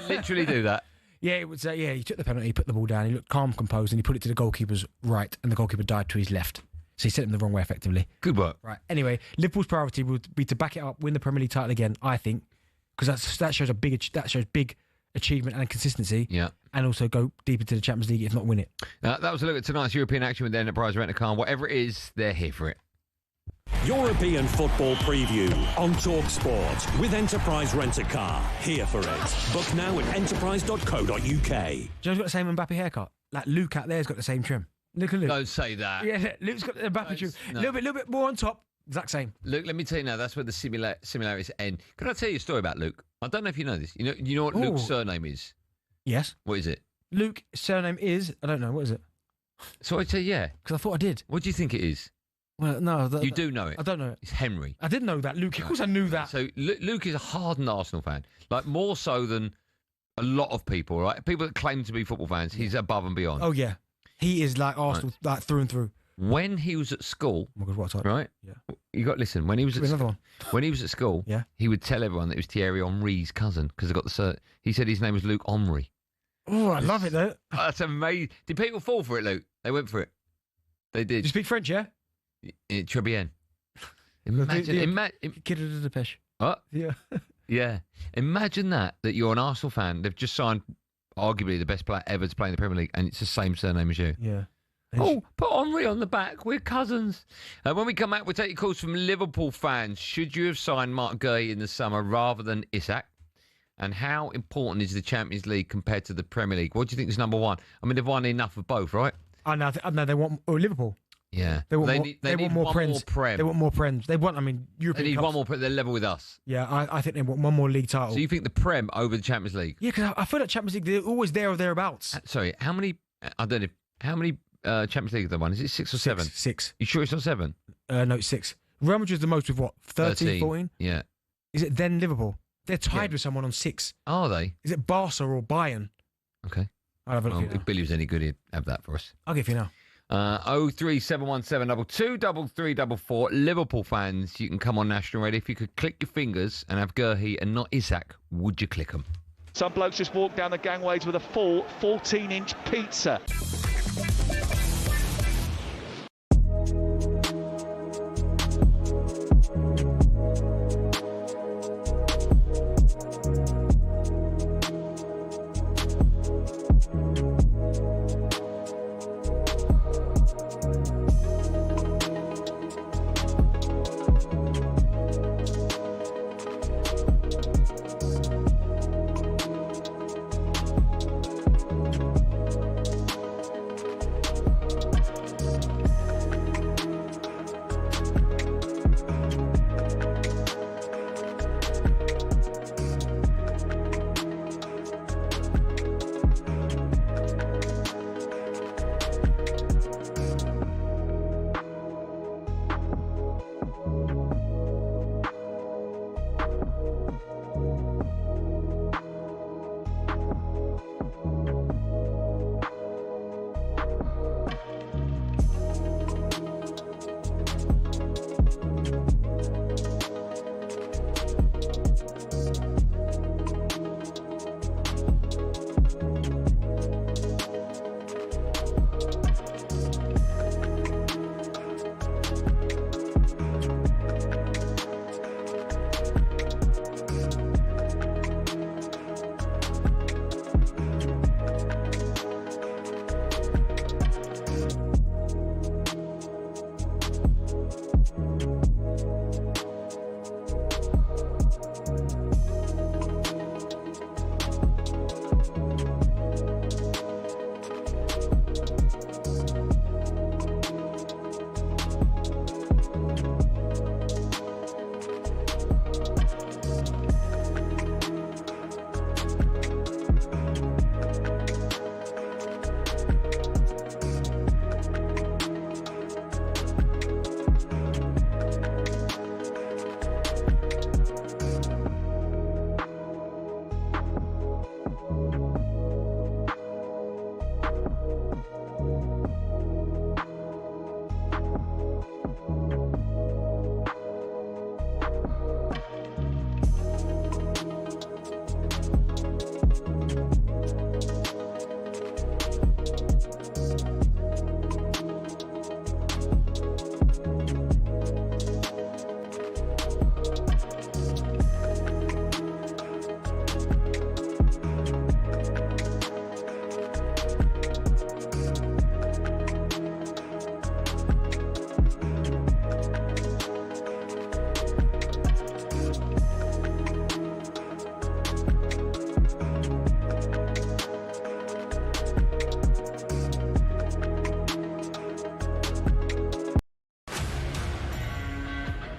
Literally do that. Yeah, it was. Yeah, he took the penalty, he put the ball down, he looked calm, composed, and he put it to the goalkeeper's right, and the goalkeeper died to his left. So he sent him the wrong way, effectively. Good work. Right. Anyway, Liverpool's priority would be to back it up, win the Premier League title again. I think, because that shows big achievement and consistency. Yeah. And also go deep into the Champions League, if not win it. That was a look at tonight's European action with the Enterprise Rent-A-Car. Whatever it is, they're here for it. European football preview on talkSPORT with Enterprise Rent-A-Car. Here for it. Book now at enterprise.co.uk. Do you know who's got the same Mbappe haircut? Like Luke out there's got the same trim. Look at Luke. Don't say that. Yeah, Luke's got the Mbappe trim. A little bit more on top. Exact same. Luke, let me tell you now, that's where the similarities end. Can I tell you a story about Luke? I don't know if you know this. You know what Luke's surname is? Yes. What is it? Luke's surname is, I don't know, what is it? So I say yeah. Because I thought I did. What do you think it is? Well, no. You do know it. I don't know it. It's Henry. I didn't know that, Luke. Of course I knew that. So Luke is a hardened Arsenal fan. Like, more so than a lot of people, right? People that claim to be football fans, he's above and beyond. Oh, yeah. He is like Arsenal, like through and through. When he was at school, oh my God, what a type. Right? Yeah. You got to listen. When he was at school, yeah, he would tell everyone that it was Thierry Henry's cousin because they got the. He said his name was Luke Henry. Oh, I love it though. That's amazing. Did people fall for it, Luke? They went for it. They did. You speak French, yeah? Très bien. Imagine. Kid of the Depeche. What? Yeah. Yeah. Imagine that you're an Arsenal fan. They've just signed arguably the best player ever to play in the Premier League, and it's the same surname as you. Yeah. Oh, put Henry on the back. We're cousins. When we come back, we'll take your calls from Liverpool fans. Should you have signed Mark Guehi in the summer rather than Isak? And how important is the Champions League compared to the Premier League? What do you think is number one? I mean, they've won enough of both, right? I know they want Liverpool. Yeah. They want more Prem. They want more Prem. They want, European They need Cups. one more Prem. They're level with us. Yeah, I think they want one more league title. So you think the Prem over the Champions League? Yeah, because I feel like Champions League, they're always there or thereabouts. Sorry, how many, I don't know, how many Champions League have they won? Is it 6 or 7? 6. You sure it's not 7? No, it's 6. Real Madrid's the most with what? 13, 14? Yeah. Is it then Liverpool? They're tied with someone on 6. Are they? Is it Barca or Bayern? Okay. I'll have a look. If Billy was any good, he'd have that for us. I'll give you now. 03717 223344. Liverpool fans, you can come on national radio. If you could click your fingers and have Guehi and not Isak, would you click them? Some blokes just walk down the gangways with a full 14-inch pizza.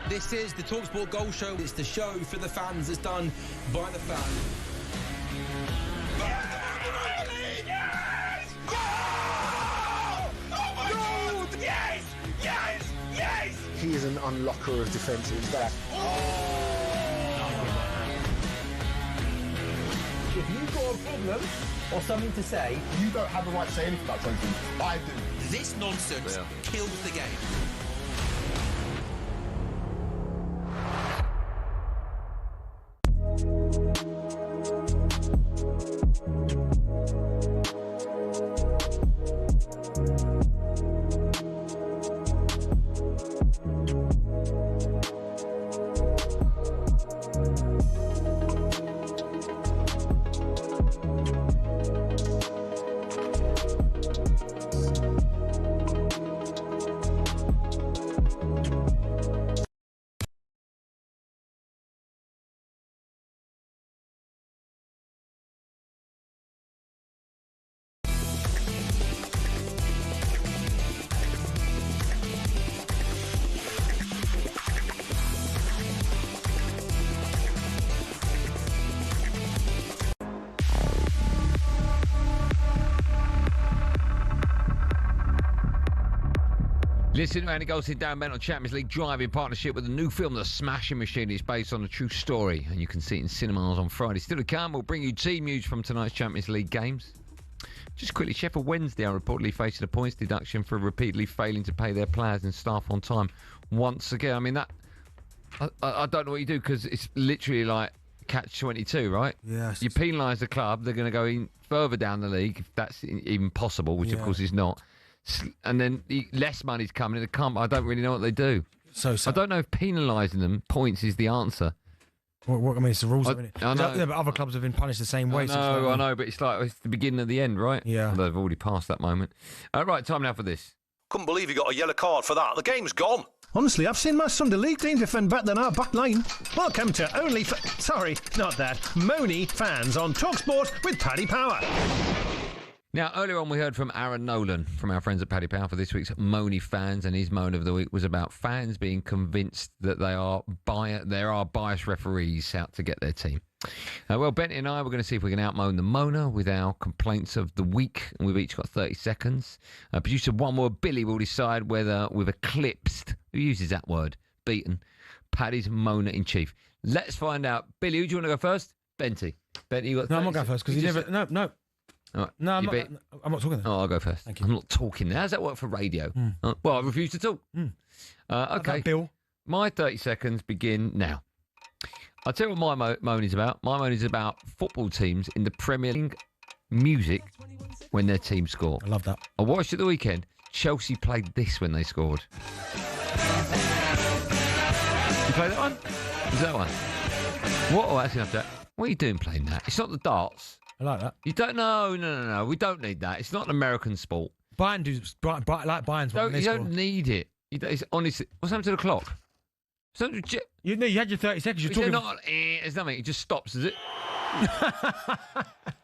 This is the talkSPORT Goal Show. It's the show for the fans. It's done by the fans. Yes! Oh my God! Yes! Yes! Yes! He is an unlocker of defences. If you've got a problem or something to say, You don't have the right to say anything about something. I do. This nonsense kills the game. Listen to Andy Goldstein Darren Bent on Champions League Drive in partnership with a new film, The Smashing Machine. It's based on a true story, and you can see it in cinemas on Friday. Still to come, we'll bring you team news from tonight's Champions League games. Just quickly, Sheffield Wednesday are reportedly facing a points deduction for repeatedly failing to pay their players and staff on time. Once again, I mean, that I don't know what you do, because it's literally like catch-22, right? Yes. You penalise the club, they're going to go in further down the league, if that's even possible, which of course is not. And then less money's coming in. I don't really know what they do. So I don't know if penalising them points is the answer. What I mean, it's the rules. I know. Yeah, but other clubs have been punished the same way. I know, but it's the beginning of the end, right? Yeah. They've already passed that moment. Right, time now for this. Couldn't believe you got a yellow card for that. The game's gone. Honestly, I've seen my Sunday League team defend better than our back line. Welcome to Sorry, not that. Moni fans on talkSPORT with Paddy Power. Now, earlier on, we heard from Aaron Nolan from our friends at Paddy Power for this week's Moni fans, and his moan of the week was about fans being convinced that there are biased referees out to get their team. Well, Bent and I were going to see if we can outmoan the moaner with our complaints of the week, and we've each got 30 seconds. Producer One Word Billy will decide whether we've eclipsed, who uses that word, beaten, Paddy's moaner in chief. Let's find out. Billy, who do you want to go first? Benty, you got 30 No, I'm not going first, because you never... No. All right. No, I'm not talking. Oh, I'll go first. Thank you. I'm not talking. How does that work for radio? Well, I refuse to talk. Okay. Bill. My 30 seconds begin now. I'll tell you what my moan is about. My moan is about football teams in the Premier League music when their team score. I love that. I watched at the weekend. Chelsea played this when they scored. You play that one? Is that one? What? Oh, that's enough, Jack. What are you doing playing that? It's not the darts. I like that. You don't know? No. We don't need that. It's not an American sport. Bayern's one. You don't need it. It's honestly, what's happened to the clock? You had your 30 seconds. You're talking. Not, there's nothing. It just stops, does it?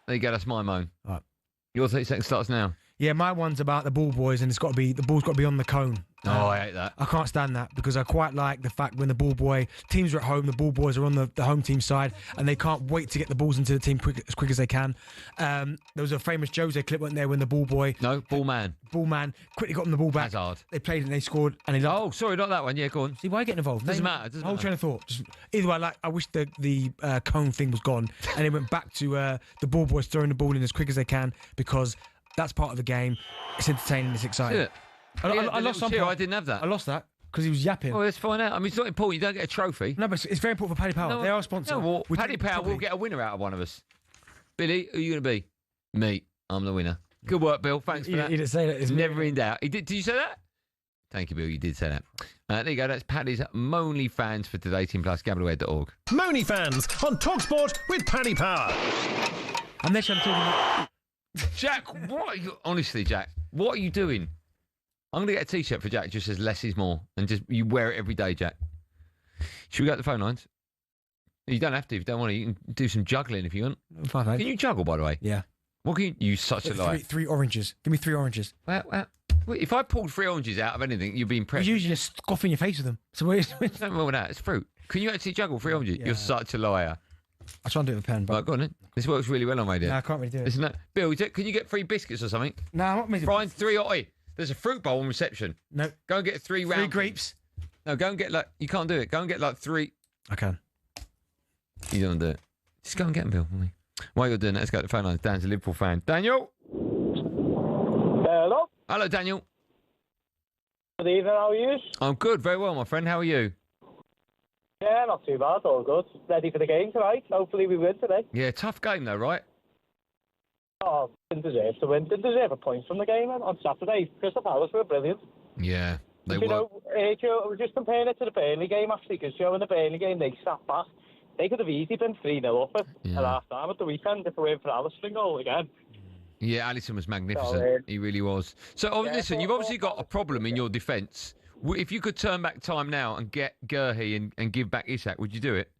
There you go. That's my moan. Right. Your 30 seconds starts now. Yeah, my one's about the ball boys, and the ball's got to be on the cone. Oh, I hate that. I can't stand that, because I quite like the fact when the ball boy teams are at home, the ball boys are on the home team side, and they can't wait to get the balls into the team as quick as they can. There was a famous Jose clip, wasn't there, when the ball boy... No, ball man quickly got him the ball back. Hazard. They played it and they scored. And oh, sorry, not that one. Yeah, go on. See, why are you getting involved? Doesn't matter. Whole train of thought. Either way, I wish the cone thing was gone, and it went back to the ball boys throwing the ball in as quick as they can, because that's part of the game. It's entertaining. It's exciting. Yeah. I lost some. I didn't have that. I lost that because he was yapping. Well, let's find out. I mean, it's not important. You don't get a trophy. No, but it's very important for Paddy Power. They are a sponsor. No, well, Paddy Power will get a winner out of one of us. Billy, who are you going to be? Me. I'm the winner. Good work, Bill. Thanks for that. He didn't say that. It's never in doubt. Did you say that? Thank you, Bill. You did say that. There you go. That's Paddy's Moni fans for today. Team Plus, gambleway.org. Moni fans on talkSPORT with Paddy Power. Unless I'm talking... Jack, what are you... Honestly, Jack, what are you doing? I'm going to get a T-shirt for Jack. It just says less is more. And just you wear it every day, Jack. Should we go to the phone lines? You don't have to if you don't want to. You can do some juggling if you want. Fine. Can you juggle, by the way? Yeah. What can you... You such a lie. Three oranges. Give me 3 oranges. Well, Well, if I pulled 3 oranges out of anything, you'd be impressed. You usually just scoff in your face with them. So Nothing wrong with that. It's fruit. Can you actually juggle 3 oranges? Yeah. You're such a liar. I try and do it with a pen. But... Right, go on then. This works really well on radio. No, I can't really do it. Listen, Bill, can you get 3 biscuits or something? No, I'm not making... Brian, 3... Oi, there's a fruit bowl on reception. No. Go and get 3 round... 3 grapes? No, go and get, like... You can't do it. Go and get, like, 3... I can. You don't do it. Just go and get them, Bill. While you're doing that, let's go to the phone lines. Dan's a Liverpool fan. Daniel? Hello? Hello, Daniel. Good evening, how are you? I'm good, very well, my friend. How are you? Yeah, not too bad, all good. Ready for the game tonight. Hopefully we win today. Yeah, tough game though, right? Oh, didn't deserve to win. Didn't deserve a point from the game on Saturday. Crystal Palace were brilliant. Yeah, they were. You know, Joe, I was just comparing it to the Burnley game, actually, because Joe, in the Burnley game, they sat back. They could have easily been 3-0 up at half-time at the weekend if it weren't for Alisson goal again. Yeah, Alisson was magnificent. He really was. So, listen, you've obviously got a problem in your defence. If you could turn back time now and get Gurhey and give back Isak, would you do it?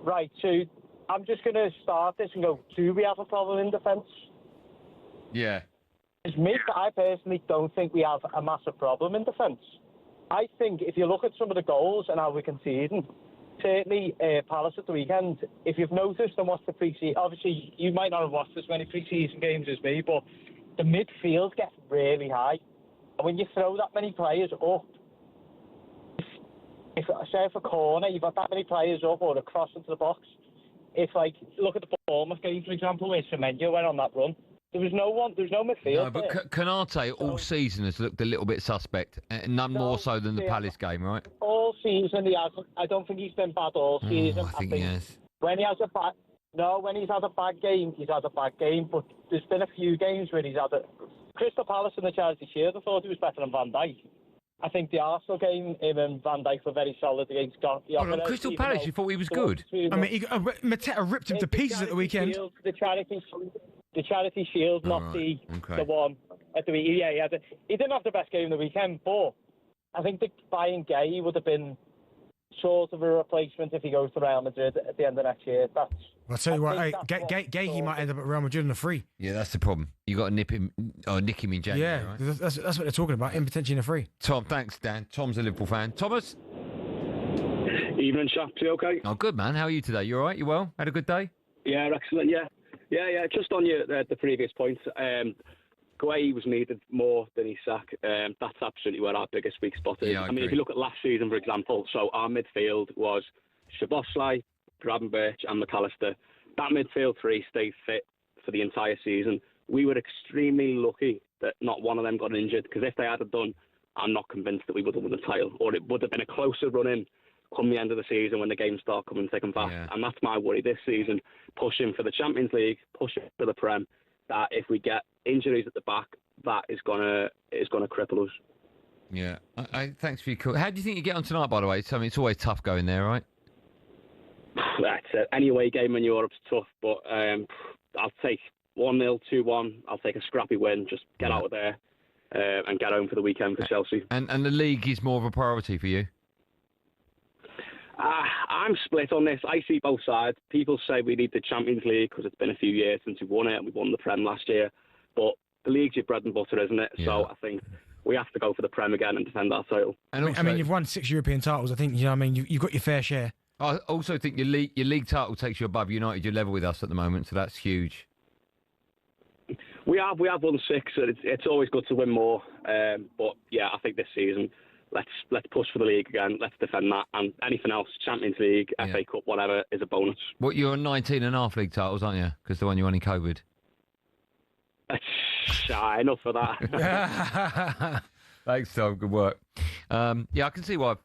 Right, so I'm just going to start this and go, do we have a problem in defence? Yeah. I personally don't think we have a massive problem in defence. I think if you look at some of the goals and how we concede, certainly Palace at the weekend, if you've noticed and watched the pre-season, obviously you might not have watched as many pre-season games as me, but the midfield gets really high. And when you throw that many players up, if say for a corner, you've got that many players up or a cross into the box. If, like, look at the Bournemouth game, for example, where Semenyo went on that run. There was no midfield. No, but Canate all season has looked a little bit suspect, and none more so than the Palace game, right? All season he hasn't. I don't think he's been bad all season. I think he has. When he's had a bad game, he's had a bad game. But there's been a few games where he's had a... Crystal Palace in the Charity Shield, I thought he was better than Van Dijk. I think the Arsenal game, him and Van Dijk were very solid against Crystal Palace, you thought he was good? I mean, Mateta ripped him to pieces at the weekend. The Charity Shield, not the one at the weekend. Yeah, he didn't have the best game of the weekend, but I think that buying Gay would have been sort of a replacement if he goes to Real Madrid at the end of next year. I'll tell you what, Gay he might end up at Real Madrid on a free. Yeah, that's the problem. You got to nick him in January. Yeah, right? that's what they're talking about. Him potentially in a free. Tom, thanks, Dan. Tom's a Liverpool fan. Thomas. Evening, chaps. You okay? Oh, good man. How are you today? You all right? You well? Had a good day? Yeah, excellent. Yeah. Just on the previous point, Guay was needed more than Isak. That's absolutely where our biggest weak spot is. Yeah, I mean, if you look at last season, for example, so our midfield was Szoboszlai, Gravenberch and McAllister. That midfield three stayed fit for the entire season. We were extremely lucky that not one of them got injured, because if they had done, I'm not convinced that we would have won the title, or it would have been a closer run-in come the end of the season when the games start coming thick and fast. Yeah. And that's my worry this season, pushing for the Champions League, pushing for the Prem, that if we get injuries at the back, that is gonna cripple us. Yeah. Thanks for your call. How do you think you get on tonight, by the way? I mean, it's always tough going there, right? That's it. Any away game in Europe's tough, but I'll take 1-0, 2-1. I'll take a scrappy win. Just get out of there and get home for the weekend for Chelsea. And the league is more of a priority for you? I'm split on this. I see both sides. People say we need the Champions League because it's been a few years since we've won it. We won the Prem last year. But the league's your bread and butter, isn't it? Yeah. So I think we have to go for the Prem again and defend our title. And I mean, you've won 6 European titles. I think, you know what I mean, you've got your fair share. I also think your league title takes you above United. You're level with us at the moment, so that's huge. We have won 6. It's always good to win more. But yeah, I think this season let's push for the league again. Let's defend that, and anything else, Champions League, FA Cup, whatever, is a bonus. What, you're on 19.5 league titles, aren't you? Because the one you won in COVID. Enough for that. Thanks, Tom. Good work. Yeah, I can see why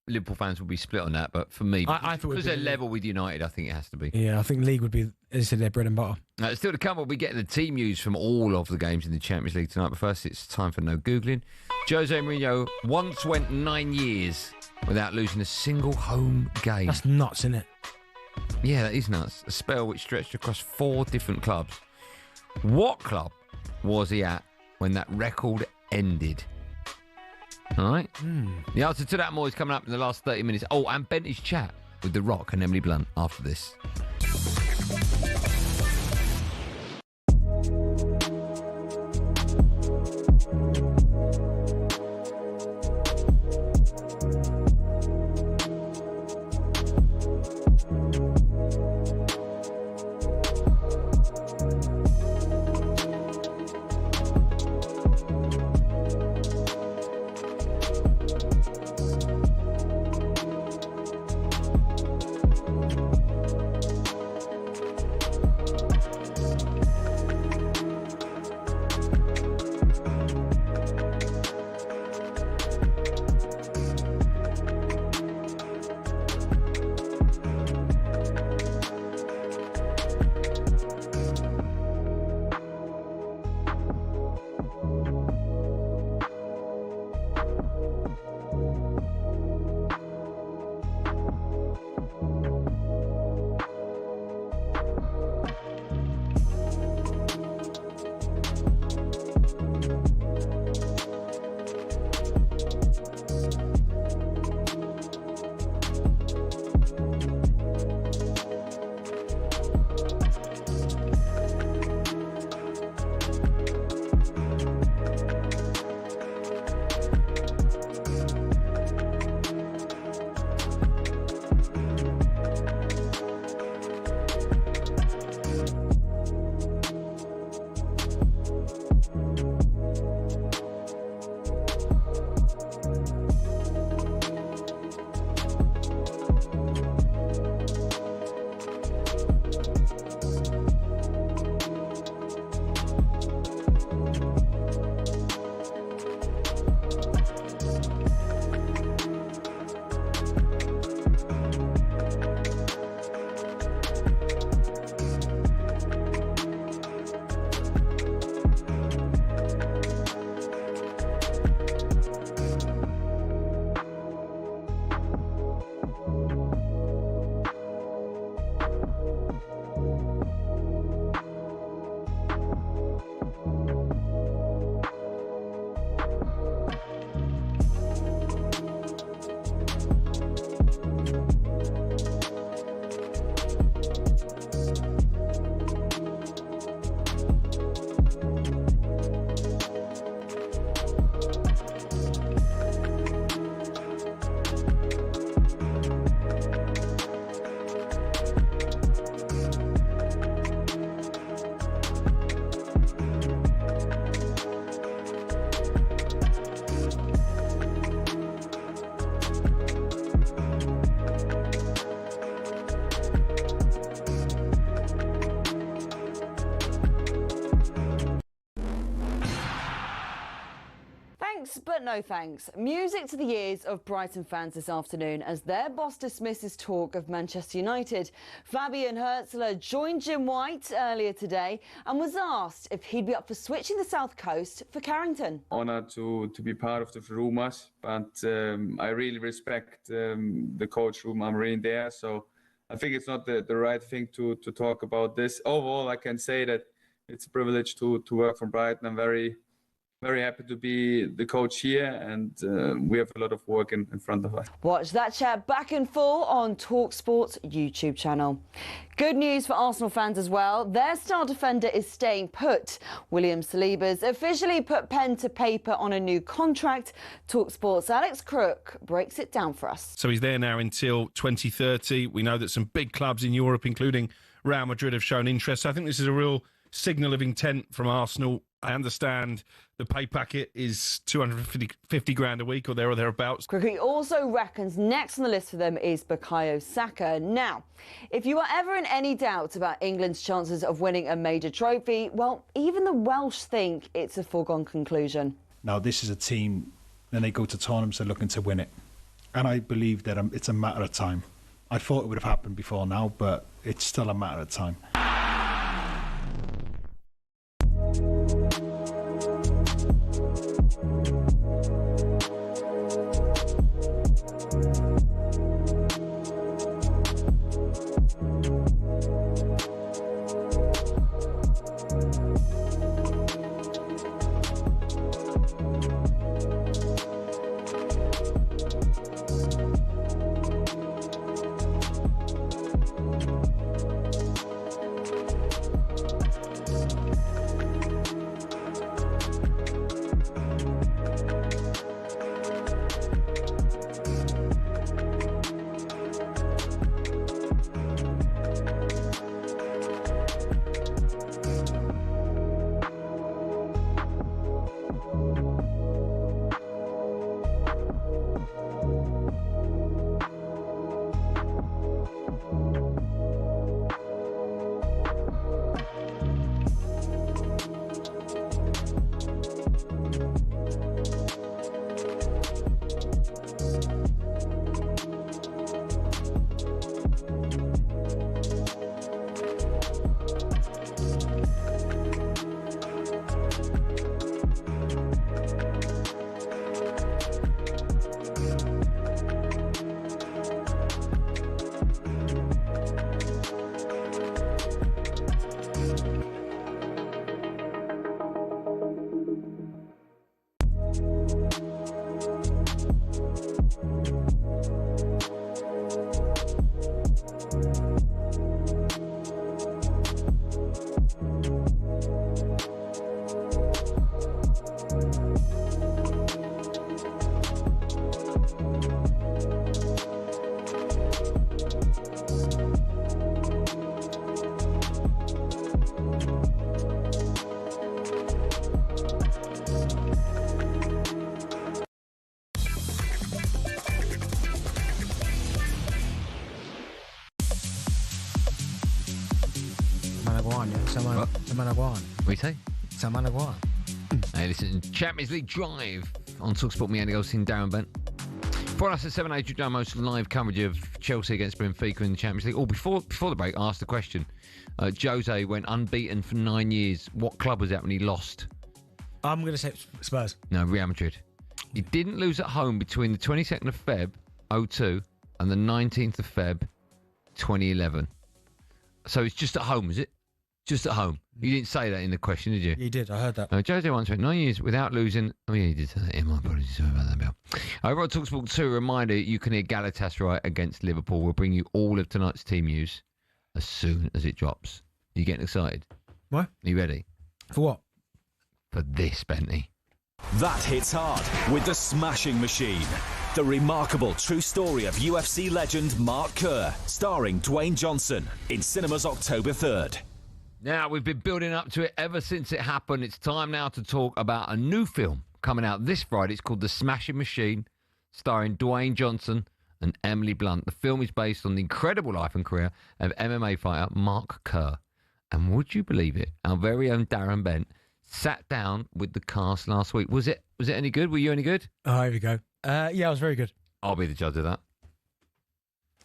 Liverpool fans will be split on that, but for me, I thought because they're level with United, I think it has to be. Yeah, I think league would be, as I said, their bread and butter. Still to come, we'll be getting the team news from all of the games in the Champions League tonight. But first, it's time for No Googling. Jose Mourinho once went 9 years without losing a single home game. That's nuts, isn't it? Yeah, that is nuts. A spell which stretched across 4 different clubs. What club was he at when that record ended? All right. The answer to that more is coming up in the last 30 minutes. Oh, and Bent's chat with The Rock and Emily Blunt after this. no thanks. Music to the ears of Brighton fans this afternoon as their boss dismisses talk of Manchester United. Fabian Herzler joined Jim White earlier today and was asked if he'd be up for switching the South Coast for Carrington. Honoured to be part of the rumours, but I really respect the coach room. I'm really there, so I think it's not the right thing to talk about this. Overall, I can say that it's a privilege to work for Brighton. I'm very happy to be the coach here, and we have a lot of work in front of us. Watch that chat back in full on talkSPORT's YouTube channel. Good news for Arsenal fans as well. Their star defender is staying put. William Saliba's officially put pen to paper on a new contract. talkSPORT's Alex Crook breaks it down for us. So he's there now until 2030. We know that some big clubs in Europe, including Real Madrid, have shown interest. So I think this is a real signal of intent from Arsenal. I understand the pay packet is 250 grand a week or thereabouts. Crookie also reckons next on the list for them is Bukayo Saka. Now, if you are ever in any doubt about England's chances of winning a major trophy, well, even the Welsh think it's a foregone conclusion. Now, this is a team, when they go to tournaments, they're looking to win it. And I believe that it's a matter of time. I thought it would have happened before now, but it's still a matter of time. What do you say? Hey, listen, Champions League Drive on talkSPORT. Me, Andy Goldstein Darren Bent. For us at 7 8, you've done most live coverage of Chelsea against Benfica in the Champions League. Oh, before the break, I asked the question. Jose went unbeaten for 9 years. What club was that when he lost? I'm going to say Spurs. No, Real Madrid. He didn't lose at home between the 22nd of Feb 02 and the 19th of Feb 2011. So it's just at home, is it? Just at home. You didn't say that in the question, did you? You did. I heard that. Jose once went 9 years without losing. Oh, yeah, he did say that. Yeah, my apologies. Sorry about that, Bill. Over on talkSPORT 2, reminder, you can hear Galatasaray against Liverpool. We'll bring you all of tonight's team news as soon as it drops. You getting excited? What? Are you ready? For what? For this, Bentley. That hits hard with the Smashing Machine. The remarkable true story of UFC legend Mark Kerr, starring Dwayne Johnson, in cinemas October 3rd. Now, we've been building up to it ever since it happened. It's time now to talk about a new film coming out this Friday. It's called The Smashing Machine, starring Dwayne Johnson and Emily Blunt. The film is based on the incredible life and career of MMA fighter Mark Kerr. And would you believe it, our very own Darren Bent sat down with the cast last week. Was it any good? Were you any good? Oh, here we go. Yeah, I was very good. I'll be the judge of that.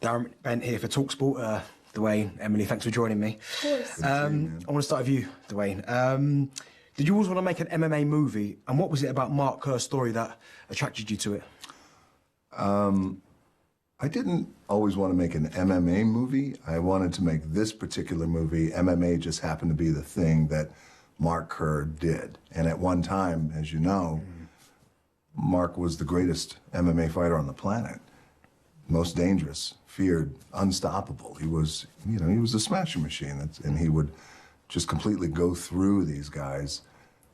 Darren Bent here for talkSPORT. Dwayne, Emily, thanks for joining me. Of course. I want to start with you, Dwayne. Did you always want to make an MMA movie? And what was it about Mark Kerr's story that attracted you to it? I didn't always want to make an MMA movie. I wanted to make this particular movie. MMA just happened to be the thing that Mark Kerr did. And at one time, as you know, Mark was the greatest MMA fighter on the planet. Most dangerous, feared, unstoppable. He was, he was a smashing machine. And he would just completely go through these guys.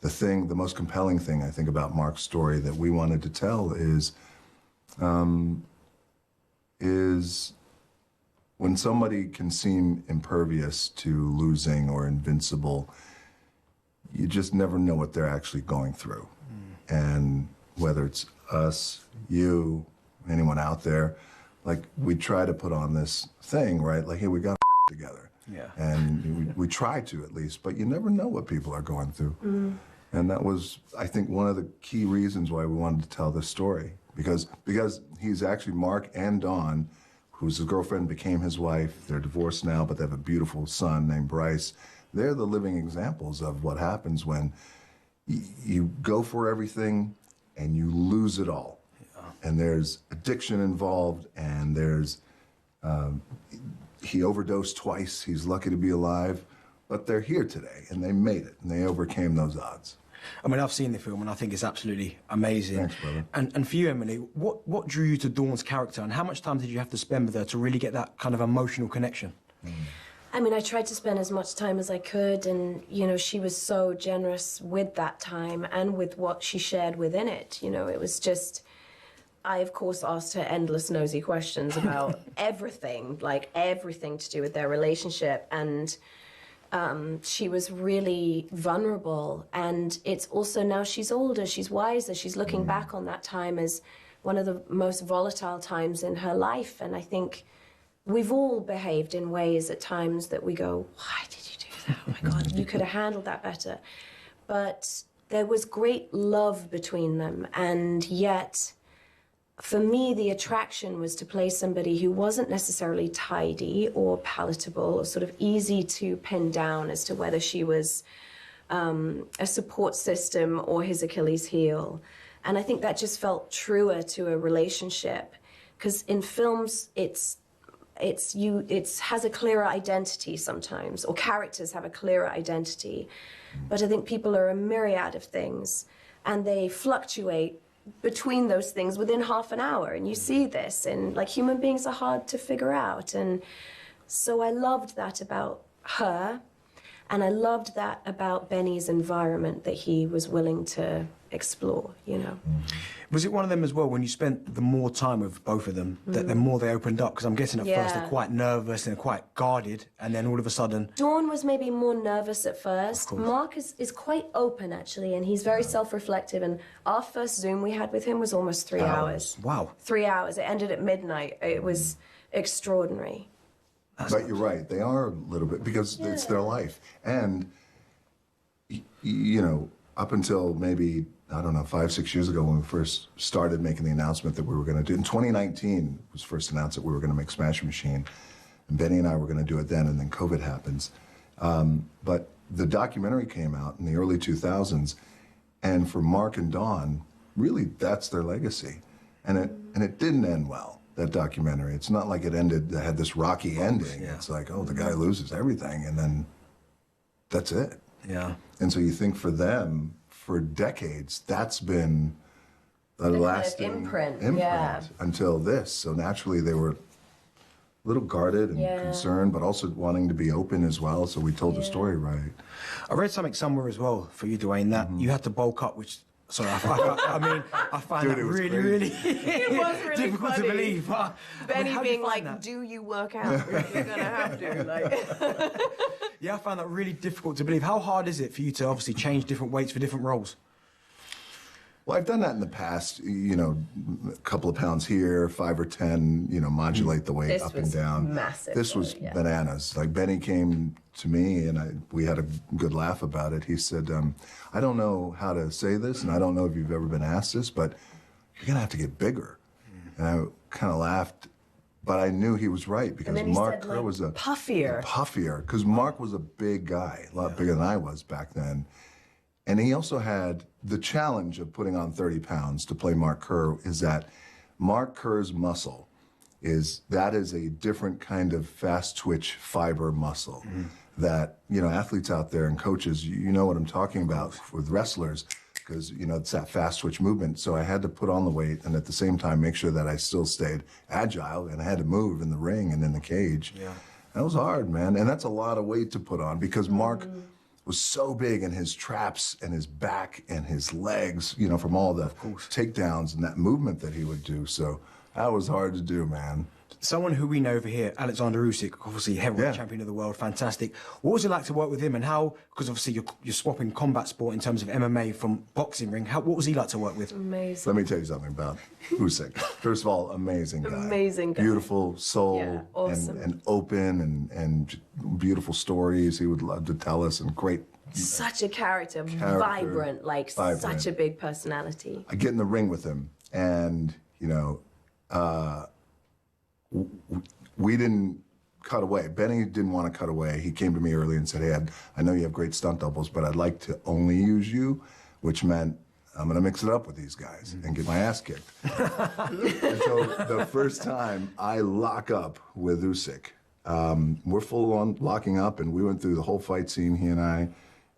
The most compelling thing I think about Mark's story that we wanted to tell is when somebody can seem impervious to losing or invincible, you just never know what they're actually going through. And whether it's us, you, anyone out there, like we try to put on this thing, right? Like, hey, we got together. Yeah. And we try to at least, but you never know what people are going through. And that was, I think, one of the key reasons why we wanted to tell this story. Because he's actually Mark and Dawn, whose girlfriend became his wife. They're divorced now, but they have a beautiful son named Bryce. They're the living examples of what happens when you go for everything and you lose it all. And there's addiction involved, and there's, he overdosed twice. He's lucky to be alive, but they're here today, and they made it, and they overcame those odds. I mean, I've seen the film, and I think it's absolutely amazing. Thanks, brother. And for you, Emily, what drew you to Dawn's character, and how much time did you have to spend with her to really get that kind of emotional connection? I mean, I tried to spend as much time as I could, and, she was so generous with that time and with what she shared within it. It was just... I, of course, asked her endless nosy questions about everything, like everything to do with their relationship. And she was really vulnerable. And it's also now she's older, she's wiser, she's looking back on that time as one of the most volatile times in her life. And I think we've all behaved in ways at times that we go, why did you do that? Oh, my God, you could have handled that better. But there was great love between them, and yet... For me, the attraction was to play somebody who wasn't necessarily tidy or palatable or sort of easy to pin down as to whether she was a support system or his Achilles heel. And I think that just felt truer to a relationship, because in films, it has a clearer identity sometimes, or characters have a clearer identity. But I think people are a myriad of things, and they fluctuate between those things within half an hour, and you see this, and like human beings are hard to figure out. And so I loved that about her, and I loved that about Benny's environment that he was willing to explore, Was it one of them as well, when you spent the more time with both of them, that the more they opened up? Because I'm guessing at first they're quite nervous and quite guarded, and then all of a sudden... Dawn was maybe more nervous at first. Mark is quite open, actually, and he's very self-reflective. And our first Zoom we had with him was almost 3 hours. Wow. 3 hours. It ended at midnight. It was extraordinary. But you're right, they are a little bit, because it's their life. And, up until maybe, I don't know, 5-6 years ago when we first started making the announcement that we were going to do, in 2019 was first announced that we were going to make Smash Machine, and Benny and I were going to do it then, and then COVID happens. But the documentary came out in the early 2000s, and for Mark and Dawn, really that's their legacy. And it didn't end well, that documentary. It's not like it had this rocky ending. Yeah. It's like, oh, the guy loses everything, and then that's it. Yeah. And so you think for them, for decades, that's been the lasting imprint until this. So naturally they were a little guarded and concerned, but also wanting to be open as well. So we told the story right. I read something somewhere as well for you, Dwayne, that you had to bulk up, which... Sorry, I find that really It was really difficult funny. to believe. Benny being like, do you work out? You're going to have to. Like. Yeah, I found that really difficult to believe. How hard is it for you to obviously change different weights for different roles? Well, I've done that in the past, you know, a couple of pounds here, 5 or 10, you know, modulate the weight This up and was down. massive, This was yeah. bananas. Like, Benny came to me, and we had a good laugh about it. He said, I don't know how to say this, and I don't know if you've ever been asked this, but you're going to have to get bigger. And I kind of laughed, but I knew he was right, because Mark Kerr was a puffier. Puffier, because Mark was a big guy, a lot bigger than I was back then. And he also had the challenge of putting on 30 pounds to play Mark Kerr, is that Mark Kerr's muscle is a different kind of fast twitch fiber muscle that, you know, athletes out there and coaches, you know what I'm talking about with wrestlers, because, you know, it's that fast twitch movement. So I had to put on the weight and at the same time make sure that I still stayed agile, and I had to move in the ring and in the cage. Yeah. That was hard, man. And that's a lot of weight to put on, because Mark was so big, and his traps and his back and his legs, you know, from all the takedowns and that movement that he would do. So that was hard to do, man. Someone who we know over here, Alexander Usyk, obviously heavyweight champion of the world, fantastic. What was it like to work with him, and how? Because obviously you're swapping combat sport in terms of MMA from boxing ring. What was he like to work with? Amazing. Let me tell you something about Usyk. First of all, amazing guy. Amazing guy. Beautiful soul, Yeah, awesome. and open, and beautiful stories he would love to tell us, and great. Such a character, vibrant, such a big personality. I get in the ring with him, and, you know, we didn't cut away. Benny didn't want to cut away. He came to me early and said, hey, I know you have great stunt doubles, but I'd like to only use you, which meant I'm going to mix it up with these guys and get my ass kicked. And so the first time I lock up with Usyk, we're full on locking up, and we went through the whole fight scene, he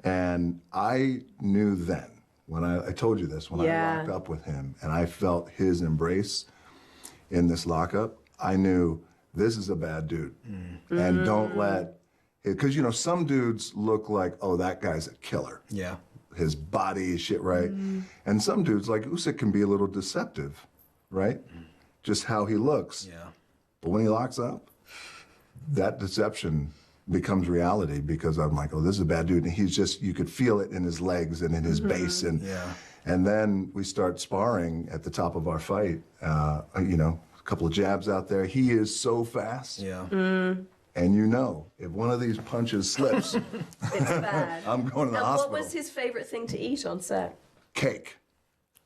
and I knew then, when I told you this, when I locked up with him and I felt his embrace in this lockup, I knew this is a bad dude. And don't let, because, you know, some dudes look like, oh, that guy's a killer. Yeah. His body is shit right. And some dudes, like Usyk, can be a little deceptive, right? Just how he looks. Yeah. But when he locks up, that deception becomes reality, because I'm like, oh, this is a bad dude. And he's just, you could feel it in his legs and in his base. And then we start sparring at the top of our fight. You know, a couple of jabs out there. He is so fast. Yeah. And you know, if one of these punches slips, it's bad. I'm going to the and hospital. What was his favourite thing to eat on set? Cake.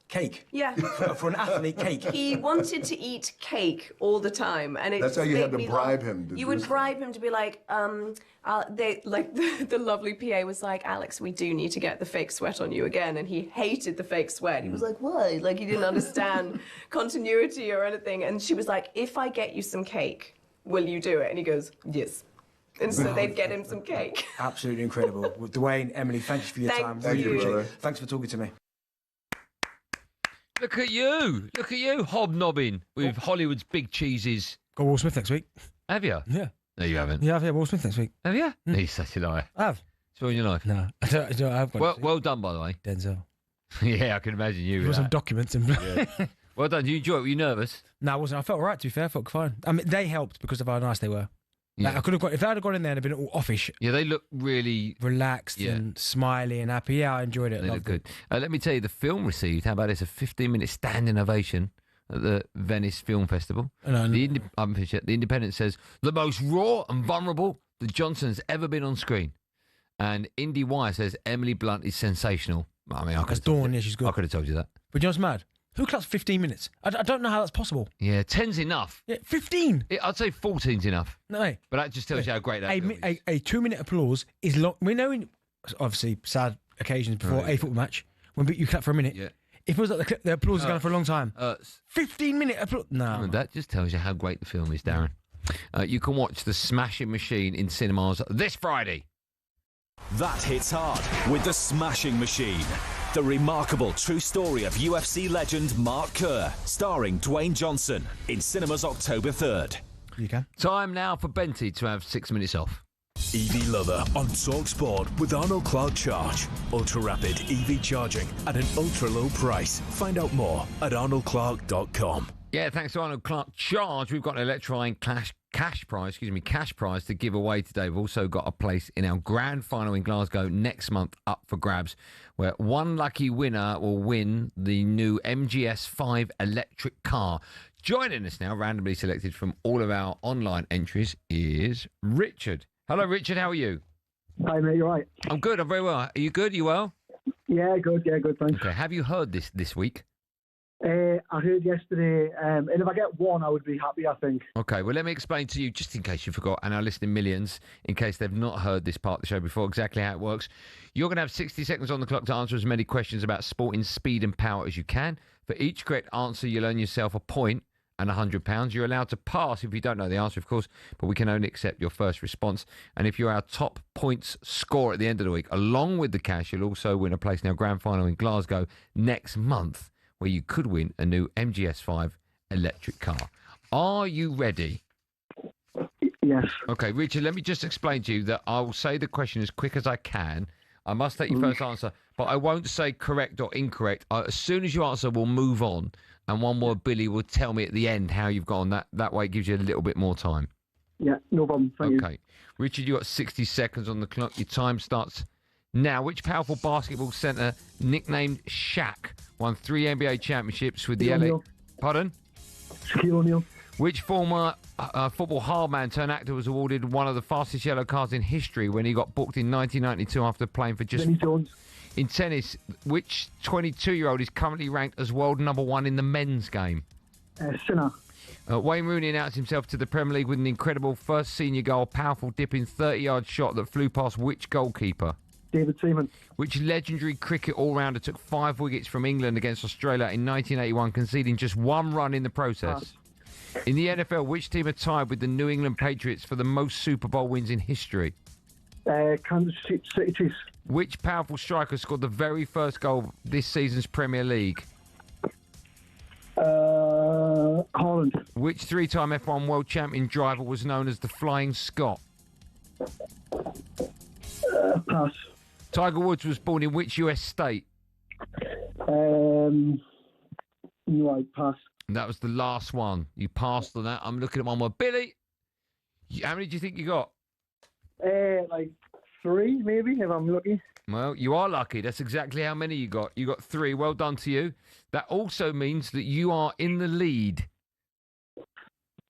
Cake? Yeah. For an athlete, cake. He wanted to eat cake all the time, and that's how you had to bribe him. You would bribe him to be like, the lovely PA was like, Alex, we do need to get the fake sweat on you again, and he hated the fake sweat. He was like, why? Like, he didn't understand continuity or anything, and she was like, if I get you some cake, will you do it? And he goes, yes. And so they'd get him some cake. Absolutely incredible. Well, Dwayne, Emily, thank you for your time. Thank you, brother. Thanks for talking to me. Look at you hobnobbing with Hollywood's big cheeses. Got Will Smith next week. Have you? Yeah. No, you haven't. Yeah, I've had Will Smith next week. Have you? He's such a liar. I have. It's all in your life. No, I don't have one. Well done, by the way. Denzel. Yeah, I can imagine you. There were some documents. Yeah. Well done. Did you enjoy it? Were you nervous? No, I wasn't. I felt all right, to be fair. I felt fine. I mean, they helped because of how nice they were. Yeah. Like, I could have if I had gone in there and been all offish. Yeah, they look really relaxed and smiley and happy. Yeah, I enjoyed it. They look good. Let me tell you, the film received, how about this, a 15-minute standing ovation at the Venice Film Festival. The Independent says, the most raw and vulnerable the Johnson's ever been on screen. And Indy Wire says, Emily Blunt is sensational. I mean, that's Dawn, yeah, she's good. I could have told you that. But you know what's mad? Who claps 15 minutes? I don't know how that's possible. Yeah, 10's enough. Yeah, 15. I'd say 14's enough. No way. But that just tells you how great that is. A 2-minute applause is long. We know in, obviously, sad occasions before a football match, when you clap for a minute. Yeah. If it was like the applause is going for a long time. 15-minute applause. No. That just tells you how great the film is, Darren. You can watch The Smashing Machine in cinemas this Friday. That hits hard with The Smashing Machine. The remarkable true story of UFC legend Mark Kerr, starring Dwayne Johnson, in cinemas October 3rd. You can. Time now for Benty to have 6 minutes off. EV Lover on talkSPORT with Arnold Clark Charge. Ultra-rapid EV charging at an ultra-low price. Find out more at arnoldclark.com. Yeah, thanks to Arnold Clark Charge. We've got an electrifying cash prize to give away today. We've also got a place in our grand final in Glasgow next month up for grabs, where one lucky winner will win the new MGS5 electric car. Joining us now, randomly selected from all of our online entries, is Richard. Hello, Richard. How are you? Hi, mate. You all right? I'm good. I'm very well. Are you good? You well? Yeah, good. Yeah, good. Thanks. Okay. Have you heard this week? I heard yesterday, and if I get one, I would be happy, I think. Okay, well, let me explain to you, just in case you forgot, and our listening millions, in case they've not heard this part of the show before, exactly how it works. You're going to have 60 seconds on the clock to answer as many questions about sport in speed and power as you can. For each correct answer, you'll earn yourself a point and £100. You're allowed to pass if you don't know the answer, of course, but we can only accept your first response. And if you're our top points scorer at the end of the week, along with the cash, you'll also win a place in our grand final in Glasgow next month, where you could win a new MGS5 electric car. Are you ready? Yes. Okay, Richard, let me just explain to you that I'll say the question as quick as I can. I must take your first answer, but I won't say correct or incorrect. As soon as you answer, we'll move on, and one more Billy will tell me at the end how you've gone. That way it gives you a little bit more time. Yeah, no problem. Thank you. Okay. Richard, you've got 60 seconds on the clock. Your time starts now. Which powerful basketball centre, nicknamed Shaq, won 3 NBA championships with the LA... Pardon? Shaquille O'Neal. Which former football hardman turned actor was awarded one of the fastest yellow cards in history when he got booked in 1992 after playing for just... Vinnie Jones. In tennis, which 22-year-old is currently ranked as world number 1 in the men's game? Sinner. Wayne Rooney announced himself to the Premier League with an incredible first senior goal, a powerful dipping 30-yard shot that flew past which goalkeeper? David Seaman. Which legendary cricket all-rounder took 5 wickets from England against Australia in 1981, conceding just 1 run in the process? In the NFL, which team are tied with the New England Patriots for the most Super Bowl wins in history? Kansas City Chiefs. Which powerful striker scored the very first goal of this season's Premier League? Holland. Which 3-time F1 world champion driver was known as the Flying Scot? Pass. Tiger Woods was born in which US state? No, I pass. And that was the last one. You passed on that. I'm looking at one more. Billy, how many do you think you got? Like 3, maybe, if I'm lucky. Well, you are lucky. That's exactly how many you got. You got 3. Well done to you. That also means that you are in the lead.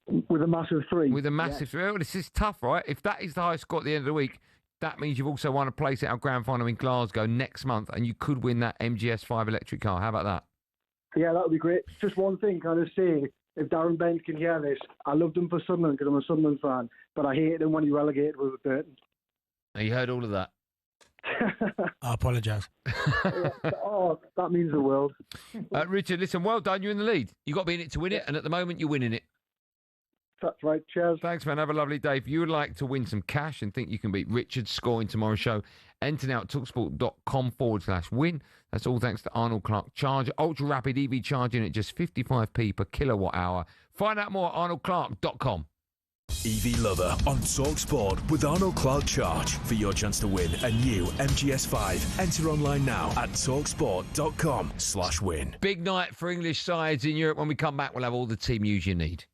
With a massive 3. With a massive 3. Well, this is tough, right? If that is the highest score at the end of the week, that means you've also won a place at our grand final in Glasgow next month, and you could win that MGS5 electric car. How about that? Yeah, that would be great. Just one thing, can I just say, if Darren Bent can hear this, I loved him for Sunderland because I'm a Sunderland fan, but I hated him when he relegated with Burton. Now, you heard all of that. I apologise. Oh, that means the world. Richard, listen, well done. You're in the lead. You've got to be in it to win it, and at the moment, you're winning it. That's right. Cheers. Thanks, man. Have a lovely day. If you would like to win some cash and think you can beat Richard's score in tomorrow's show, enter now at talksport.com/win. That's all thanks to Arnold Clark Charge. Ultra rapid EV charging at just 55p per kilowatt hour. Find out more at arnoldclark.com. EV Lover on talkSPORT with Arnold Clark Charge for your chance to win a new MGS5. Enter online now at talksport.com/win. Big night for English sides in Europe. When we come back, we'll have all the team news you need.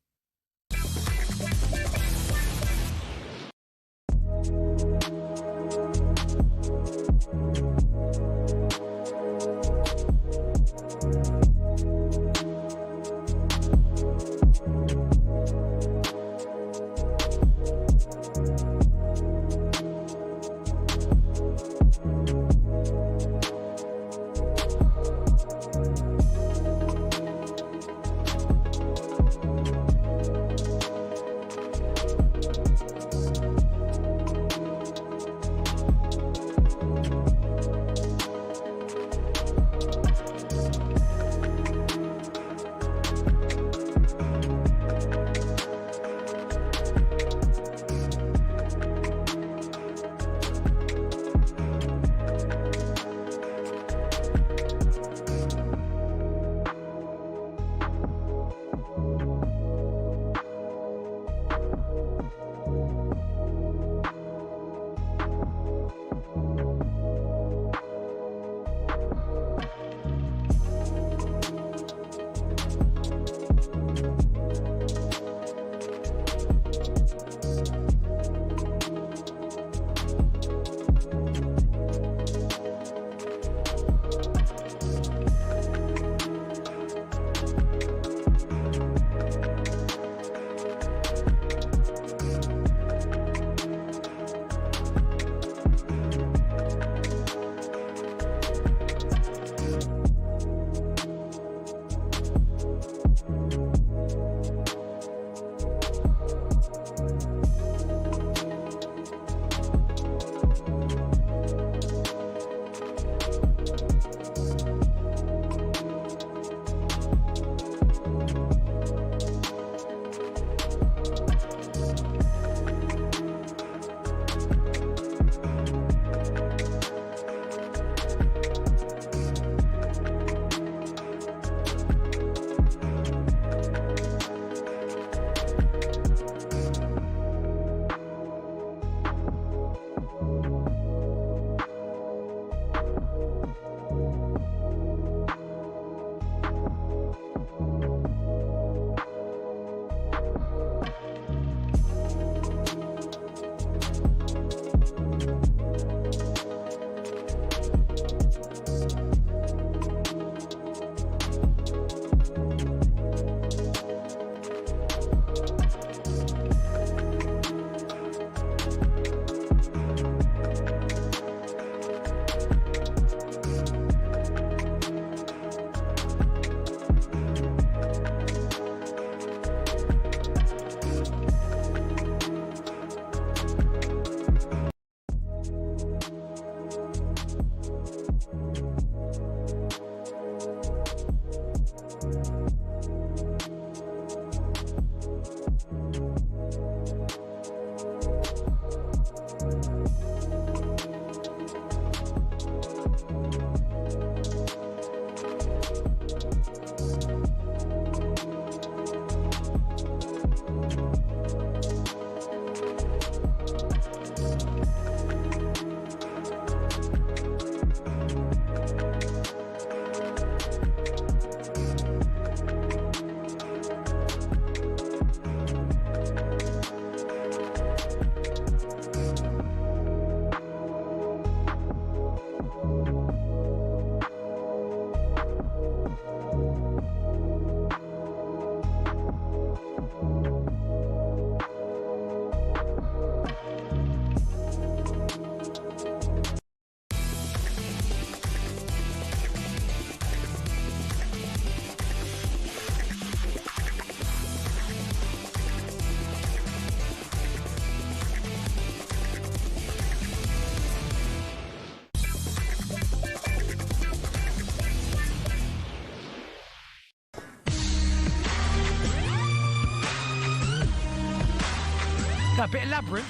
That bit of labyrinth.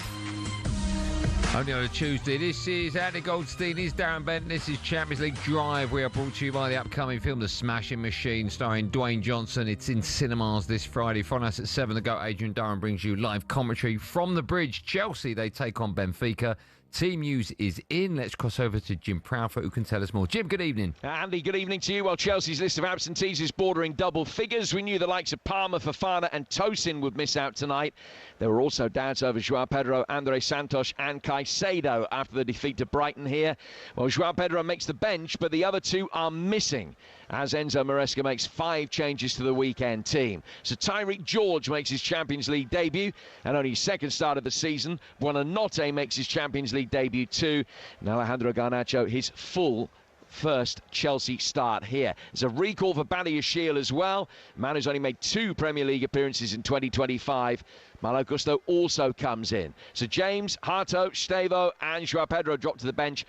Only on a Tuesday. This is Andy Goldstein, he's Darren Bent. This is Champions League Drive. We are brought to you by the upcoming film The Smashing Machine, starring Dwayne Johnson. It's in cinemas this Friday. From us at 7, the GOAT Adrian Durham brings you live commentary from the bridge. Chelsea, they take on Benfica. Team news is in. Let's cross over to Jim Proudfoot, who can tell us more. Jim, good evening. Andy, good evening to you. Well, Chelsea's list of absentees is bordering double figures. We knew the likes of Palmer, Fofana and Tosin would miss out tonight. There were also doubts over João Pedro, André Santos and Caicedo after the defeat to Brighton here. Well, João Pedro makes the bench, but the other two are missing, as Enzo Maresca makes 5 changes to the weekend team. So Tyreek George makes his Champions League debut, and only his second start of the season. Buonanotte makes his Champions League debut too, and Alejandro Garnacho his full first Chelsea start here. There's a recall for Badiashile as well. Man who's only made 2 Premier League appearances in 2025. Malo Gusto also comes in. So James, Hato, Stevo and João Pedro drop to the bench.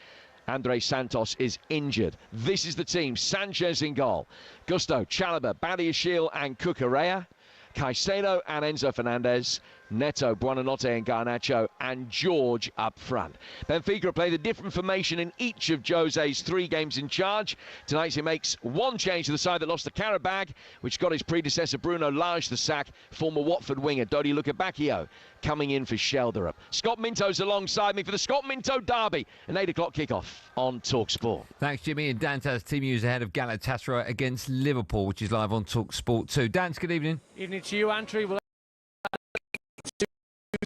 André Santos is injured. This is the team. Sanchez in goal. Gusto, Chalobah, Badiashile and Cucurella. Caicedo and Enzo Fernandez. Neto, Buonanotte and Garnacho, and George up front. Benfica played a different formation in each of Jose's 3 games in charge. Tonight he makes 1 change to the side that lost the Karabag, which got his predecessor Bruno Lage the sack. Former Watford winger Dodi Lukebakio coming in for Shelderup. Scott Minto's alongside me for the Scott Minto Derby, an 8 o'clock kickoff on talkSPORT. Thanks, Jimmy. And Dan's team news ahead of Galatasaray against Liverpool, which is live on talkSPORT 2. Dan, good evening. Evening to you, Andrew. Well,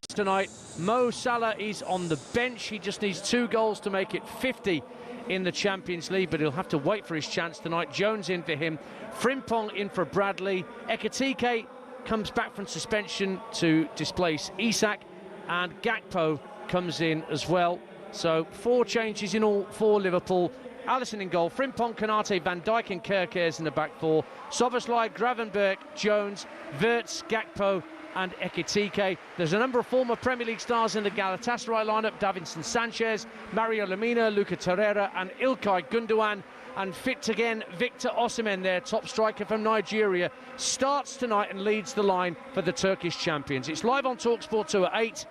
tonight, Mo Salah is on the bench. He just needs 2 goals to make it 50 in the Champions League, but he'll have to wait for his chance tonight. Jones in for him, Frimpong in for Bradley, Ekitike comes back from suspension to displace Isak, and Gakpo comes in as well. So 4 changes in all for Liverpool. Alisson in goal, Frimpong, Konate, Van Dijk and Kerkers in the back 4. Szoboszlai, Gravenberch, Jones, Wirtz, Gakpo and Ekitike. There's a number of former Premier League stars in the Galatasaray lineup: Davinson Sanchez, Mario Lemina, Luca Torreira and Ilkay Gundogan. And fit again, Victor Osimhen, their top striker from Nigeria, starts tonight and leads the line for the Turkish champions. It's live on talkSPORT 2 at 8.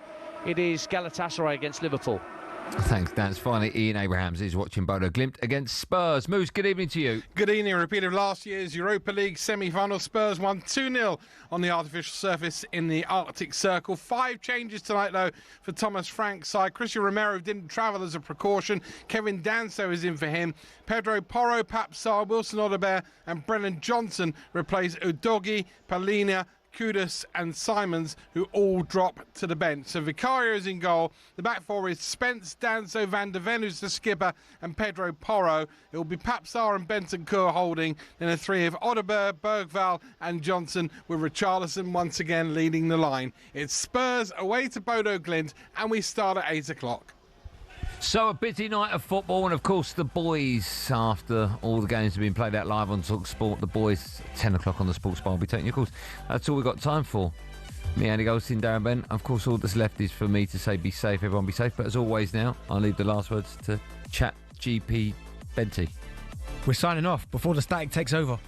It is Galatasaray against Liverpool. Thanks, Dan. Finally, Ian Abrahams is watching Bodo Glimt against Spurs. Moose, good evening to you. Good evening. A repeat of last year's Europa League semi-final. Spurs won 2-0 on the artificial surface in the Arctic Circle. 5 changes tonight, though, for Thomas Frank's side. Christian Romero didn't travel as a precaution. Kevin Danso is in for him. Pedro Porro, Pap Sarr, Wilson Odobert and Brennan Johnson replace Udogie, Palhinha, Kudus and Simons, who all drop to the bench. So Vicario is in goal. The back 4 is Spence, Danso, Van de Ven, who's the skipper, and Pedro Porro. It will be Papsar and Bentancur holding. Then a 3 of Odobert, Bergvall and Johnson, with Richarlison once again leading the line. It's Spurs away to Bodo Glimt, and we start at 8 o'clock. So a busy night of football, and of course the boys, after all the games have been played out live on talkSPORT, the boys 10 o'clock on the Sports Bar will be taking your calls. That's all we've got time for. Me, Andy Goldstein, Darren Bent. Of course, all that's left is for me to say be safe, everyone be safe. But as always now, I'll leave the last words to Chat GP Benty. We're signing off before the static takes over.